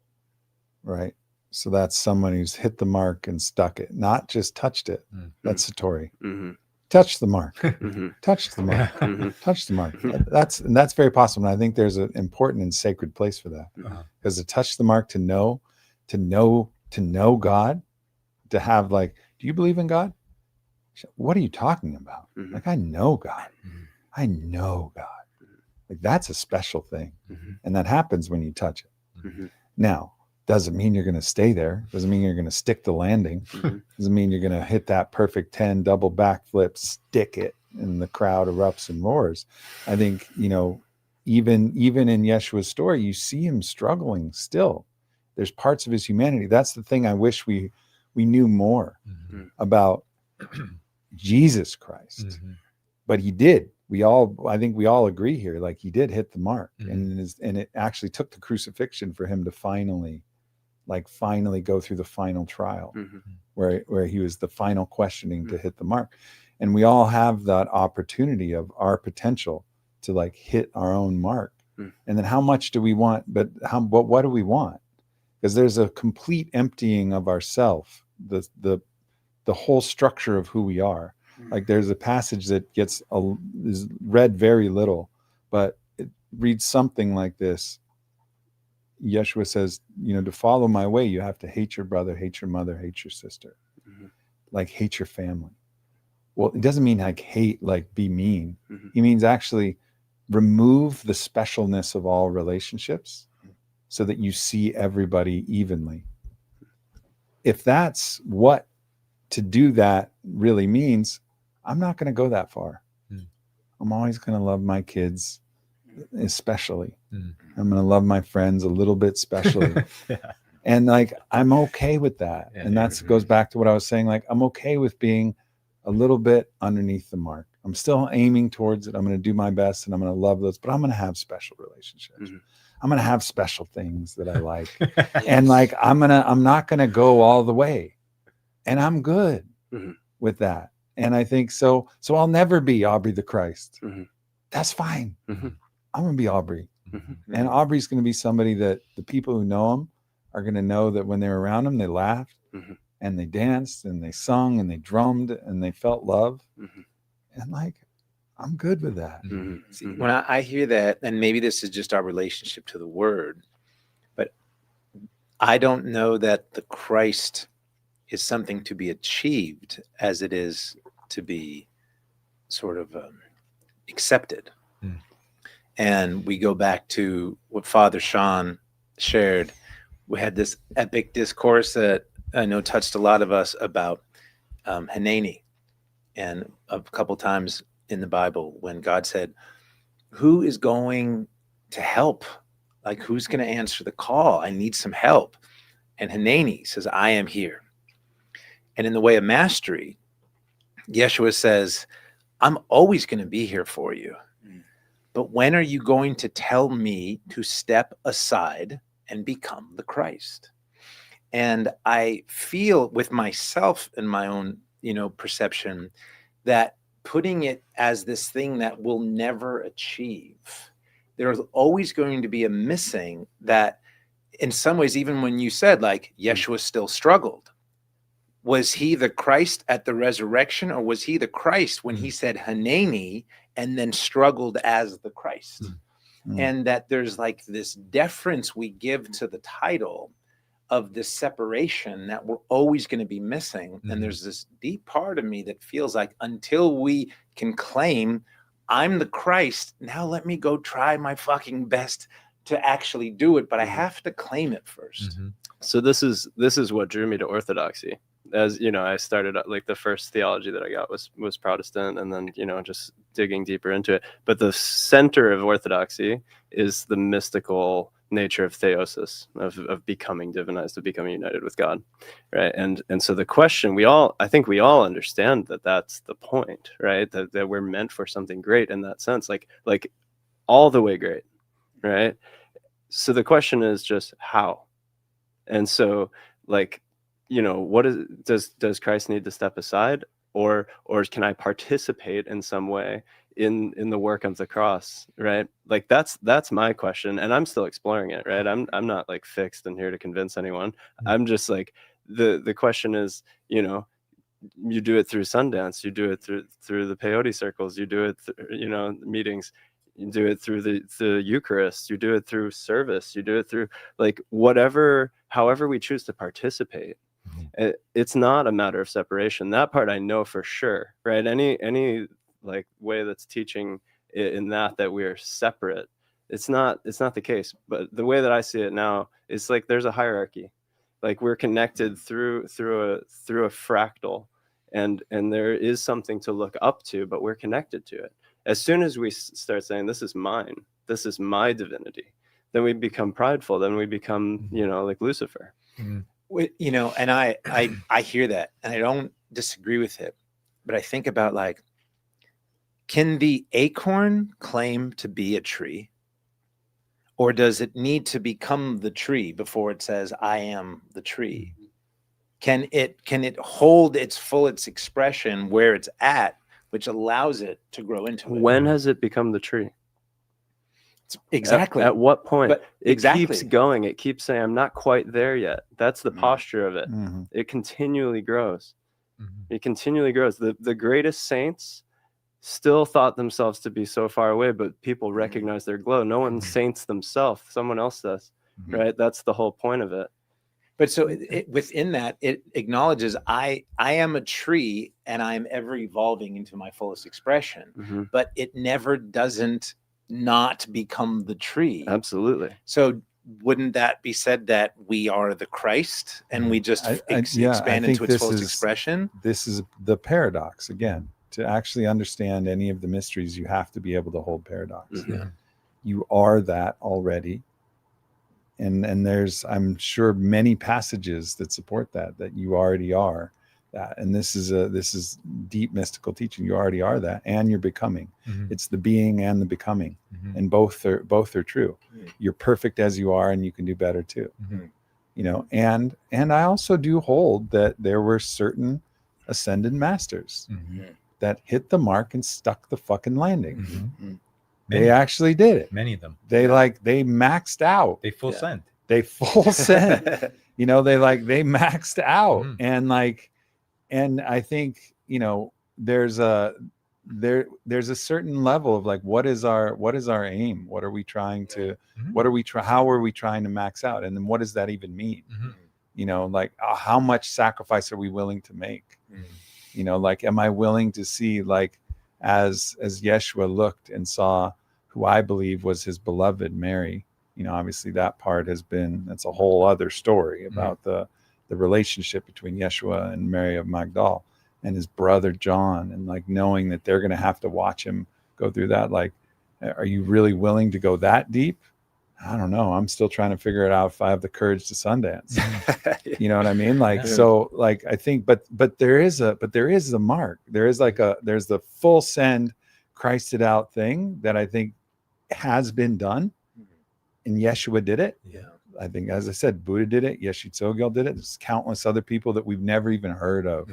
right? So that's someone who's hit the mark and stuck it, not just touched it. That's Satori. Mhm. Touch the mark. Mhm. Touch the mark. Mhm. Touch the mark. That's very possible. And I think there's an important and sacred place for that. Because to touch the mark, to know God, to have like, do you believe in God? What are you talking about? Mhm. Like, I know God. I know God. Like, that's a special thing. And that happens when you touch it. Mhm. Now, doesn't mean you're going to stay there. Doesn't mean you're going to stick the landing. Doesn't mean you're going to hit that perfect 10 double backflip, stick it, and the crowd erupts and roars. I think, even in Yeshua's story, you see him struggling still. There's parts of his humanity. That's the thing I wish we knew more about Jesus Christ. But he did. I think we all agree here, like he did hit the mark. And it actually took the crucifixion for him to finally go through the final trial, where he was the final questioning to hit the mark. And we all have that opportunity of our potential to like hit our own mark. And then how much do we want? But what do we want? Because there's a complete emptying of ourself, the whole structure of who we are. Like there's a passage that is read very little, but it reads something like this. Yeshua says, to follow my way, you have to hate your brother, hate your mother, hate your sister, like hate your family. Well, it doesn't mean like hate, like be mean. He means actually remove the specialness of all relationships so that you see everybody evenly. If that's what to do that really means, I'm not going to go that far. I'm always going to love my kids, especially. I'm going to love my friends a little bit specially. And like, I'm okay with that. And that goes back to what I was saying. Like, I'm okay with being a little bit underneath the mark. I'm still aiming towards it. I'm going to do my best and I'm going to love those, but I'm going to have special relationships. I'm going to have special things that I like. And like, I'm not going to go all the way. And I'm good with that. And I think so I'll never be Aubrey the Christ. That's fine. I'm going to be Aubrey. And Aubrey's going to be somebody that the people who know him are going to know that when they were around him, they laughed and they danced and they sung and they drummed and they felt love. And like, I'm good with that. See, when I hear that, and maybe this is just our relationship to the word, but I don't know that the Christ is something to be achieved as it is to be sort of accepted. And we go back to what Father Sean shared. We had this epic discourse that I know touched a lot of us about Hanani, and a couple times in the Bible when God said, who is going to help? Like, who's going to answer the call? I need some help. And Hanani says, I am here. And in the way of mastery, Yeshua says, I'm always going to be here for you. But when are you going to tell me to step aside and become the Christ? And I feel with myself and my own, perception that putting it as this thing that we'll never achieve. There's always going to be a missing that, in some ways, even when you said like Yeshua still struggled, was he the Christ at the resurrection, or was he the Christ when he said Haneni and then struggled as the Christ? And that there's like this deference we give to the title of this separation that we're always going to be missing. And there's this deep part of me that feels like until we can claim I'm the Christ, now let me go try my fucking best to actually do it, but I have to claim it first. So this is what drew me to orthodoxy. As you know, I started like the first theology that I got was Protestant, and then, you know, just digging deeper into it. But the center of orthodoxy is the mystical nature of theosis, of becoming divinized, of becoming united with God, right? And so the question, I think we all understand that that's the point, right? That we're meant for something great in that sense, like all the way great, right? So the question is just how. And so, like, you know, what does Christ need to step aside, or can I participate in some way in the work of the cross, right? Like that's my question, and I'm still exploring it, right? I'm not like fixed and here to convince anyone. I'm just like, the question is, you know, you do it through Sundance, you do it through the peyote circles, you do it you know, meetings, you do it through the Eucharist, you do it through service, you do it through like however we choose to participate. It's not a matter of separation. That part I know for sure, right? Any like way that's teaching in that we are separate, it's not the case. But the way that I see it now is like there's a hierarchy, like we're connected through a fractal, and there is something to look up to, but we're connected to it. As soon as we start saying this is mine, this is my divinity, then we become prideful, then we become, you know, like Lucifer. You know, and I hear that, and I don't disagree with it, but I think about like, can the acorn claim to be a tree, or does it need to become the tree before it says I am the tree? Can it hold its full expression where it's at, which allows it to grow into it? When has it become the tree? Exactly. At what point? But it exactly. keeps going. It keeps saying, I'm not quite there yet. That's the posture of it. It continually grows. It continually grows. The greatest saints still thought themselves to be so far away, but people recognize their glow. No one saints themselves. Someone else does, right? That's the whole point of it. But so within that, it acknowledges I am a tree, and I am ever evolving into my fullest expression, but it never doesn't not become the tree. Absolutely. So wouldn't that be said that we are the Christ, and we just expand into its fullest expression? This is the paradox again. To actually understand any of the mysteries, you have to be able to hold paradox. You are that already. And there's, I'm sure, many passages that support that you already are that. And this is deep mystical teaching. You already are that, and you're becoming. It's the being and the becoming, and both are true. You're perfect as you are, and you can do better too. You know, and I also do hold that there were certain ascended masters that hit the mark and stuck the fucking landing. They actually did it. Many of them. They they maxed out. They full sent. They full sent. You know, they maxed out. And and I think, you know, there's a certain level of like, what is our aim? What are we trying to, how are we trying to max out? And then what does that even mean? You know, like how much sacrifice are we willing to make? You know, like, am I willing to see, like, as Yeshua looked and saw who I believe was his beloved Mary? You know, obviously that part that's a whole other story about the relationship between Yeshua and Mary of Magdala and his brother John, and like knowing that they're going to have to watch him go through that. Like, are you really willing to go that deep? I don't know. I'm still trying to figure it out if I have the courage to Sundance. You know what I mean? Like, so like, I think, but there is the mark. There's the full send Christed out thing that I think has been done, and Yeshua did it. I think, as I said, Buddha did it. Yeshua Tsogel did it. There's countless other people that we've never even heard of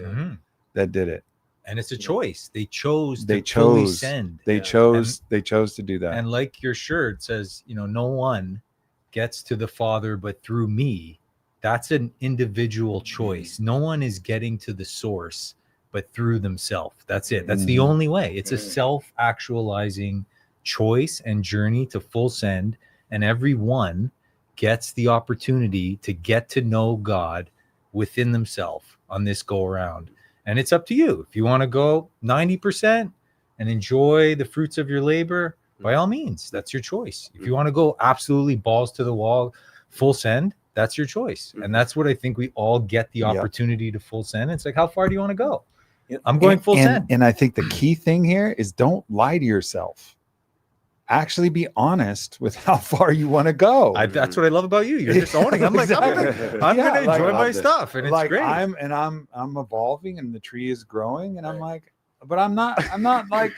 that did it. And it's a choice. They chose They to fully chose. send. They chose to do that. And like your shirt says, no one gets to the Father but through me. That's an individual choice. No one is getting to the source but through themselves. That's it. That's the only way. It's a self-actualizing choice and journey to full send. And everyone gets the opportunity to get to know God within themselves on this go around. And it's up to you. If you want to go 90% and enjoy the fruits of your labor, by all means, that's your choice. If you want to go absolutely balls to the wall, full send, that's your choice. And that's what I think we all get the opportunity to full send. It's like, how far do you want to go? I'm going full send. And I think the key thing here is don't lie to yourself. Actually be honest with how far you want to go. That's what I love about you. You're just owning. I'm like, I'm gonna enjoy my stuff, and it's like great. I'm evolving, and the tree is growing, and I'm like, but I'm not like,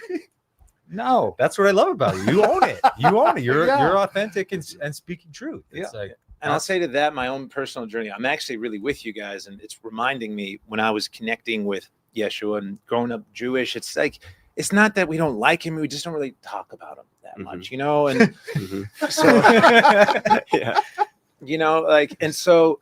no. That's what I love about you. You own it. You own it. You're authentic and speaking truth. It's like, and I'll say to that, my own personal journey, I'm actually really with you guys, and it's reminding me when I was connecting with Yeshua and growing up Jewish, it's like, it's not that we don't like him, we just don't really talk about him that much, and so and so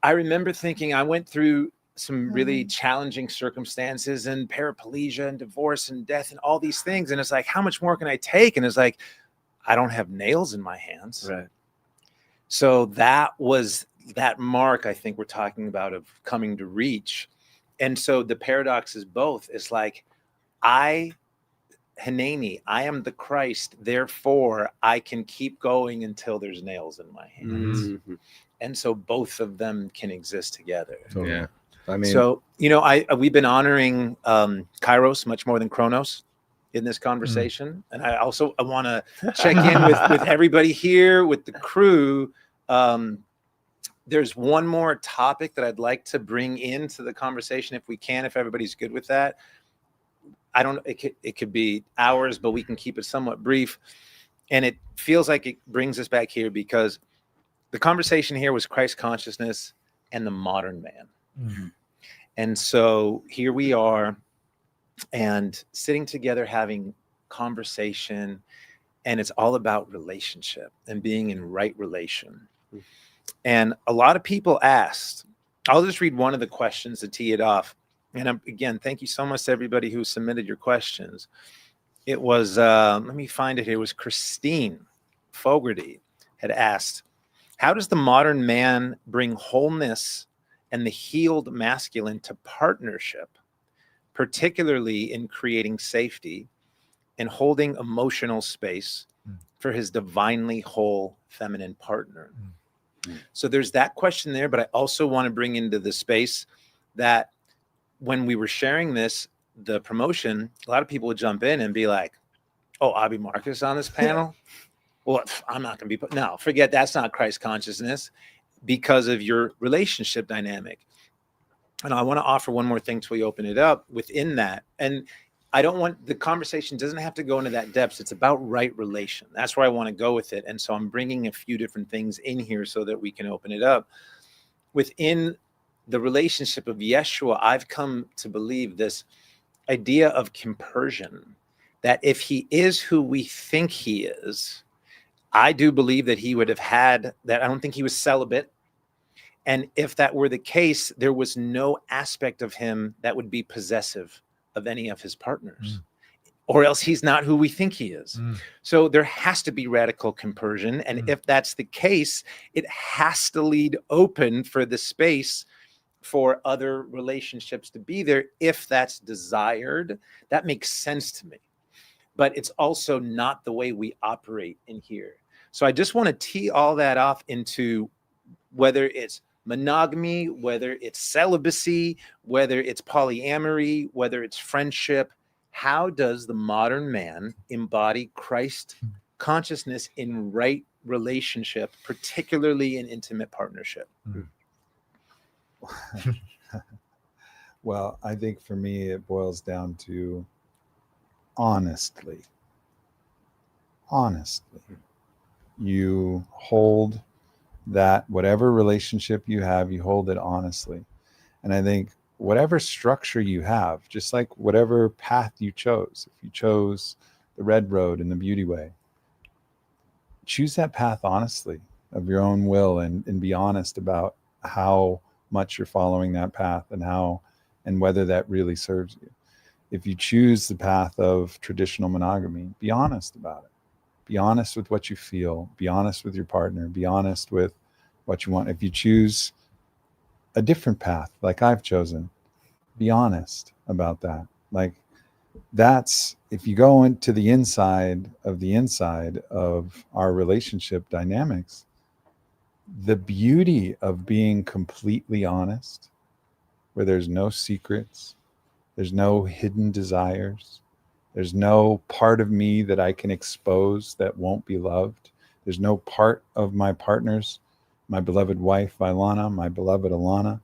I remember thinking, I went through some really challenging circumstances and paraplegia and divorce and death and all these things, and it's like, how much more can I take? And it's like, I don't have nails in my hands, Right. So that was that mark I think we're talking about of coming to reach. And so the paradox is both. It's like, Hineni, I am the Christ, therefore I can keep going until there's nails in my hands. And so both of them can exist together. Yeah. I mean, so, we've been honoring Kairos much more than Chronos in this conversation. And I want to check in with everybody here, with the crew. There's one more topic that I'd like to bring into the conversation if we can, if everybody's good with that. I don't know, it could be hours, but we can keep it somewhat brief. And it feels like it brings us back here because the conversation here was Christ consciousness and the modern man. And so here we are, and sitting together having conversation, and it's all about relationship and being in right relation. And a lot of people asked, I'll just read one of the questions to tee it off. And again, thank you so much to everybody who submitted your questions. It was, let me find it here. It was Christine Fogarty had asked, how does the modern man bring wholeness and the healed masculine to partnership, particularly in creating safety and holding emotional space for his divinely whole feminine partner? So there's that question there, but I also want to bring into the space that when we were sharing this, the promotion, a lot of people would jump in and be like, oh, Abby Marcus on this panel? Well, I'm not going to be, no, forget, that's not Christ consciousness, because of your relationship dynamic. And I want to offer one more thing till we open it up within that. And I don't want, the conversation doesn't have to go into that depth. It's about right relation. That's where I want to go with it. And so I'm bringing a few different things in here so that we can open it up. Within the relationship of Yeshua, I've come to believe this idea of compersion, that if he is who we think he is, I do believe that he would have had that. I don't think he was celibate. And if that were the case, there was no aspect of him that would be possessive of any of his partners, or else he's not who we think he is. So there has to be radical compersion. And if that's the case, it has to lead open for the space for other relationships to be there. If that's desired, that makes sense to me. But it's also not the way we operate in here. So I just want to tee all that off into whether it's monogamy, whether it's celibacy, whether it's polyamory, whether it's friendship. How does the modern man embody Christ consciousness in right relationship, particularly in intimate partnership? Well, I think for me, it boils down to honestly, you hold that whatever relationship you have, you hold it honestly. And I think whatever structure you have, just like whatever path you chose, if you chose the red road and the beauty way, choose that path honestly of your own will, and be honest about how much you're following that path and how and whether that really serves you. If you choose the path of traditional monogamy, be honest about it. Be honest with what you feel. Be honest with your partner. Be honest with what you want. If you choose a different path, like I've chosen, be honest about that. Like, that's, if you go into the inside of our relationship dynamics, the beauty of being completely honest, where there's no secrets, there's no hidden desires, there's no part of me that I can expose that won't be loved. There's no part of my partners, my beloved wife, Ilana, my beloved Alana.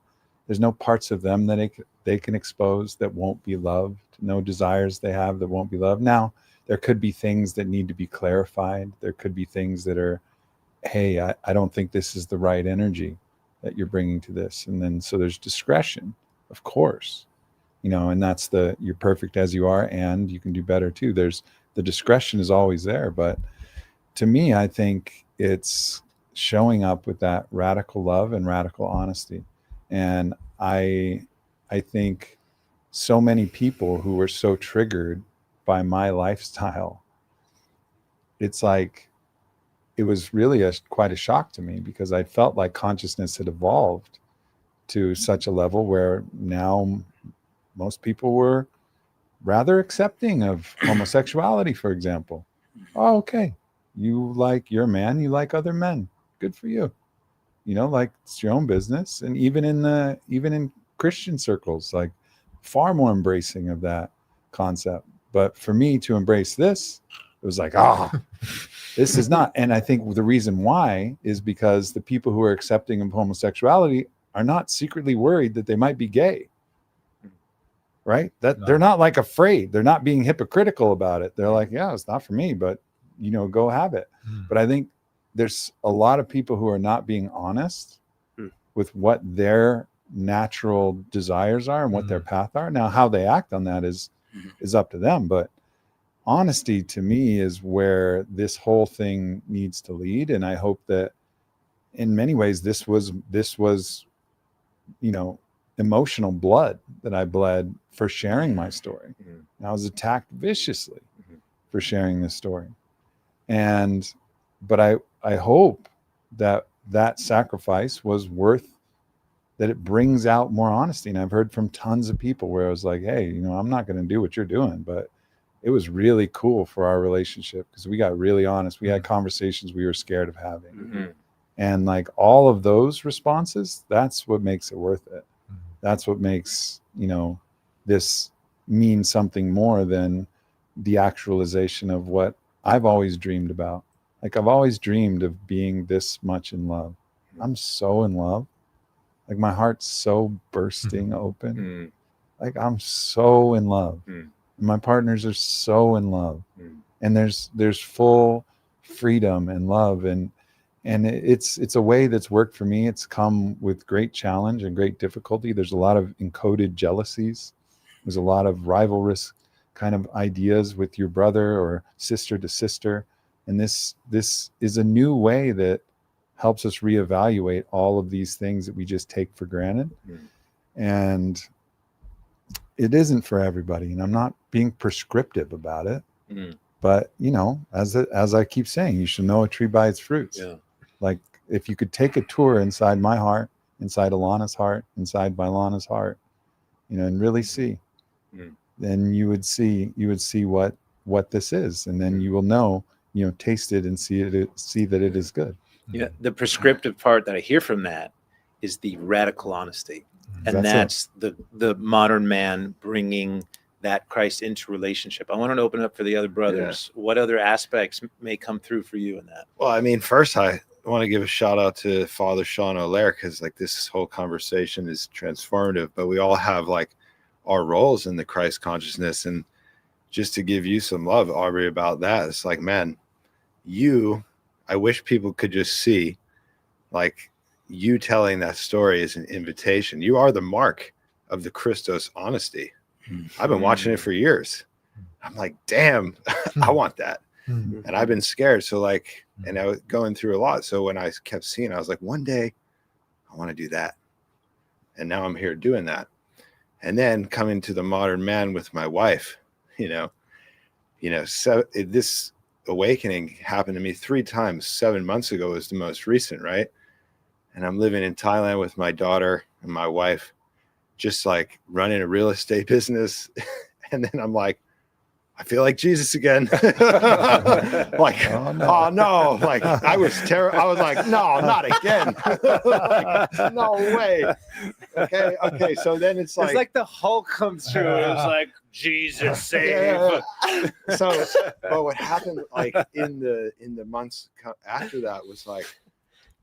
There's no parts of them that they can expose that won't be loved. No desires they have that won't be loved. Now, there could be things that need to be clarified. There could be things that are, hey, I don't think this is the right energy that you're bringing to this. And then, so there's discretion, of course, and that's you're perfect as you are, and you can do better too. There's the discretion is always there. But to me, I think it's showing up with that radical love and radical honesty. And I think so many people who were so triggered by my lifestyle, it's like, it was really quite a shock to me, because I felt like consciousness had evolved to such a level where now most people were rather accepting of homosexuality, for example. Oh, okay. You're a man, you like other men. Good for you. Like, it's your own business. And even in Christian circles, like, far more embracing of that concept. But for me to embrace this, it was like, this is not. And I think the reason why is because the people who are accepting of homosexuality are not secretly worried that they might be gay. Right? That they're not like afraid. They're not being hypocritical about it. They're like, yeah, it's not for me, but go have it. But I think there's a lot of people who are not being honest with what their natural desires are and what their path are. Now, how they act on that is up to them. But honesty, to me, is where this whole thing needs to lead. And I hope that in many ways, this was, emotional blood that I bled for sharing my story. And I was attacked viciously for sharing this story. But I hope that sacrifice was worth, that it brings out more honesty. And I've heard from tons of people where I was like, hey, I'm not going to do what you're doing, but it was really cool for our relationship because we got really honest. We had conversations we were scared of having. And like all of those responses, that's what makes it worth it. That's what makes, this mean something more than the actualization of what I've always dreamed about. Like, I've always dreamed of being this much in love. I'm so in love. Like, my heart's so bursting open. Like, I'm so in love. My partners are so in love. And there's full freedom and love. And it's a way that's worked for me. It's come with great challenge and great difficulty. There's a lot of encoded jealousies. There's a lot of rivalrous kind of ideas with your brother or sister to sister. And this is a new way that helps us reevaluate all of these things that we just take for granted. And it isn't for everybody. And I'm not being prescriptive about it. But, as I keep saying, you should know a tree by its fruits. Yeah. Like, if you could take a tour inside my heart, inside Alana's heart, inside Bailana's heart, and really see, then you would see what this is. And then you will know, taste it and see that it is good. Yeah. The prescriptive part that I hear from that is the radical honesty. And that's the modern man bringing that Christ into relationship. I want to open up for the other brothers. Yeah. What other aspects may come through for you in that? Well, I mean, first I want to give a shout out to Father Sean O'Leary, because like this whole conversation is transformative, but we all have like our roles in the Christ consciousness. And just to give you some love, Aubrey, about that, it's like, man, I wish people could just see, like, you telling that story is an invitation. You are the mark of the Christos honesty. I've been watching it for years. I'm like, damn, I want that. And I've been scared. So like, and I was going through a lot. So when I kept seeing it, I was like, one day I want to do that. And now I'm here doing that. And then coming to the modern man with my wife, so this awakening happened to me 3 times. 7 months ago was the most recent, right? And I'm living in Thailand with my daughter and my wife, just like running a real estate business. And then I'm like, I feel like Jesus again. Like, oh no, like I was terrible. I was like, no, not again. Like, no way. Okay. So then it's like the Hulk comes through. It was like, Jesus save. Yeah. So, but what happened like in the months after that was like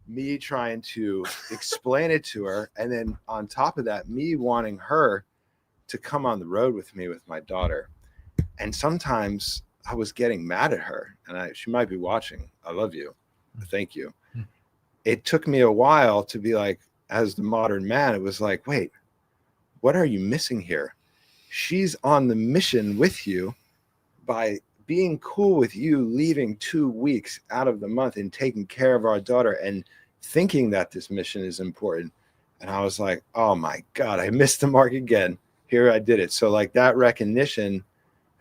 me trying to explain it to her, and then on top of that, me wanting her to come on the road with me with my daughter. And sometimes I was getting mad at her, and she might be watching. I love you. Thank you. It took me a while to be like, as the modern man, it was like, wait, what are you missing here? She's on the mission with you by being cool with you leaving 2 weeks out of the month and taking care of our daughter and thinking that this mission is important. And I was like, oh my God, I missed the mark again. Here I did it. So like that recognition.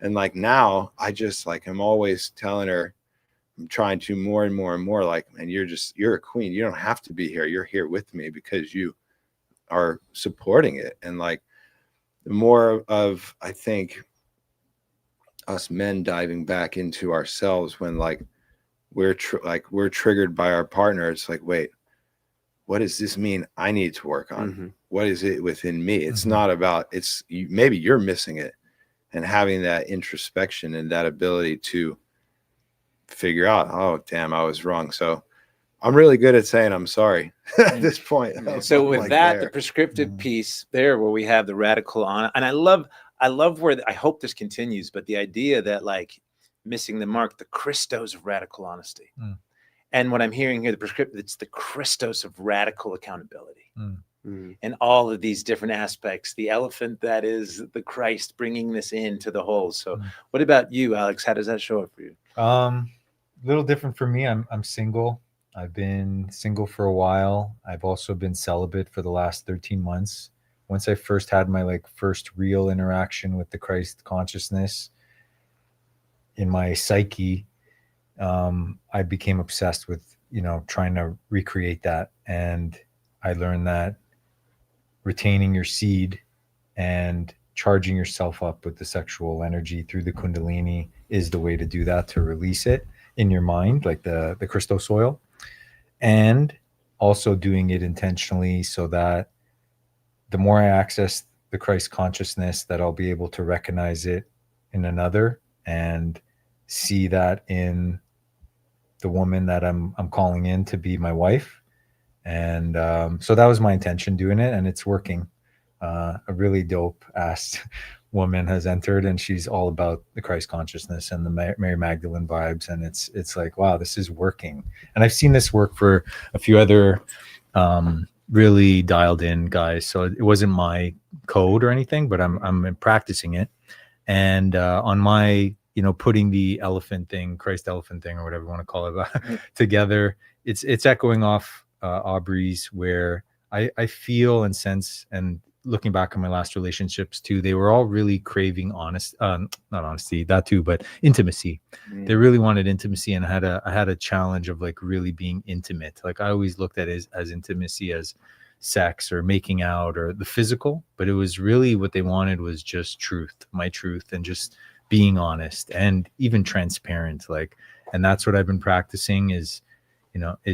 And like now I just like, I'm always telling her, I'm trying to more and more and more like, man, you're a queen. You don't have to be here. You're here with me because you are supporting it. And like the more of, I think, us men diving back into ourselves when like we're triggered by our partner. It's like, wait, what does this mean I need to work on? What is it within me? It's not about, maybe you're missing it. And having that introspection and that ability to figure out, oh, damn, I was wrong. So I'm really good at saying I'm sorry at this point. So with like that, there. the prescriptive piece there, where we have the radical on, and I love where I hope this continues, but the idea that like missing the mark, the Christos of radical honesty. And what I'm hearing here, the prescriptive, it's the Christos of radical accountability. And all of these different aspects, the elephant that is the Christ bringing this into the whole. So what about you, Alex? How does that show up for you? A little different for me. I'm single. I've been single for a while. I've also been celibate for the last 13 months. Once I first had my first real interaction with the Christ consciousness in my psyche, I became obsessed with, trying to recreate that. And I learned that retaining your seed and charging yourself up with the sexual energy through the Kundalini is the way to do that, to release it in your mind, like the Christos oil, and also doing it intentionally so that the more I access the Christ consciousness, that I'll be able to recognize it in another and see that in the woman that I'm calling in to be my wife. And so that was my intention doing it, and it's working. A really dope ass woman has entered, and she's all about the Christ consciousness and the Mary Magdalene vibes, and it's like, wow, this is working. And I've seen this work for a few other really dialed in guys, so it wasn't my code or anything, but I'm practicing it. And on my putting the elephant thing, Christ elephant thing, or whatever you want to call it, together, it's echoing off Aubrey's, where I feel and sense, and looking back on my last relationships too, they were all really craving not honesty, that too, but intimacy. They really wanted intimacy, and I had a challenge of like really being intimate. Like I always looked at it as intimacy as sex or making out or the physical, but it was really what they wanted was just truth, my truth, and just being honest and even transparent. Like, and that's what I've been practicing is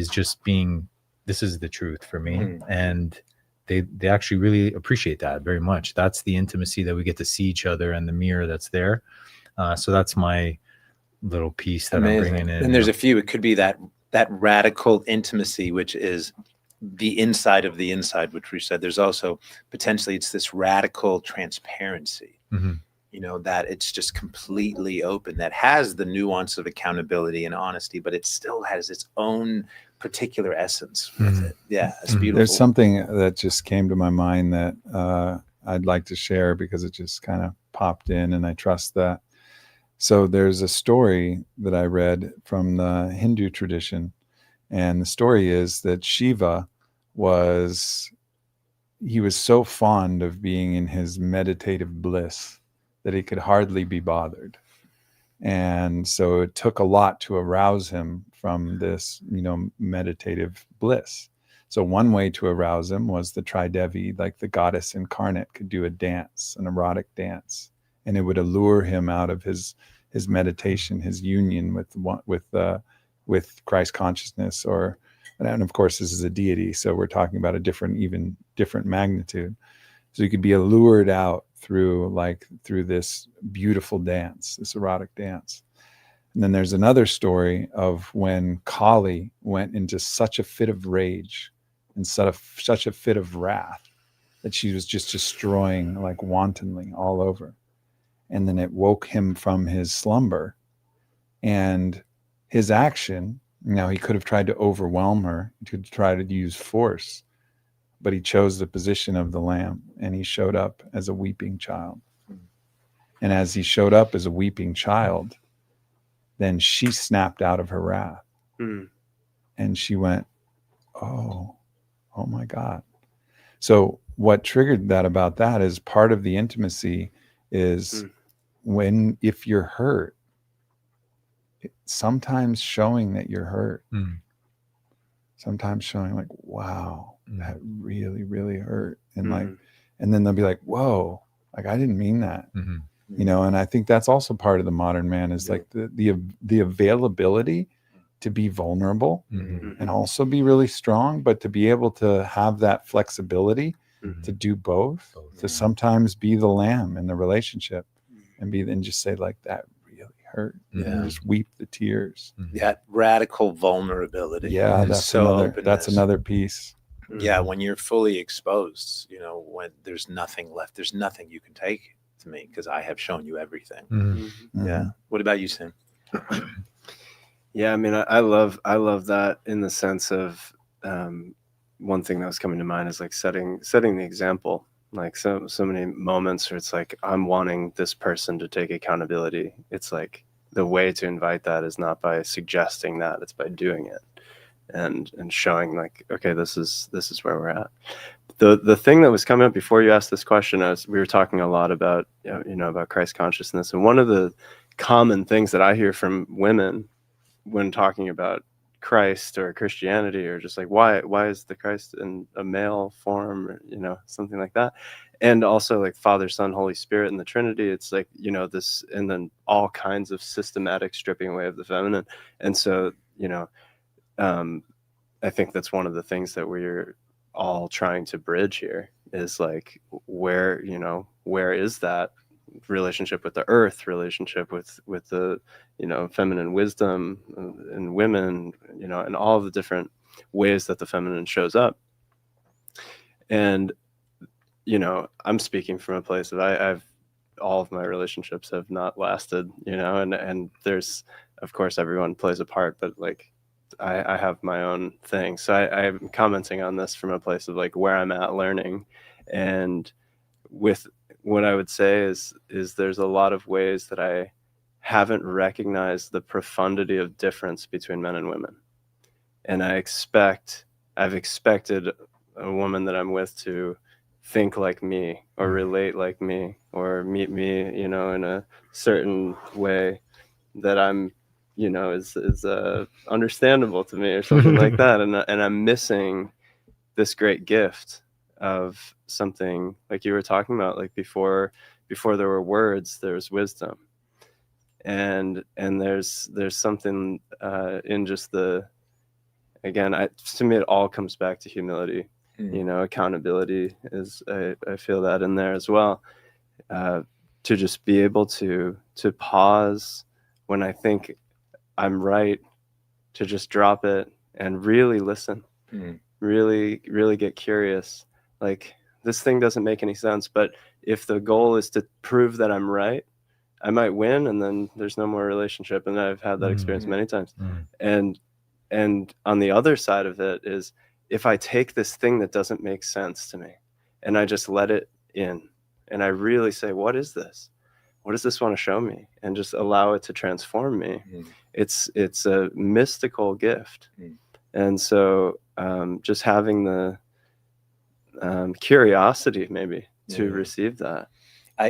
just being, this is the truth for me. And they actually really appreciate that very much. That's the intimacy that we get to see each other and the mirror that's there. So that's my little piece that I'm bringing in. And there's a few, it could be that radical intimacy, which is the inside of the inside, which we said. There's also potentially, it's this radical transparency, that it's just completely open, that has the nuance of accountability and honesty, but it still has its own particular essence with it. Yeah, it's beautiful. There's something that just came to my mind that I'd like to share because it just kind of popped in, and I trust that. So there's a story that I read from the Hindu tradition, and the story is that Shiva was so fond of being in his meditative bliss that he could hardly be bothered. And so it took a lot to arouse him from this, meditative bliss. So one way to arouse him was the Tridevi, like the goddess incarnate, could do a dance, an erotic dance, and it would allure him out of his meditation, his union with Christ consciousness, and of course this is a deity, so we're talking about a different magnitude. So you could be allured out through this beautiful dance, this erotic dance. And then there's another story of when Kali went into such a fit of rage and such a fit of wrath that she was just destroying like wantonly all over. And then it woke him from his slumber, and his action, he could have tried to overwhelm her, he could try to use force, but he chose the position of the lamb, and he showed up as a weeping child. And as he showed up as a weeping child, then she snapped out of her wrath. And she went, oh my God. So what triggered that about that is part of the intimacy is if you're hurt, sometimes showing that you're hurt, sometimes showing like, wow, that really, really hurt. And and then they'll be like, whoa, like I didn't mean that. And I think that's also part of the modern man is like the availability to be vulnerable and also be really strong, but to be able to have that flexibility to do both, to sometimes be the lamb in the relationship and just say like that really hurt. And just weep the tears. That radical vulnerability. Yeah, that's another piece. Yeah, when you're fully exposed, when there's nothing left, there's nothing you can take to me because I have shown you everything. Yeah. What about you, Sam? Yeah, I mean, I love that in the sense of one thing that was coming to mind is like setting the example. Like so many moments where it's like I'm wanting this person to take accountability. It's like the way to invite that is not by suggesting that, it's by doing it and showing like, okay, this is where we're at. The thing that was coming up before you asked this question, we were talking a lot about about Christ consciousness, and one of the common things that I hear from women when talking about Christ or Christianity, or just like why is the Christ in a male form, or, something like that, and also like Father, Son, Holy Spirit and the Trinity. It's like this, and then all kinds of systematic stripping away of the feminine. And so I think that's one of the things that we're all trying to bridge here is like where is that relationship with the earth, relationship with the feminine wisdom and women, and all the different ways that the feminine shows up. And I'm speaking from a place that I've all of my relationships have not lasted, and there's, of course, everyone plays a part, but like I have my own thing. So I'm commenting on this from a place of like where I'm at learning, and with what I would say is there's a lot of ways that I haven't recognized the profundity of difference between men and women. And I've expected a woman that I'm with to think like me or relate like me or meet me, in a certain way that I'm, is understandable to me or something like that. And I'm missing this great gift of something like you were talking about, like before there were words, there's wisdom, and there's something in just the, again, to me it all comes back to humility. Accountability is, I feel that in there as well, to just be able to pause when I think I'm right, to just drop it and really listen, really, really get curious. Like, this thing doesn't make any sense, but if the goal is to prove that I'm right, I might win, and then there's no more relationship. And I've had that experience many times. And on the other side of it is, if I take this thing that doesn't make sense to me and I just let it in and I really say, what is this? What does this want to show me? And just allow it to transform me. It's a mystical gift. And so just having the curiosity maybe to receive that.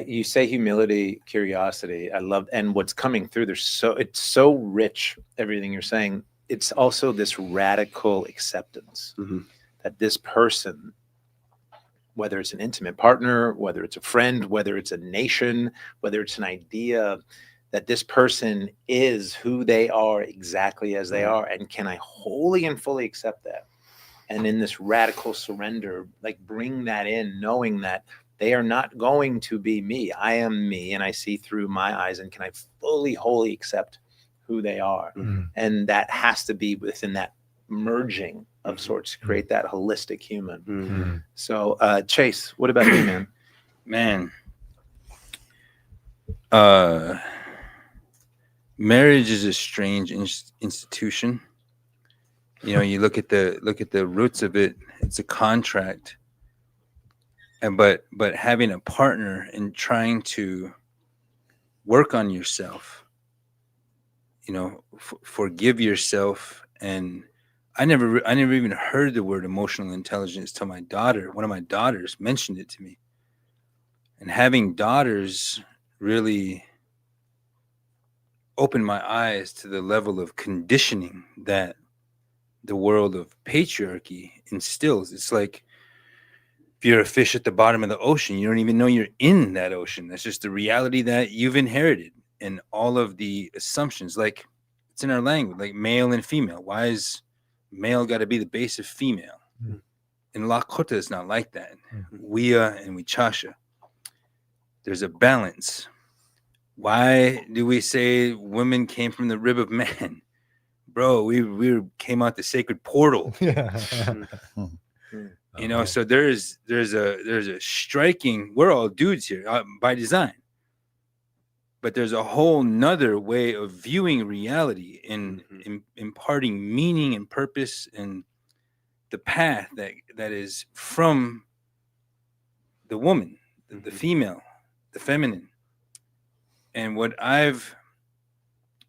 You say humility, curiosity. I love, and what's coming through, it's so rich, everything you're saying. It's also this radical acceptance that this person, whether it's an intimate partner, whether it's a friend, whether it's a nation, whether it's an idea, that this person is who they are exactly as they are. And can I wholly and fully accept that? And in this radical surrender, like bring that in, knowing that they are not going to be me. I am me, and I see through my eyes, and can I fully, wholly accept who they are? And that has to be within that merging of sorts to create that holistic human. So Chase, what about you, man? Marriage is a strange institution. You know, you look at the roots of it. It's a contract, and but having a partner and trying to work on yourself, you know, forgive yourself. And I never even heard the word emotional intelligence till one of my daughters mentioned it to me. And having daughters really opened my eyes to the level of conditioning that the world of patriarchy instills. It's like, if you're a fish at the bottom of the ocean, you don't even know you're in that ocean. That's just the reality that you've inherited, and all of the assumptions, like it's in our language, like male and female. Why is male got to be the base of female? In Lakota, it's not like that. Wia and Wichasha, there's a balance. Why do we say women came from the rib of man? Bro, we came out the sacred portal. You know, so there's a striking, we're all dudes here by design, but there's a whole nother way of viewing reality and imparting meaning and purpose and the path that is from the woman, the female, the feminine. And I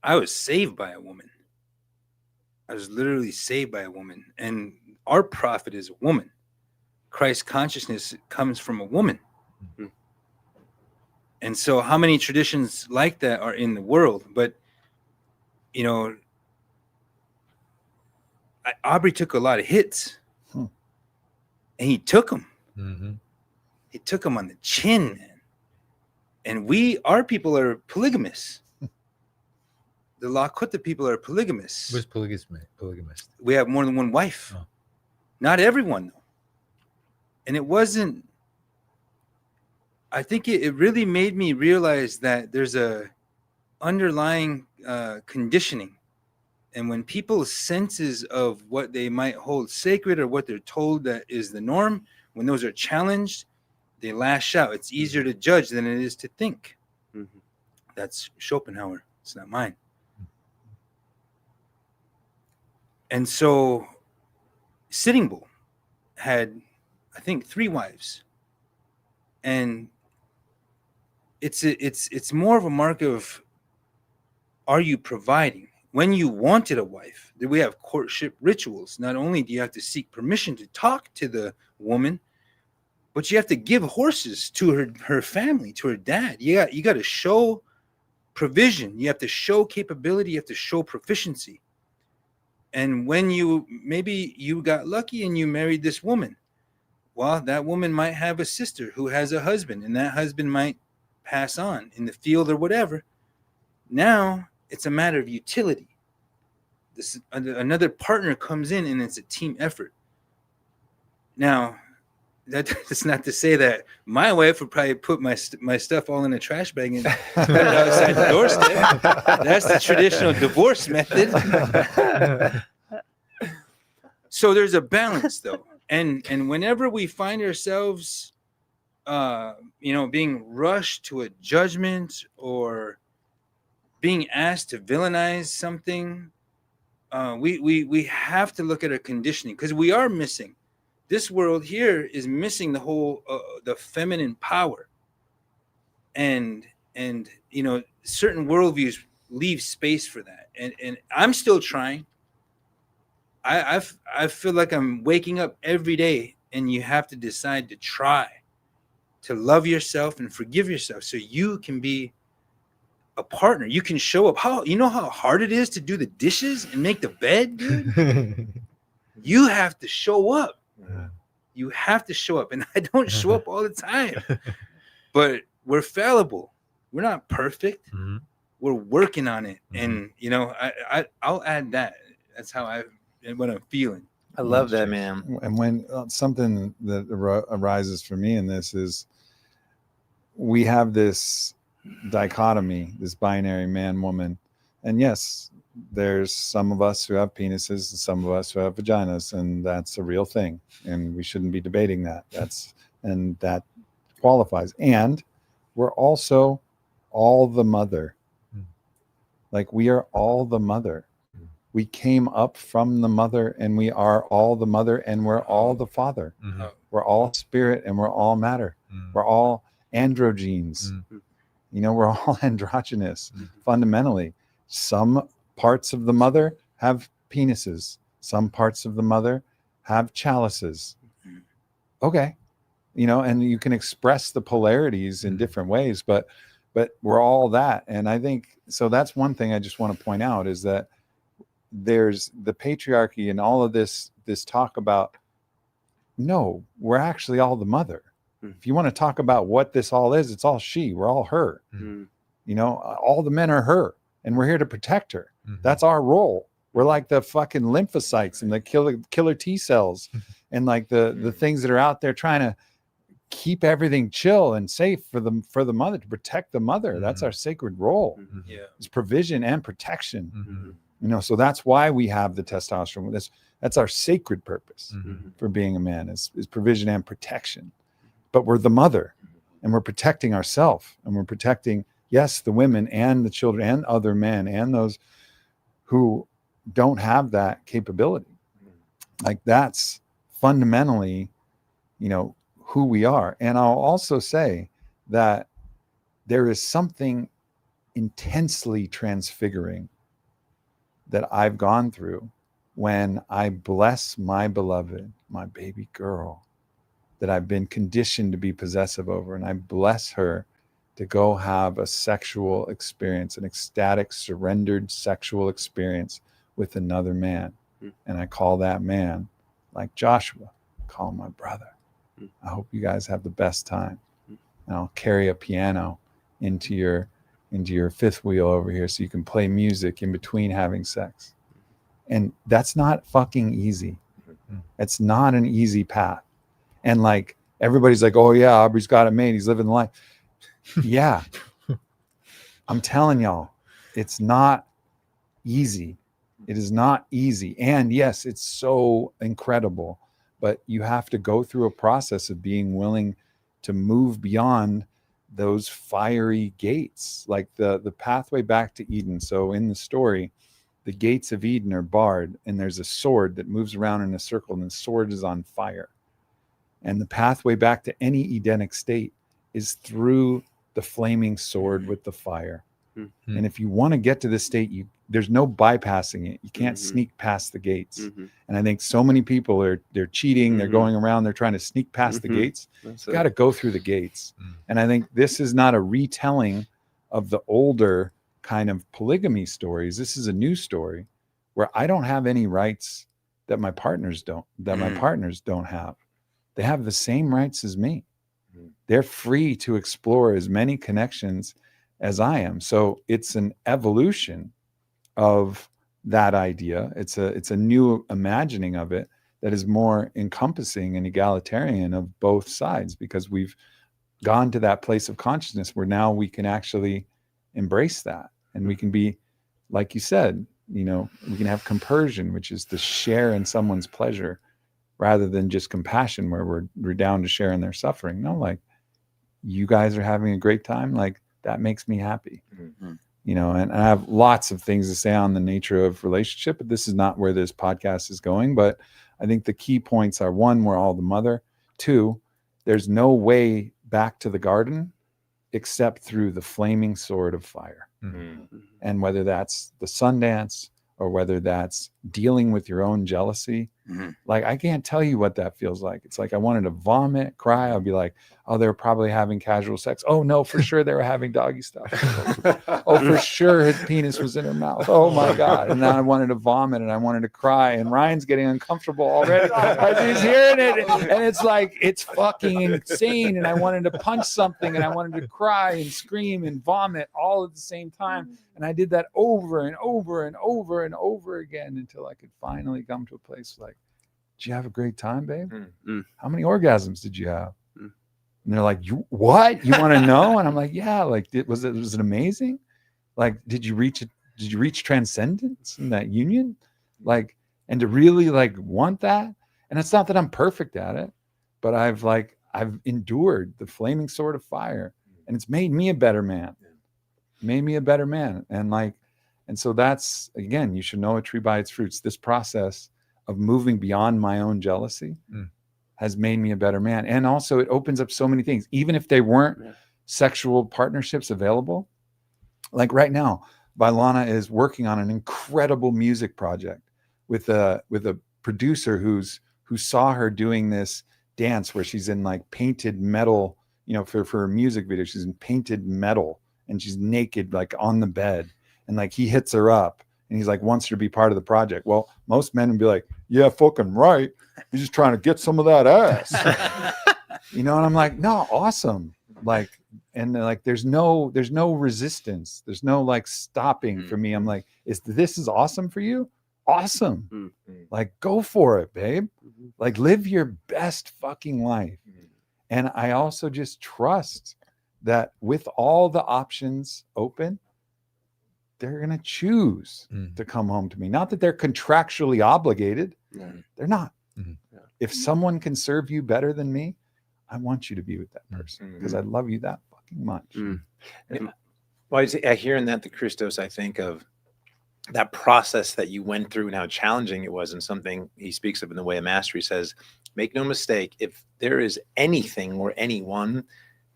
was saved by a woman. I was literally saved by a woman, and our prophet is a woman. Christ consciousness comes from a woman. And so how many traditions like that are in the world? But, you know, Aubrey took a lot of hits, and he took them. He took them on the chin, man. And our people are polygamous. The Lakota people are polygamous. What's polygamist? We have more than one wife. Not everyone, though. And it wasn't, I think it really made me realize that there's a underlying conditioning. And when people's senses of what they might hold sacred or what they're told that is the norm, when those are challenged, they lash out. It's easier to judge than it is to think. That's Schopenhauer. It's not mine. And so Sitting Bull had, I think, 3 wives. And it's more of a mark of, are you providing? When you wanted a wife, did we have courtship rituals? Not only do you have to seek permission to talk to the woman, but you have to give horses to her family, to her dad. You got to show provision. You have to show capability. You have to show proficiency. And when maybe you got lucky and you married this woman, well, that woman might have a sister who has a husband, and that husband might pass on in the field or whatever. Now it's a matter of utility. Another partner comes in, and it's a team effort. Now, that's not to say that my wife would probably put my stuff all in a trash bag and put it outside the doorstep. That's the traditional divorce method. So there's a balance, though. And whenever we find ourselves, being rushed to a judgment or being asked to villainize something, we have to look at our conditioning, because we are missing. This world here is missing the whole the feminine power. and you know, certain worldviews leave space for that, and I'm still trying. I feel like I'm waking up every day, and you have to decide to try to love yourself and forgive yourself so you can be a partner. You can show up. How, you know how hard it is to do the dishes and make the bed, dude? You have to show up. You have to show up. And I don't show up all the time. But we're fallible. We're not perfect. Mhm. We're working on it. Mhm. And you know, I'll add that. That's how what I'm feeling. I love that, man. And when something that arises for me in this is, we have this dichotomy, this binary man woman, and yes, there's some of us who have penises and some of us who have vaginas, and that's a real thing, and we shouldn't be debating that. That qualifies. And we're also all the mother. Like, we are all the mother. We came up from the mother, and we are all the mother, and we're all the father. Mhm. We're all spirit, and we're all matter. We're all androgenes. You know, we're all androgynous. Fundamentally, some parts of the mother have penises, some parts of the mother have chalices. Okay, you know, and you can express the polarities in different ways, but we're all that. And I think so. That's one thing I just want to point out, is that there's the patriarchy and all of this talk about, no, we're actually all the mother. If you want to talk about what this all is, it's all she. We're all her. You know, all the men are her, and we're here to protect her. That's our role. We're like the fucking lymphocytes and the killer T cells, and like the things that are out there trying to keep everything chill and safe for the mother, to protect the mother. That's our sacred role. Yeah. It's provision and protection. You know, so that's why we have the testosterone. That's our sacred purpose for being a man, is provision and protection. But we're the mother, and we're protecting ourselves, and we're protecting, yes, the women and the children and other men and those who don't have that capability. Like, that's fundamentally, you know, who we are. And I'll also say that there is something intensely transfiguring that I've gone through when I bless my beloved, my baby girl, that I've been conditioned to be possessive over, and I bless her to go have a sexual experience, an ecstatic, surrendered sexual experience with another man. And I call that man, like Joshua, I call him my brother. I hope you guys have the best time. And I'll carry a piano into your fifth wheel over here so you can play music in between having sex. And that's not fucking easy. It's not an easy path. And like, everybody's like, oh yeah, Aubrey's got it made, he's living the life. Yeah. I'm telling y'all, it's not easy. It is not easy. And yes, it's so incredible, but you have to go through a process of being willing to move beyond those fiery gates, like the pathway back to Eden. So in the story, the gates of Eden are barred, and there's a sword that moves around in a circle, and the sword is on fire. And the pathway back to any Edenic state is through the flaming sword with the fire. And if you want to get to this state, there's no bypassing it. You can't sneak past the gates. And I think so many people they're cheating, they're going around, they're trying to sneak past the gates. You've got to go through the gates. And I think this is not a retelling of the older kind of polygamy stories. This is a new story where I don't have any rights that my partners don't have. They have the same rights as me. They're free to explore as many connections as I am. So it's an evolution of that idea. It's a new imagining of it that is more encompassing and egalitarian of both sides, because we've gone to that place of consciousness where now we can actually embrace that, and we can be, like you said, you know, we can have compersion, which is to share in someone's pleasure, rather than just compassion, where we're down to share in their suffering. No, like, you guys are having a great time, like, that makes me happy. You know, and I have lots of things to say on the nature of relationship, but this is not where this podcast is going. But I think the key points are: one, we're all the mother; two, there's no way back to the garden except through the flaming sword of fire. Mm. And whether that's the Sundance or whether that's dealing with your own jealousy, like I can't tell you what that feels like. It's like I wanted to vomit, cry. I'll be like, oh, they're probably having casual sex. Oh no, for sure they were having doggy stuff. Oh, for sure his penis was in her mouth. Oh my God. And then I wanted to vomit and I wanted to cry. And Ryan's getting uncomfortable already as he's hearing it. And it's like, it's fucking insane. And I wanted to punch something and I wanted to cry and scream and vomit all at the same time. And I did that over and over and over and over again until I could finally come to a place like, did you have a great time, babe? How many orgasms did you have? And they're like, you what? You want to know? And I'm like, yeah. Like, was it amazing? Like, did you reach transcendence in that union? Like, and to really like want that. And it's not that I'm perfect at it, but I've endured the flaming sword of fire, and it's made me a better man. Made me a better man. And so that's, again, you should know a tree by its fruits. This process of moving beyond my own jealousy has made me a better man. And also it opens up so many things, even if they weren't sexual partnerships available. Like right now, Vailana is working on an incredible music project with a producer who saw her doing this dance where she's in like painted metal, for a music video, she's in painted metal and she's naked, like on the bed, and like he hits her up and he's like, wants her to be part of the project. Well, most men would be like, yeah, fucking right. He's just trying to get some of that ass. And I'm like, no, awesome. Like, and like, there's no resistance. There's no like stopping for me. I'm like, this is awesome for you? Awesome. Like, go for it, babe. Like, live your best fucking life. And I also just trust that with all the options open, they're going to choose to come home to me. Not that they're contractually obligated. They're not. If someone can serve you better than me, I want you to be with that person because I love you that fucking much. Well, I hear in that the Christos, I think of that process that you went through and how challenging it was, and something he speaks of in the Way of Mastery says, make no mistake, if there is anything or anyone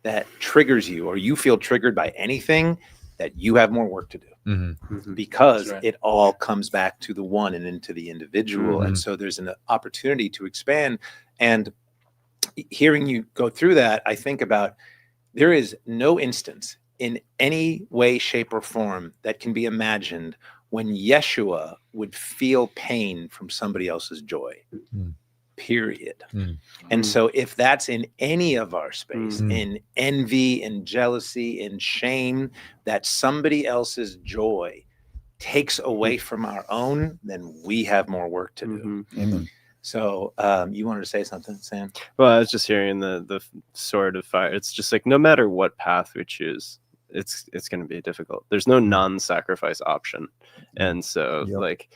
that triggers you or you feel triggered by anything, that you have more work to do. Because it all comes back to the one and into the individual. And so there's an opportunity to expand. And hearing you go through that, I think about, there is no instance in any way, shape, or form that can be imagined when Yeshua would feel pain from somebody else's joy. Period. And so if that's in any of our space, in envy and jealousy and shame, that somebody else's joy takes away from our own, then we have more work to do. Amen. So you wanted to say something, Sam? Well, I was just hearing the sword of fire. It's just like, no matter what path we choose, it's going to be difficult. There's no non-sacrifice option. And so like,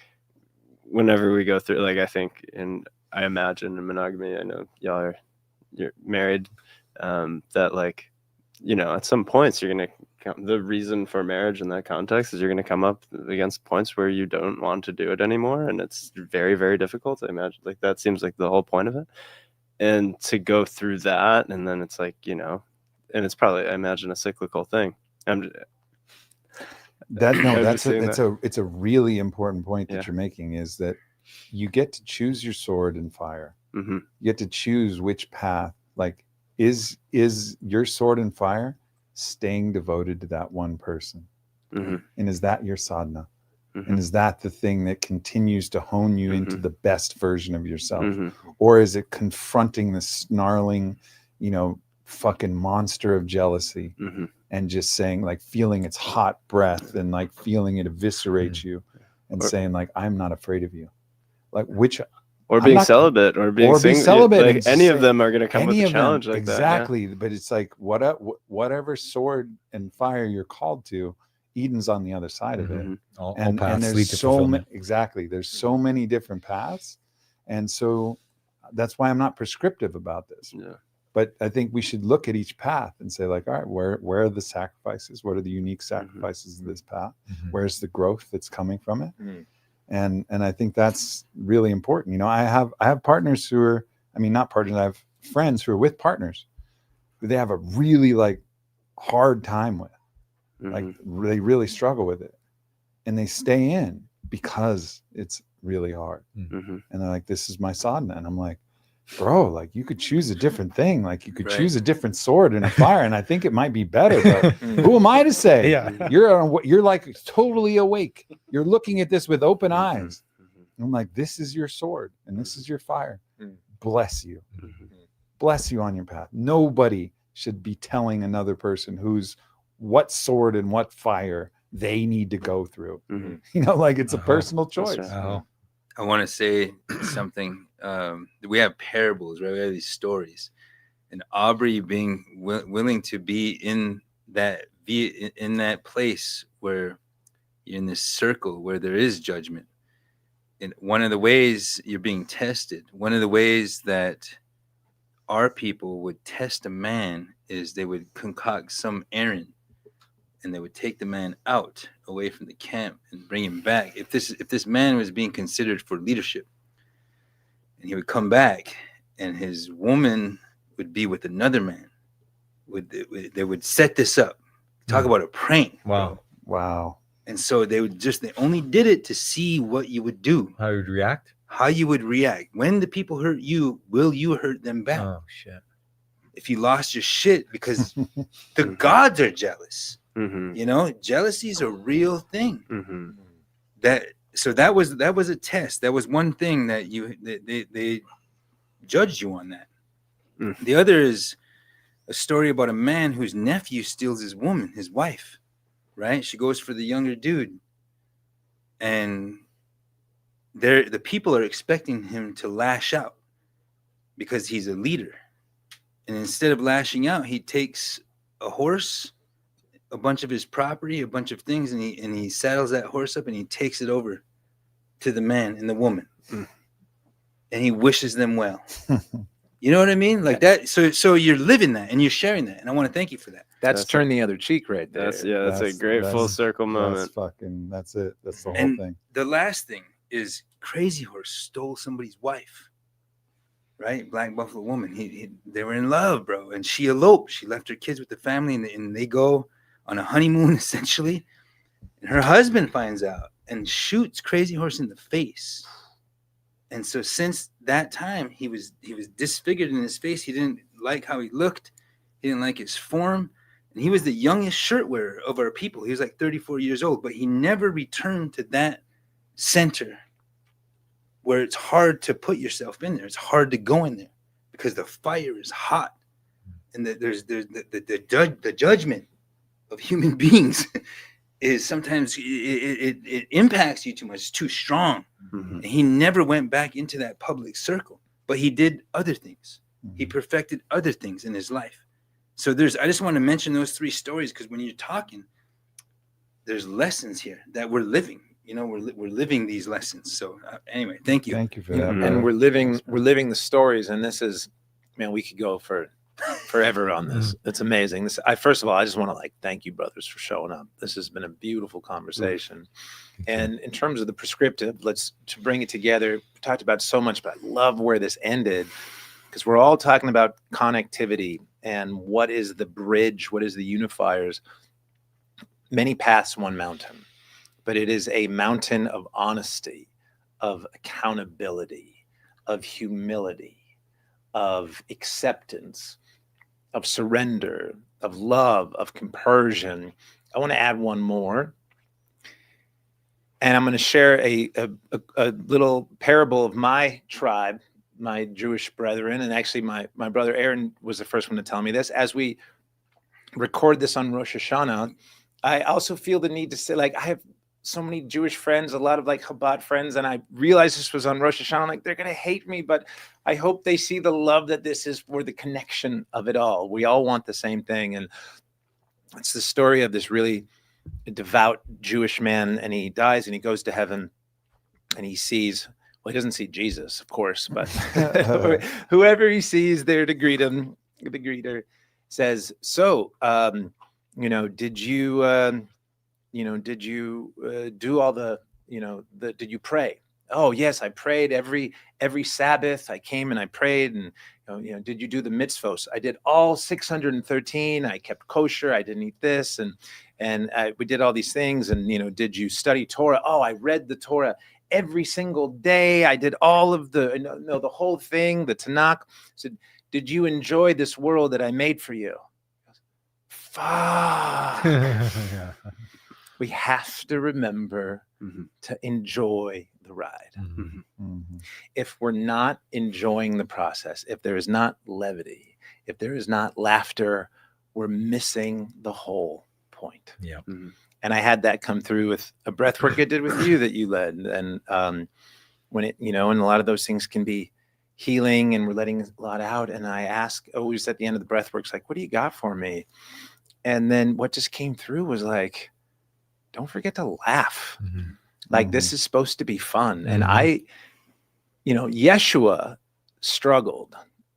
whenever we go through, like, I think I imagine in monogamy, I know you're married, that like, at some points you're going to the reason for marriage in that context is you're going to come up against points where you don't want to do it anymore. And it's very, very difficult to imagine. Like, that seems like the whole point of it. And to go through that, and then it's like, and it's probably, I imagine, a cyclical thing. It's a really important point that you're making, is that you get to choose your sword and fire. You get to choose which path. Like, is your sword and fire staying devoted to that one person? And is that your sadhana? And is that the thing that continues to hone you into the best version of yourself? Or is it confronting the snarling, fucking monster of jealousy and just saying, like, feeling its hot breath and like feeling it eviscerate you and saying, like, I'm not afraid of you? Like, which, or being celibate, or being celibate. Like, any of them are going to come with a challenge like exactly. that. Yeah. But it's like, whatever sword and fire you're called to, Eden's on the other side of it. All And paths lead there's to so fulfillment. exactly. There's so many different paths. And so that's why I'm not prescriptive about this. Yeah. But I think we should look at each path and say, like, all right, where are the sacrifices? What are the unique sacrifices of this path? Where's the growth that's coming from it? And I think that's really important. I have partners who are, not partners, I have friends who are with partners. They have a really like hard time with. Like they really struggle with it, and they stay in because it's really hard. Mm-hmm. And they're like, this is my sadhana. And I'm like, bro, like you could choose a different thing. Like you could choose a different sword and a fire. And I think it might be better, but who am I to say? Yeah. You're like totally awake. You're looking at this with open eyes. I'm like, this is your sword and this is your fire. Bless you. Bless you on your path. Nobody should be telling another person what sword and what fire they need to go through. You know, like it's a personal choice. Right. I want to say something. We have parables, right? We have these stories, and Aubrey being willing to be in that place where you're in this circle where there is judgment. And one of the ways you're being tested, one of the ways that our people would test a man is they would concoct some errand, and they would take the man out away from the camp and bring him back. If this man was being considered for leadership, and he would come back, and his woman would be with another man, they would set this up. Talk about a prank. Wow. And so they only did it to see what you would do. How you would react? How you would react. When the people hurt you, will you hurt them back? Oh, shit. If you lost your shit, because the gods are jealous. You know, jealousy is a real thing. That was a test. That was one thing that they judged you on that. The other is a story about a man whose nephew steals his woman, his wife, right? She goes for the younger dude, and the people are expecting him to lash out because he's a leader. And instead of lashing out, he takes a horse, a bunch of his property, a bunch of things, and he saddles that horse up and he takes it over to the man and the woman, and he wishes them well. You know what I mean? Like that. So you're living that and you're sharing that, and I want to thank you for that. That's turn the other cheek right there. That's a great full circle moment. That's it. That's the whole thing. The last thing is Crazy Horse stole somebody's wife, right? Black Buffalo Woman. They were in love, bro, and she eloped. She left her kids with the family, and they go on a honeymoon essentially. And her husband finds out and shoots Crazy Horse in the face. And so since that time, he was disfigured in his face. He didn't like how he looked. He didn't like his form. And he was the youngest shirt wearer of our people. He was like 34 years old, but he never returned to that center where it's hard to put yourself in there. It's hard to go in there because the fire is hot. And there's the judgment of human beings is sometimes it impacts you too much. It's too strong. And he never went back into that public circle, but he did other things. He perfected other things in his life. So I just want to mention those three stories because when you're talking, there's lessons here that we're living. You know, we're living these lessons. So anyway, thank you. Thank you for that. And we're living the stories. And this is, man, we could go for forever on this. It's amazing. First of all, I just want to thank you, brothers, for showing up. This has been a beautiful conversation. And in terms of the prescriptive, to bring it together, we talked about so much, but I love where this ended because we're all talking about connectivity and what is the bridge, what is the unifiers. Many paths, one mountain, but it is a mountain of honesty, of accountability, of humility, of acceptance, of surrender, of love, of compersion. I want to add one more. And I'm going to share a little parable of my tribe, my Jewish brethren. And actually, my brother Aaron was the first one to tell me this. As we record this on Rosh Hashanah, I also feel the need to say, I have so many Jewish friends, a lot of Chabad friends, and I realized this was on Rosh Hashanah. They're going to hate me, but I hope they see the love that this is for the connection of it all. We all want the same thing. And it's the story of this really devout Jewish man, and he dies and he goes to heaven and he sees, well, he doesn't see Jesus, of course, but whoever he sees there to greet him, the greeter says, so, did you do all the, did you pray? Oh yes, I prayed every Sabbath. I came and I prayed, and did you do the mitzvos? I did all 613. I kept kosher. I didn't eat this, and we did all these things. And did you study Torah? Oh, I read the Torah every single day. I did all of the whole thing, the Tanakh. So did you enjoy this world that I made for you? Fuck. Yeah. We have to remember Mm-hmm. to enjoy the ride. Mhm. Mhm. If we're not enjoying the process, if there is not levity, if there is not laughter, we're missing the whole point. Yeah. Mm-hmm. And I had that come through with a breath work I did with you that you led. And when it, and a lot of those things can be healing and we're letting a lot out. And I ask always at the end of the breath work, it's like, what do you got for me? And then what just came through was like, don't forget to laugh. Mhm. Like this is supposed to be fun. And Mhm. Yeshua struggled,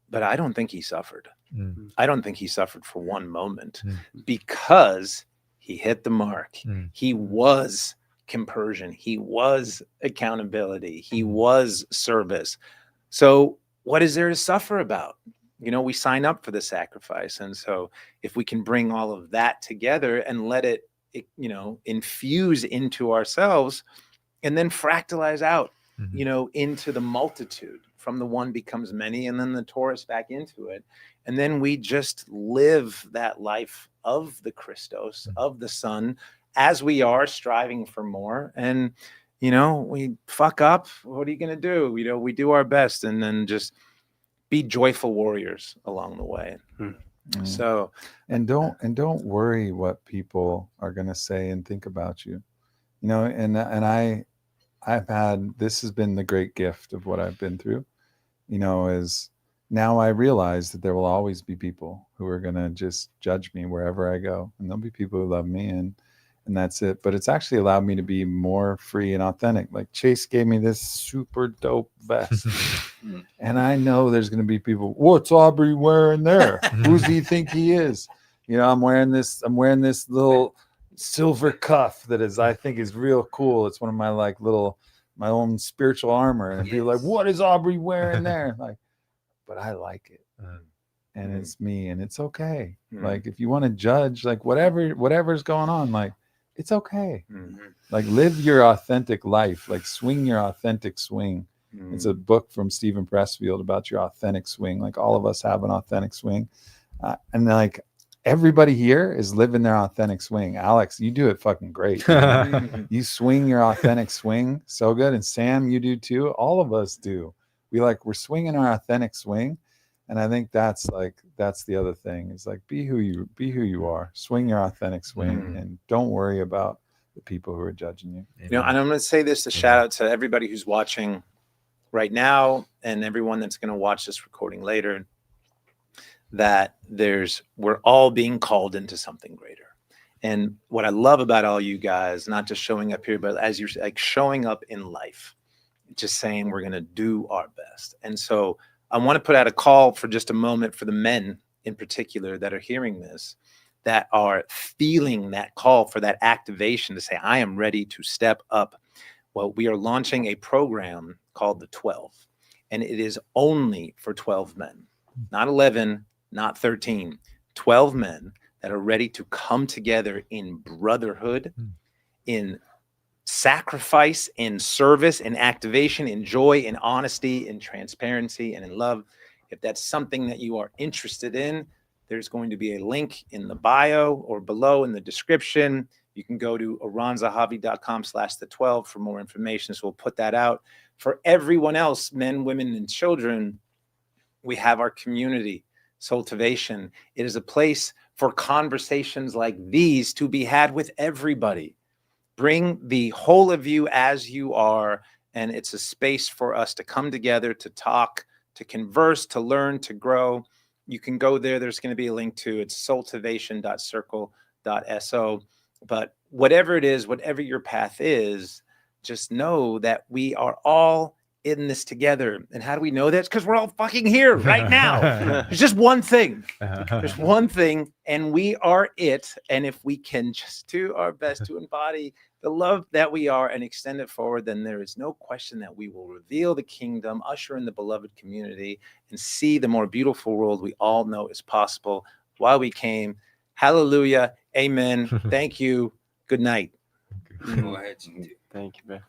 but I don't think he suffered. Mm. I don't think he suffered for one moment Mm. because he hit the mark. Mm. He was compersion. He was accountability. He Mm. was service. So what is there to suffer about? We sign up for the sacrifice. And so if we can bring all of that together and let it infuse into ourselves and then fractalize out, Mhm. into the multitude, from the one becomes many, and then the Taurus back into it. And then we just live that life of the Christos, of the Son, as we are striving for more. And, we fuck up. What are you going to do? We do our best and then just be joyful warriors along the way. Mhm. So, And don't worry what people are going to say and think about you. And I've had, this has been the great gift of what I've been through, is now I realize that there will always be people who are going to just judge me wherever I go. And there'll be people who love me and that's it. But it's actually allowed me to be more free and authentic. Like Chase gave me this super dope vest. And I know there's going to be people, what's Aubrey wearing there? Who's he think he is? I'm wearing this little silver cuff that I think is real cool. It's one of my my own spiritual armor. And people are like, what is Aubrey wearing there? Like, but I like it. And it's me, and it's okay. Like if you want to judge, like whatever's going on, like it's okay. Like live your authentic life, like swing your authentic swing. It's a book from Stephen Pressfield about your authentic swing. Like all of us have an authentic swing. And like everybody here is living their authentic swing. Alex, you do it fucking great. You swing your authentic swing so good. And Sam, you do too. All of us do. We're swinging our authentic swing. And I think that's the other thing is like, be who you are, swing your authentic swing and don't worry about the people who are judging you. and I'm going to say this to shout out to everybody who's watching right now and everyone that's going to watch this recording later, that we're all being called into something greater. And what I love about all you guys, not just showing up here, but as you're like showing up in life, just saying we're going to do our best. And so I want to put out a call for just a moment for the men in particular that are hearing this, that are feeling that call for that activation to say, I am ready to step up. Well, we are launching a program called the 12, and it is only for 12 men, not 11, not 13, 12 men that are ready to come together in brotherhood, in sacrifice, in service, in activation, in joy, in honesty, in transparency, and in love. If that's something that you are interested in, there's going to be a link in the bio or below in the description. You can go to aranzahavi.com/the12 for more information. So we'll put that out. For everyone else, men, women, and children, we have our community, Soultivation. It is a place for conversations like these to be had with everybody. Bring the whole of you as you are, and it's a space for us to come together, to talk, to converse, to learn, to grow. You can go there. There's going to be a link to it's soultivation.circle.so. But whatever it is, whatever your path is, just know that we are all in this together. And how do we know that? It's because we're all fucking here right now. There's just one thing. There's one thing, and we are it. And if we can just do our best to embody the love that we are and extend it forward, then there is no question that we will reveal the kingdom, usher in the beloved community, and see the more beautiful world we all know is possible while we came. Hallelujah. Amen. Thank you. Good night. Go ahead, you do. Thank you, man.